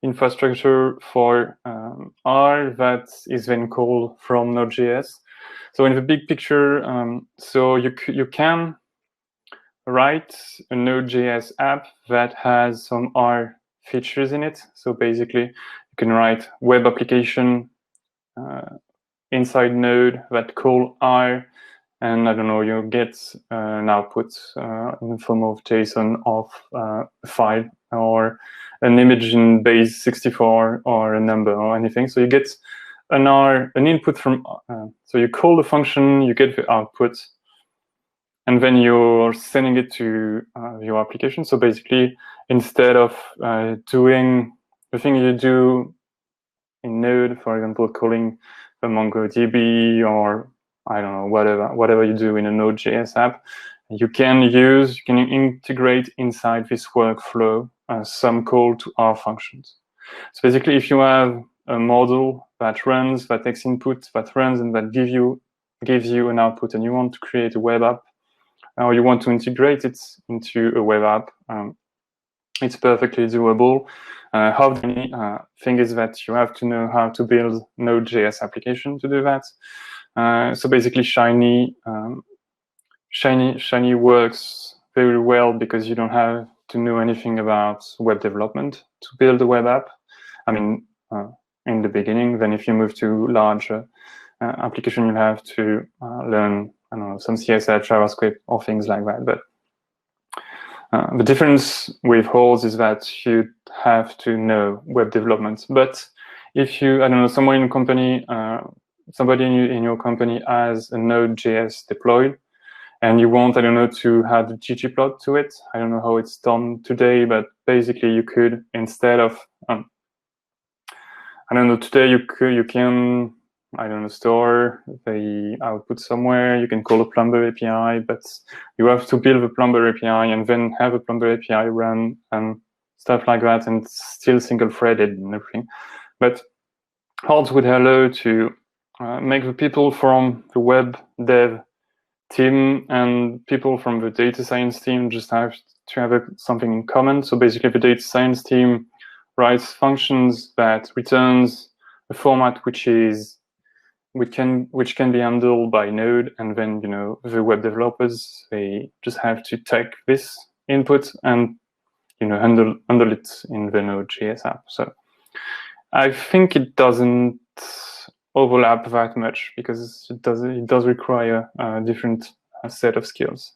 Speaker 4: infrastructure for R that is then called from Node.js. So in the big picture, so you can write a Node.js app that has some R features in it. So basically, you can write web application inside Node that call R, and I don't know, you get an output in the form of JSON of a file or an image in base 64 or a number or anything. So you get an input from, so you call the function, you get the output, and then you're sending it to your application. So basically, instead of doing the thing you do in Node, for example, calling the MongoDB or I don't know, whatever you do in a Node.js app, you can integrate inside this workflow some call to R functions. So basically, if you have a model that runs, that takes input, that runs, and that gives you an output, and you want to create a web app, or you want to integrate it into a web app, it's perfectly doable. How the thing is that you have to know how to build Node.js application to do that. So basically, Shiny works very well because you don't have to know anything about web development to build a web app. I mean, in the beginning. Then if you move to larger application, you have to learn, I don't know, some CSS, JavaScript, or things like that. But the difference with Holes is that you have to know web development. But if you, I don't know, someone in a company, somebody in your company has a Node.js deployed, and you want, I don't know, to add a ggplot to it. I don't know how it's done today, but basically you could, instead of, I don't know, today you can, I don't know, store the output somewhere. You can call a Plumber API, but you have to build a Plumber API and then have a Plumber API run and stuff like that, and it's still single-threaded and everything. But Holes would allow to make the people from the web dev team and people from the data science team just have to have something in common. So basically, the data science team writes functions that returns a format which can be handled by Node, and then the web developers, they just have to take this input and handle it in the Node.js app. So I think it doesn't overlap that much because it does require a different set of skills.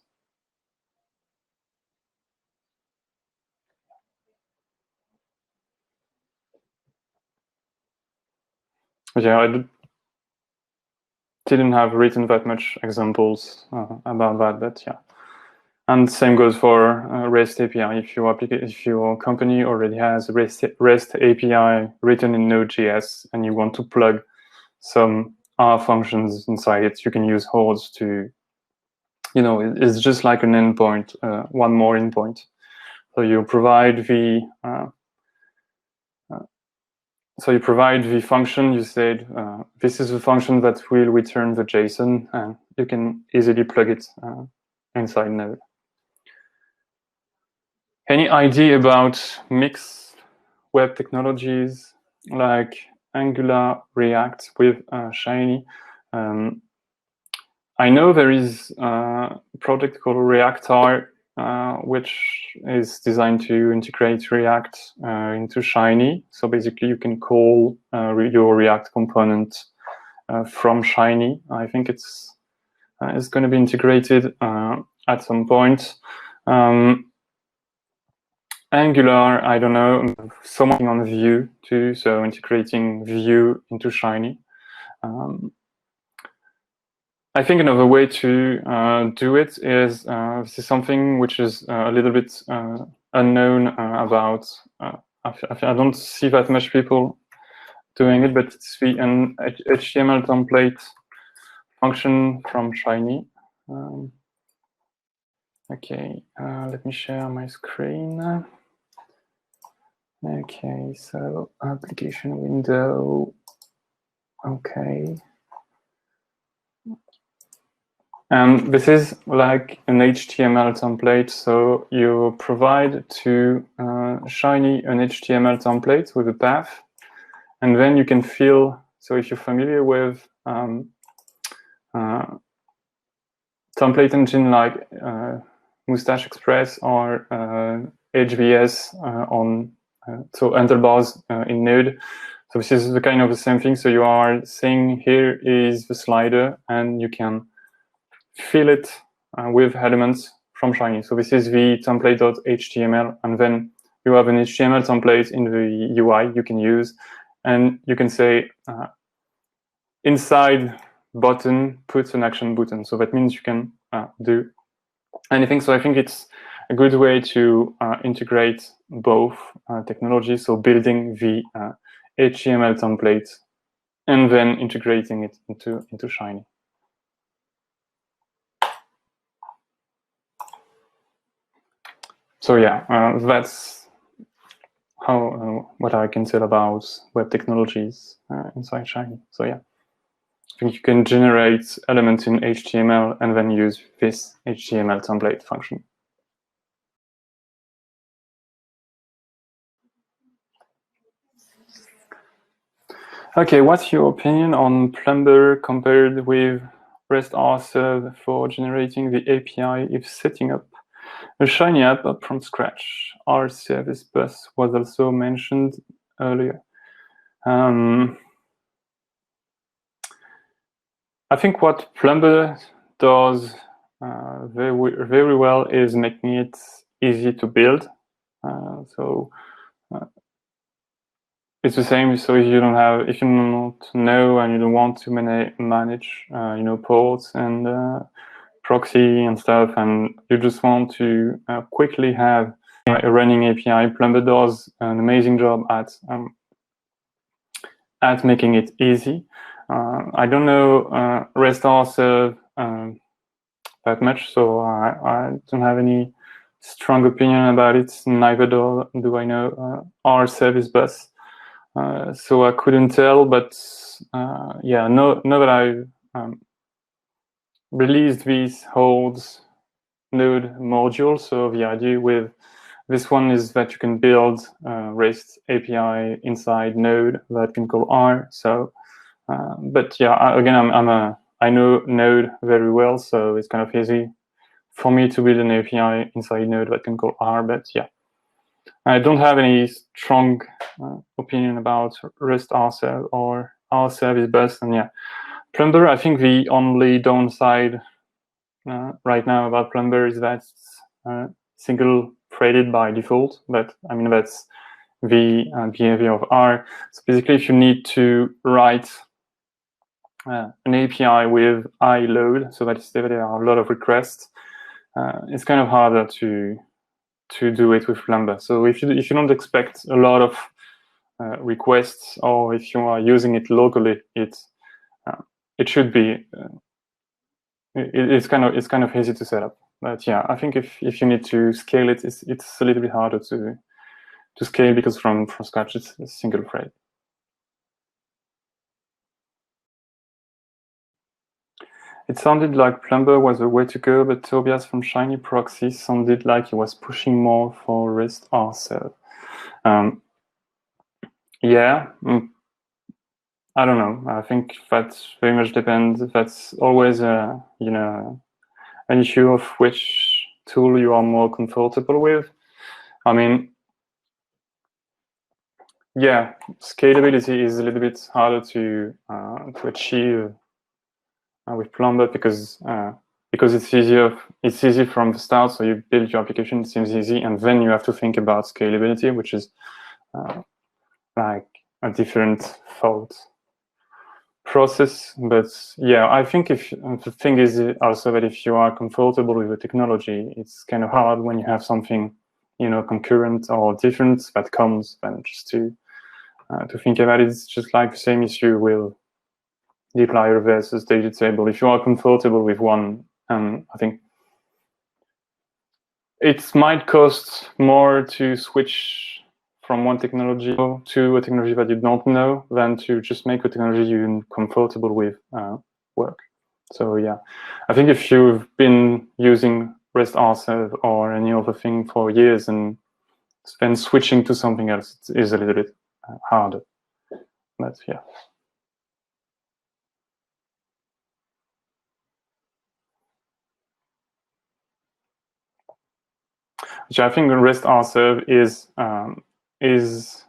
Speaker 4: Yeah, I didn't have written that much examples about that, but yeah. And same goes for REST API. If your company already has REST API written in Node.js and you want to plug some R functions inside it, you can use Holes to, it's just like an endpoint, one more endpoint. So you provide the function. You said this is the function that will return the JSON, and you can easily plug it inside Node. Any idea about mixed web technologies like Angular, React with Shiny? I know there is a project called Reactor, which is designed to integrate React into Shiny. So basically, you can call your React component from Shiny. I think it's going to be integrated at some point. Angular, I don't know, something on Vue too, so integrating Vue into Shiny. I think another way to do it is, this is something which is a little bit unknown about, I don't see that much people doing it, but it's an HTML template function from Shiny. Okay, let me share my screen. Okay, so application window. Okay. And this is like an HTML template. So you provide to Shiny an HTML template with a path, and then you can fill. So if you're familiar with template engine like Mustache Express or HBS on so handlebars in Node. So this is the kind of the same thing. So you are saying here is the slider, and you can fill it with elements from Shiny. So this is the template.html, and then you have an HTML template in the UI you can use, and you can say inside button put an action button. So that means you can do anything. So I think it's a good way to integrate both technologies. So building the HTML template and then integrating it into Shiny. So yeah, that's how what I can say about web technologies inside Shiny. So yeah, I think you can generate elements in HTML and then use this HTML template function. Okay, what's your opinion on Plumber compared with REST RServe for generating the API if setting up a Shiny app from scratch? Our service bus was also mentioned earlier. I think what Plumber does very well is making it easy to build. It's the same. So if you don't know and you don't want to manage, ports and proxy and stuff, and you just want to quickly have a running API, Plumber does an amazing job at making it easy. I don't know REST RServe that much, so I don't have any strong opinion about it. Neither do I know our service bus. So I couldn't tell, but yeah, now that I've released these holds Node module, so the idea with this one is that you can build REST API inside Node that can call R. So, but yeah, again, I know Node very well, so it's kind of easy for me to build an API inside Node that can call R. But yeah, I don't have any strong opinion about REST RServe or our service bus. And yeah, Plumber, I think the only downside right now about Plumber is that it's single threaded by default. But I mean, that's the behavior of R. So basically, if you need to write an API with high load, so that there are a lot of requests, it's kind of harder to do it with Plumber. So if you don't expect a lot of requests, or if you are using it locally, it should be it's kind of easy to set up. But yeah, I think if you need to scale it, it's a little bit harder to scale, because from scratch it's a single thread. It sounded like Plumber was the way to go, but Tobias from Shiny Proxy sounded like he was pushing more for REST RServe. Yeah, I don't know. I think that very much depends. That's always an issue of which tool you are more comfortable with. I mean, yeah, scalability is a little bit harder to achieve with Plumber, because it's easier. It's easy from the start. So you build your application, it seems easy, and then you have to think about scalability, which is like a different thought process. But yeah, I think the thing is also that if you are comfortable with the technology, it's kind of hard when you have something concurrent or different that comes, and just to think about it. It's just like the same issue with dplyr versus data table. If you are comfortable with one I think it might cost more to switch from one technology to a technology that you don't know than to just make a technology you're comfortable with work. So yeah, I think if you've been using REST rsert or any other thing for years and then switching to something else is a little bit harder. But yeah. Which I think REST rsert is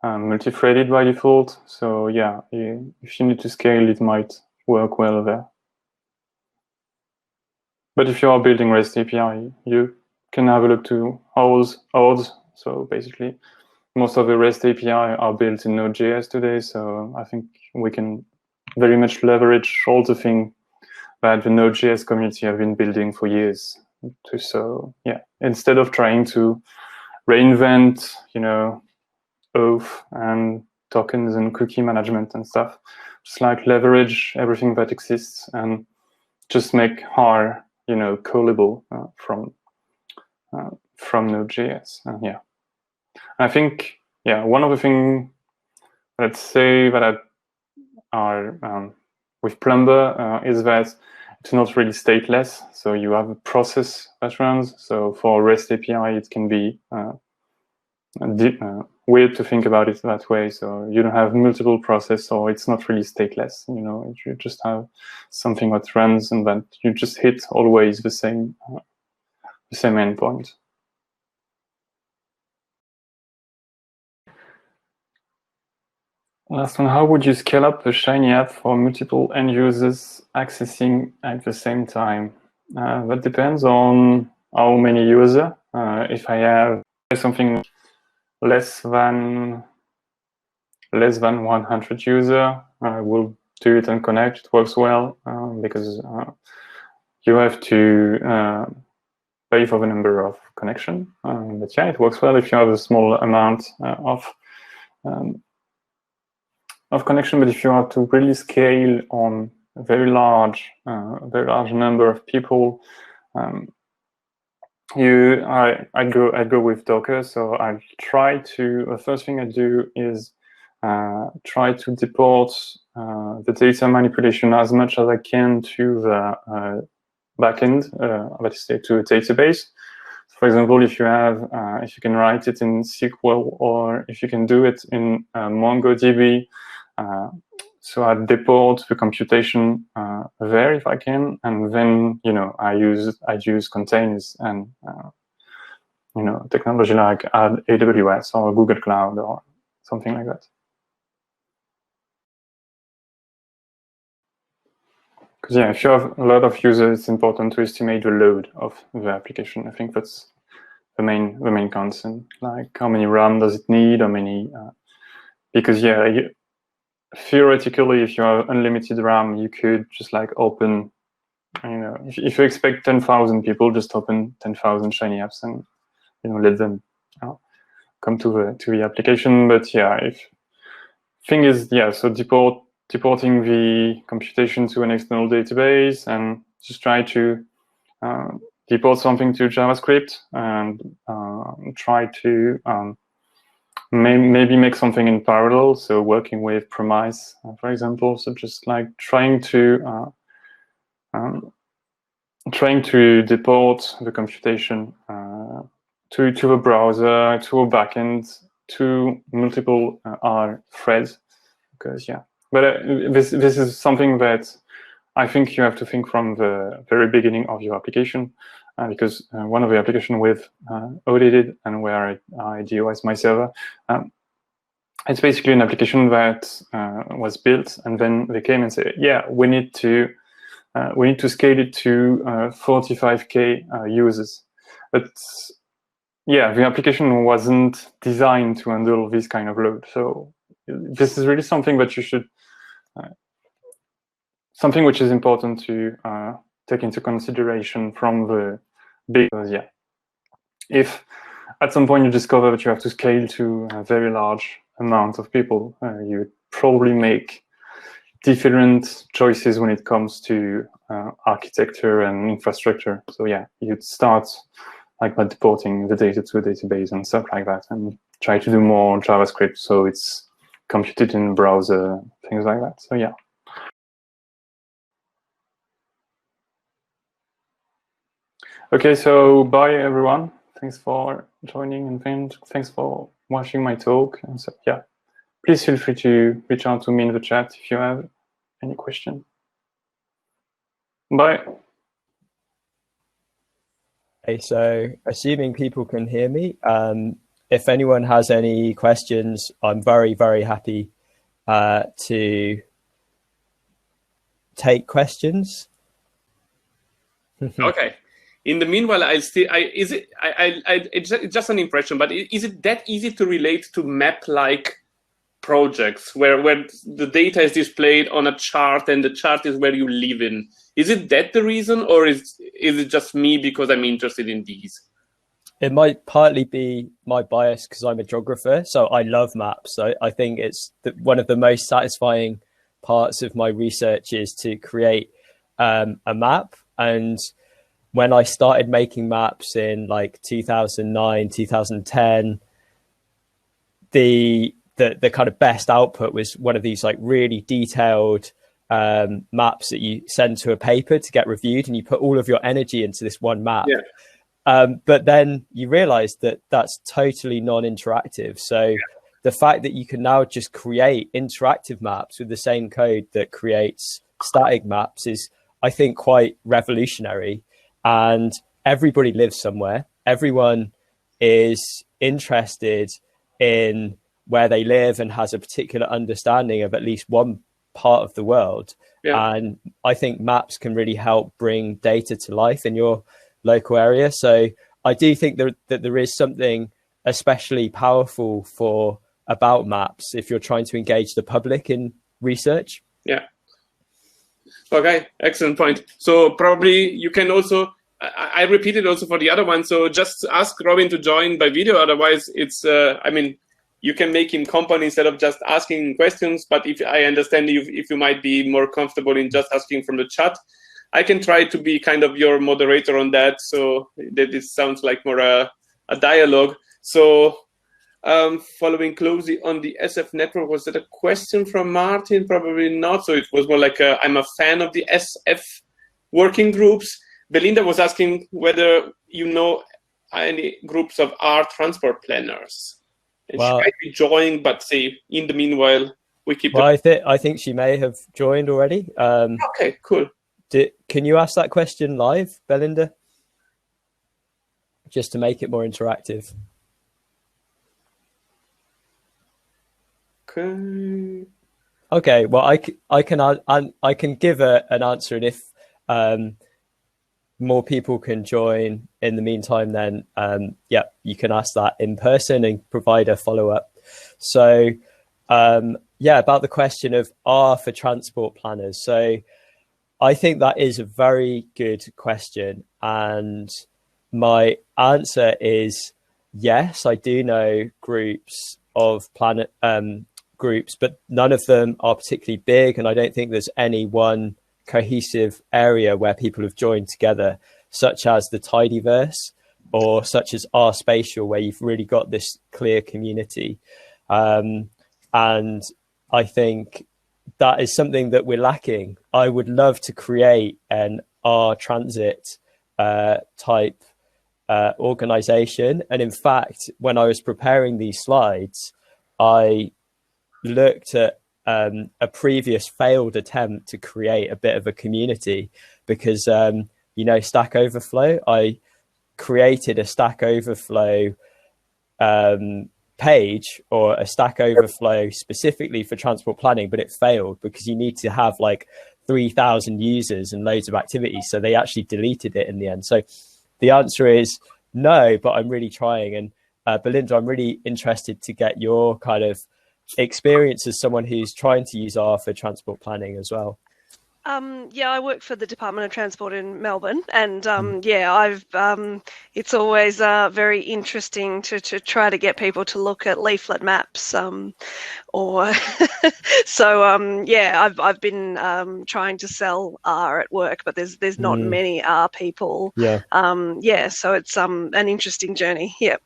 Speaker 4: multi-threaded by default. So yeah, if you need to scale, it might work well there. But if you are building REST API, you can have a look to ORs. So basically, most of the REST API are built in Node.js today. So I think we can very much leverage all the things that the Node.js community have been building for years. So yeah, instead of trying to reinvent, oath and tokens and cookie management and stuff, just like leverage everything that exists and just make R, callable from Node.js. Yeah, I think one of the things let's say that are with Plumber is that it's not really stateless. So you have a process that runs. So for REST API, it can be weird to think about it that way. So you don't have multiple processes, or it's not really stateless. You just have something that runs, and that you just hit always the same endpoint. Last one, how would you scale up a Shiny app for multiple end users accessing at the same time? That depends on how many users. If I have something less than 100 users, I will do it and connect. It works well because you have to pay for the number of connection. But yeah, it works well if you have a small amount of connection. But if you have to really scale on a very large number of people, I go with Docker. So I try to, the first thing I do is try to deport the data manipulation as much as I can to the backend, let's say to a database. So for example, if you can write it in SQL, or if you can do it in MongoDB, so I deport the computation there if I can, and then I use containers and technology like AWS or Google Cloud or something like that. Because if you have a lot of users, it's important to estimate the load of the application. I think that's the main concern. Like how many RAM does it need? How many? Because theoretically, if you have unlimited RAM, you could just like open, if you expect 10,000 people, just open 10,000 Shiny apps and let them come to the application. But so deporting the computation to an external database and just try to deport something to JavaScript and try to maybe make something in parallel. So working with premise, for example. So just like trying to deport the computation to a browser, to a backend, to multiple R threads. Because but this is something that I think you have to think from the very beginning of your application, because one of the applications with audited and where I DOS my server, it's basically an application that was built, and then they came and said, we need to scale it to 45K users. But the application wasn't designed to handle this kind of load. So this is really something that you should, something which is important to take into consideration from the big, if at some point you discover that you have to scale to a very large amount of people, you would probably make different choices when it comes to architecture and infrastructure. So yeah, you'd start like by deporting the data to a database and stuff like that, and try to do more JavaScript so it's computed in the browser, things like that. So yeah. Okay, so bye everyone. Thanks for joining, and thanks for watching my talk. And so yeah, please feel free to reach out to me in the chat if you have any question. Bye.
Speaker 5: Okay, so assuming people can hear me, if anyone has any questions, I'm very, very happy to take questions.
Speaker 11: Okay. In the meanwhile, it's just an impression, but is it that easy to relate to map-like projects where the data is displayed on a chart and the chart is where you live in? Is it that the reason, or is it just me because I'm interested in these?
Speaker 5: It might partly be my bias because I'm a geographer, so I love maps. I think it's one of the most satisfying parts of my research is to create a map. And when I started making maps in like 2009, 2010, the kind of best output was one of these like really detailed maps that you send to a paper to get reviewed, and you put all of your energy into this one map.
Speaker 11: Yeah.
Speaker 5: But then you realize that that's totally non-interactive. So the fact that you can now just create interactive maps with the same code that creates static maps is, I think, quite revolutionary. And everybody lives somewhere. Everyone is interested in where they live and has a particular understanding of at least one part of the world. Yeah. And I think maps can really help bring data to life in your local area. So I do think that there is something especially powerful about maps if you're trying to engage the public in research.
Speaker 11: Yeah. Okay, excellent point. So probably you can also, I repeat it also for the other one. So just ask Robin to join by video. Otherwise it's, I mean, you can make him company instead of just asking questions. But if I understand if you might be more comfortable in just asking from the chat, I can try to be kind of your moderator on that, so that it sounds like more a dialogue. So following closely on the SF network, was that a question from Martin? Probably not. So it was more like I'm a fan of the SF working groups. Belinda was asking whether you know any groups of R transport planners. And she might be joining, but say in the meanwhile we keep.
Speaker 5: Well, I think she may have joined already.
Speaker 11: Okay, cool.
Speaker 5: Can you ask that question live, Belinda? Just to make it more interactive. Okay. Well, I can give an answer, and if more people can join in the meantime, then yeah, you can ask that in person and provide a follow-up. So yeah, about the question of R for transport planners. So I think that is a very good question, and my answer is yes. I do know groups of groups, but none of them are particularly big, and I don't think there's any one cohesive area where people have joined together, such as the Tidyverse or such as R Spatial, where you've really got this clear community. And I think that is something that we're lacking. I would love to create an R transit type organization. And in fact, when I was preparing these slides, I looked at a previous failed attempt to create a bit of a community because, you know, Stack Overflow, I created a Stack Overflow page or a Stack Overflow specifically for transport planning, but it failed because you need to have like 3,000 users and loads of activities. So they actually deleted it in the end. So the answer is no, but I'm really trying. And Belinda, I'm really interested to get your kind of experience as someone who's trying to use R for transport planning as well.
Speaker 12: Yeah, I work for the Department of Transport in Melbourne, and yeah, it's always very interesting to try to get people to look at leaflet maps, or so yeah, I've been trying to sell R at work, but there's not many R people.
Speaker 5: Yeah.
Speaker 12: Yeah, so it's an interesting journey. Yeah.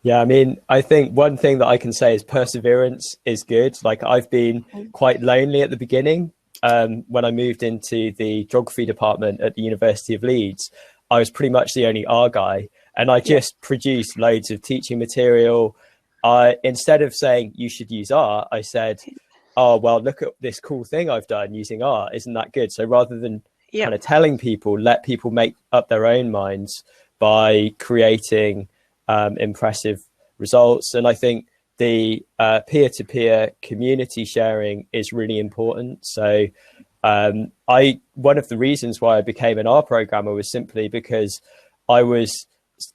Speaker 5: Yeah, I mean, I think one thing that I can say is perseverance is good. Like, I've been quite lonely at the beginning. When I moved into the geography department at the University of Leeds, I was pretty much the only R guy, and I just produced loads of teaching material. Instead of saying you should use R, I said, oh, well, look at this cool thing I've done using R. Isn't that good? So rather than kind of telling people, let people make up their own minds by creating impressive results. And I think the peer-to-peer community sharing is really important. So one of the reasons why I became an R programmer was simply because I was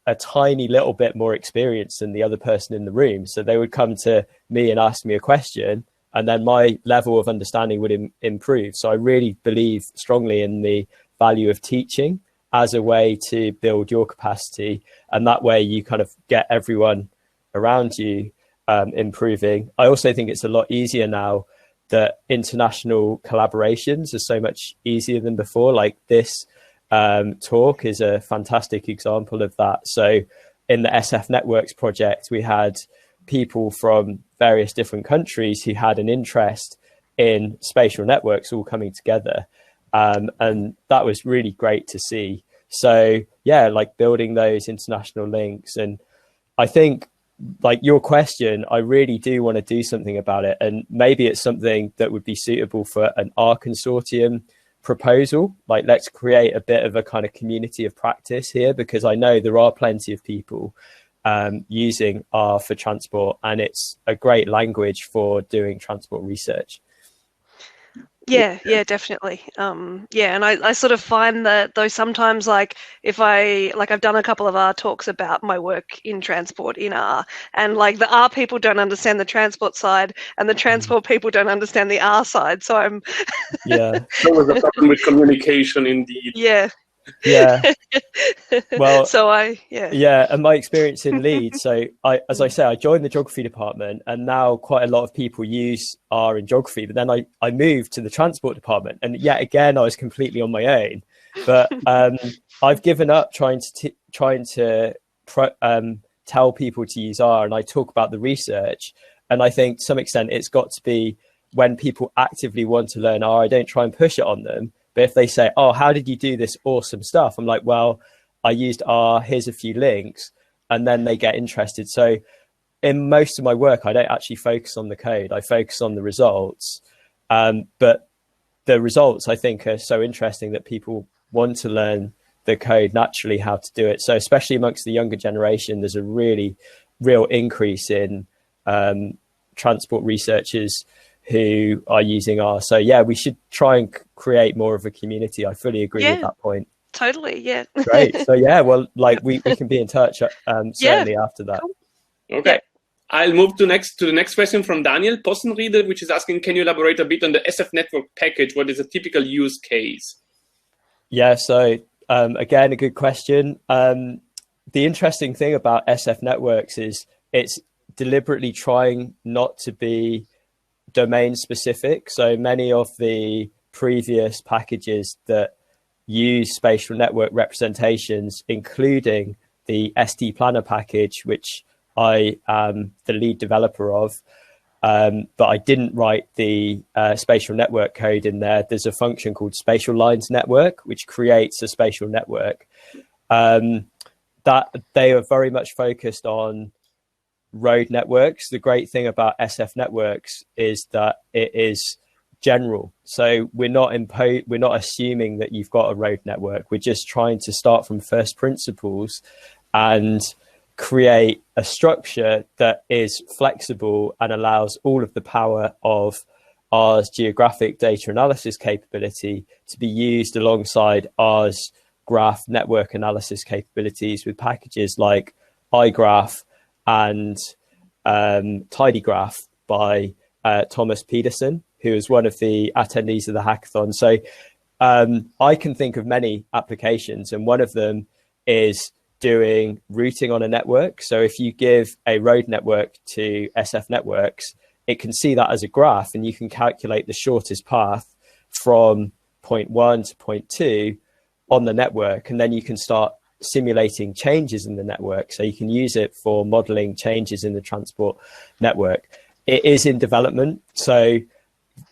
Speaker 5: a tiny little bit more experienced than the other person in the room. So they would come to me and ask me a question, and then my level of understanding would improve. So I really believe strongly in the value of teaching as a way to build your capacity. And that way you kind of get everyone around you improving. I also think it's a lot easier now that international collaborations are so much easier than before. Like this talk is a fantastic example of that. So in the SF Networks project, we had people from various different countries who had an interest in spatial networks all coming together. And that was really great to see. So yeah, like building those international links. And I think, like your question, I really do want to do something about it. And maybe it's something that would be suitable for an R consortium proposal. Like, let's create a bit of a kind of community of practice here, because I know there are plenty of people using R for transport, and it's a great language for doing transport research.
Speaker 12: Yeah, definitely. Yeah, and I sort of find that though sometimes, like if I've done a couple of R talks about my work in transport in R, and like the R people don't understand the transport side, and the transport people don't understand the R side. So I'm
Speaker 5: yeah.
Speaker 11: There was a problem with communication, indeed.
Speaker 12: Yeah.
Speaker 5: Well,
Speaker 12: so
Speaker 5: and my experience in Leeds, so as I say, I joined the geography department, and now quite a lot of people use R in geography, but then I moved to the transport department, and yet again I was completely on my own. But I've given up trying to tell people to use R, and I talk about the research, and I think to some extent it's got to be when people actively want to learn R, I don't try and push it on them. But if they say, oh, how did you do this awesome stuff? I'm like, well, I used R, here's a few links, and then they get interested. So in most of my work, I don't actually focus on the code. I focus on the results. But the results, I think, are so interesting that people want to learn the code naturally, how to do it. So especially amongst the younger generation, there's a really real increase in transport researchers who are using R. So yeah, we should try and create more of a community. I fully agree with that point.
Speaker 12: Totally, yeah.
Speaker 5: Great. So yeah, well, like we can be in touch certainly after that.
Speaker 12: Cool.
Speaker 11: Okay. I'll move to the next question from Daniel Possenrieder, which is asking, can you elaborate a bit on the SF network package? What is a typical use case?
Speaker 5: Yeah, so again, a good question. The interesting thing about SF networks is it's deliberately trying not to be domain specific. So many of the previous packages that use spatial network representations, including the ST Planner package, which I am the lead developer of, but I didn't write the spatial network code in there. There's a function called spatial lines network, which creates a spatial network. That they are very much focused on road networks. The great thing about SF networks is that it is general. So we're not assuming that you've got a road network. We're just trying to start from first principles and create a structure that is flexible and allows all of the power of R's geographic data analysis capability to be used alongside R's graph network analysis capabilities with packages like iGraph and tidygraph by Thomas Pedersen, who is one of the attendees of the hackathon. So I can think of many applications, and one of them is doing routing on a network. So if you give a road network to SF networks, it can see that as a graph, and you can calculate the shortest path from point 1 to point 2 on the network, and then you can start simulating changes in the network. So you can use it for modeling changes in the transport network. It is in development. So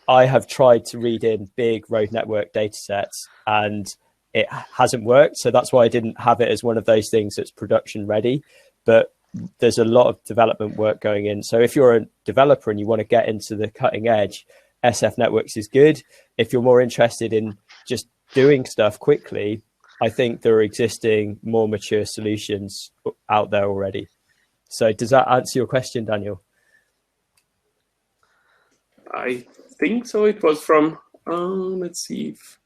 Speaker 5: I have tried to read in big road network data sets and it hasn't worked. So that's why I didn't have it as one of those things that's production ready. But there's a lot of development work going in. So if you're a developer and you want to get into the cutting edge, SF Networks is good. If you're more interested in just doing stuff quickly, I think there are existing more mature solutions out there already. So does that answer your question, Daniel?
Speaker 11: I think so. It was from, let's see if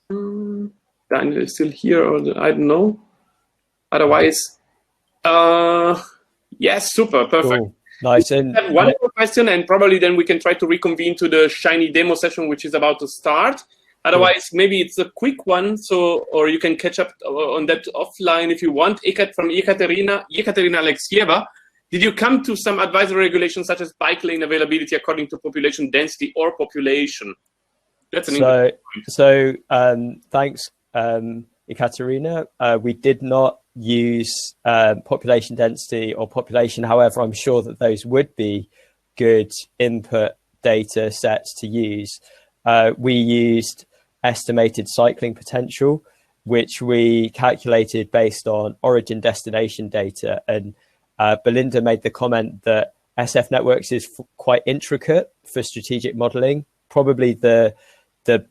Speaker 11: Daniel is still here, or I don't know. Otherwise, yes, super, perfect.
Speaker 5: Cool. Nice.
Speaker 11: And have one more question, and probably then we can try to reconvene to the Shiny demo session, which is about to start. Otherwise, maybe it's a quick one, so or you can catch up on that offline if you want. From Ekaterina Alexieva, did you come to some advisory regulations such as bike lane availability according to population density or population? That's an interesting point.
Speaker 5: So thanks, Ekaterina. We did not use population density or population. However, I'm sure that those would be good input data sets to use. We used estimated cycling potential, which we calculated based on origin destination data. And Belinda made the comment that SF Networks is quite intricate for strategic modeling. Probably the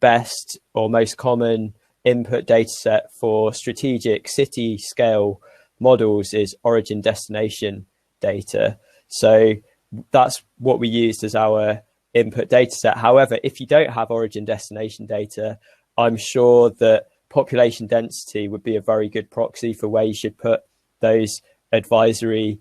Speaker 5: best or most common input data set for strategic city scale models is origin destination data. So that's what we used as our input data set. However, if you don't have origin destination data, I'm sure that population density would be a very good proxy for where you should put those advisory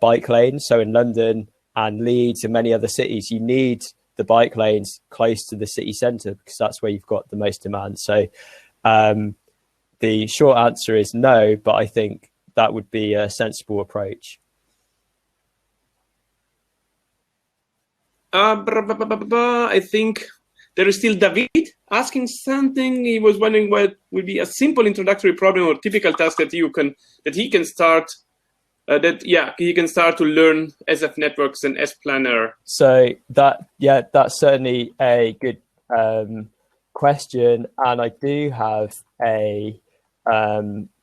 Speaker 5: bike lanes. So in London and Leeds and many other cities, you need the bike lanes close to the city centre because that's where you've got the most demand. So the short answer is no, but I think that would be a sensible approach.
Speaker 11: I think there is still David asking something. He was wondering what would be a simple introductory problem or typical task that he can start to learn SF Networks and S-Planner.
Speaker 5: So that's certainly a good question, and I do have a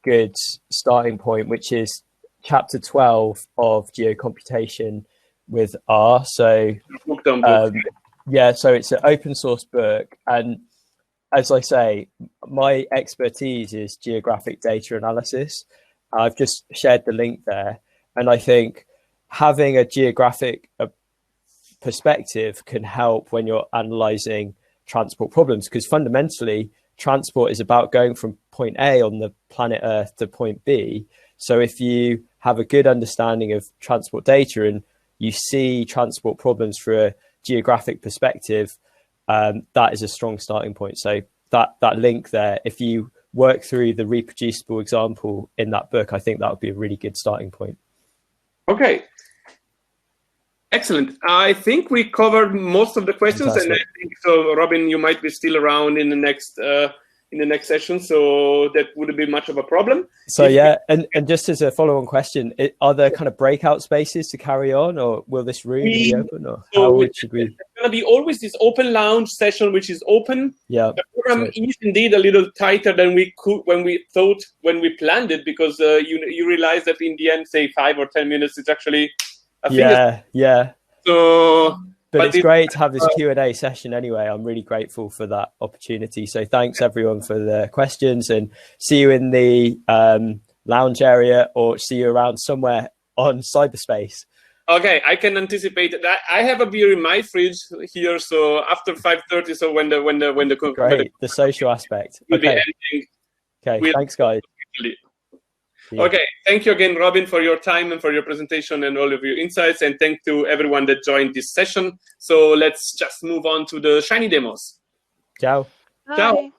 Speaker 5: good starting point, which is chapter 12 of geocomputation with R. So so it's an open source book, and as I say, my expertise is geographic data analysis. I've just shared the link there, and I think having a geographic perspective can help when you're analyzing transport problems, because fundamentally transport is about going from point A on the planet Earth to point B. So if you have a good understanding of transport data and you see transport problems through a geographic perspective, that is a strong starting point. So that link there, if you work through the reproducible example in that book, I think that would be a really good starting point.
Speaker 11: Okay. Excellent. I think we covered most of the questions. Fantastic. And I think so, Robin, you might be still around in the next session, so that wouldn't be much of a problem.
Speaker 5: So and just as a follow-on question, are there kind of breakout spaces to carry on, or will this room be open, or should we?
Speaker 11: There's going to be always this open lounge session, which is open.
Speaker 5: Yeah.
Speaker 11: The program is indeed a little tighter than we could when we planned it, because you realize that in the end, say 5 or 10 minutes, it's actually So.
Speaker 5: But it's great to have this Q&A session anyway. I'm really grateful for that opportunity. So thanks everyone for the questions, and see you in the lounge area, or see you around somewhere on cyberspace.
Speaker 11: Okay, I can anticipate that. I have a beer in my fridge here, so after 5:30. So when
Speaker 5: the social aspect. Okay. Okay. Thanks, guys.
Speaker 11: Okay, thank you again, Robin, for your time and for your presentation and all of your insights. And thank to everyone that joined this session. So let's just move on to the Shiny demos.
Speaker 5: Ciao.
Speaker 11: Ciao.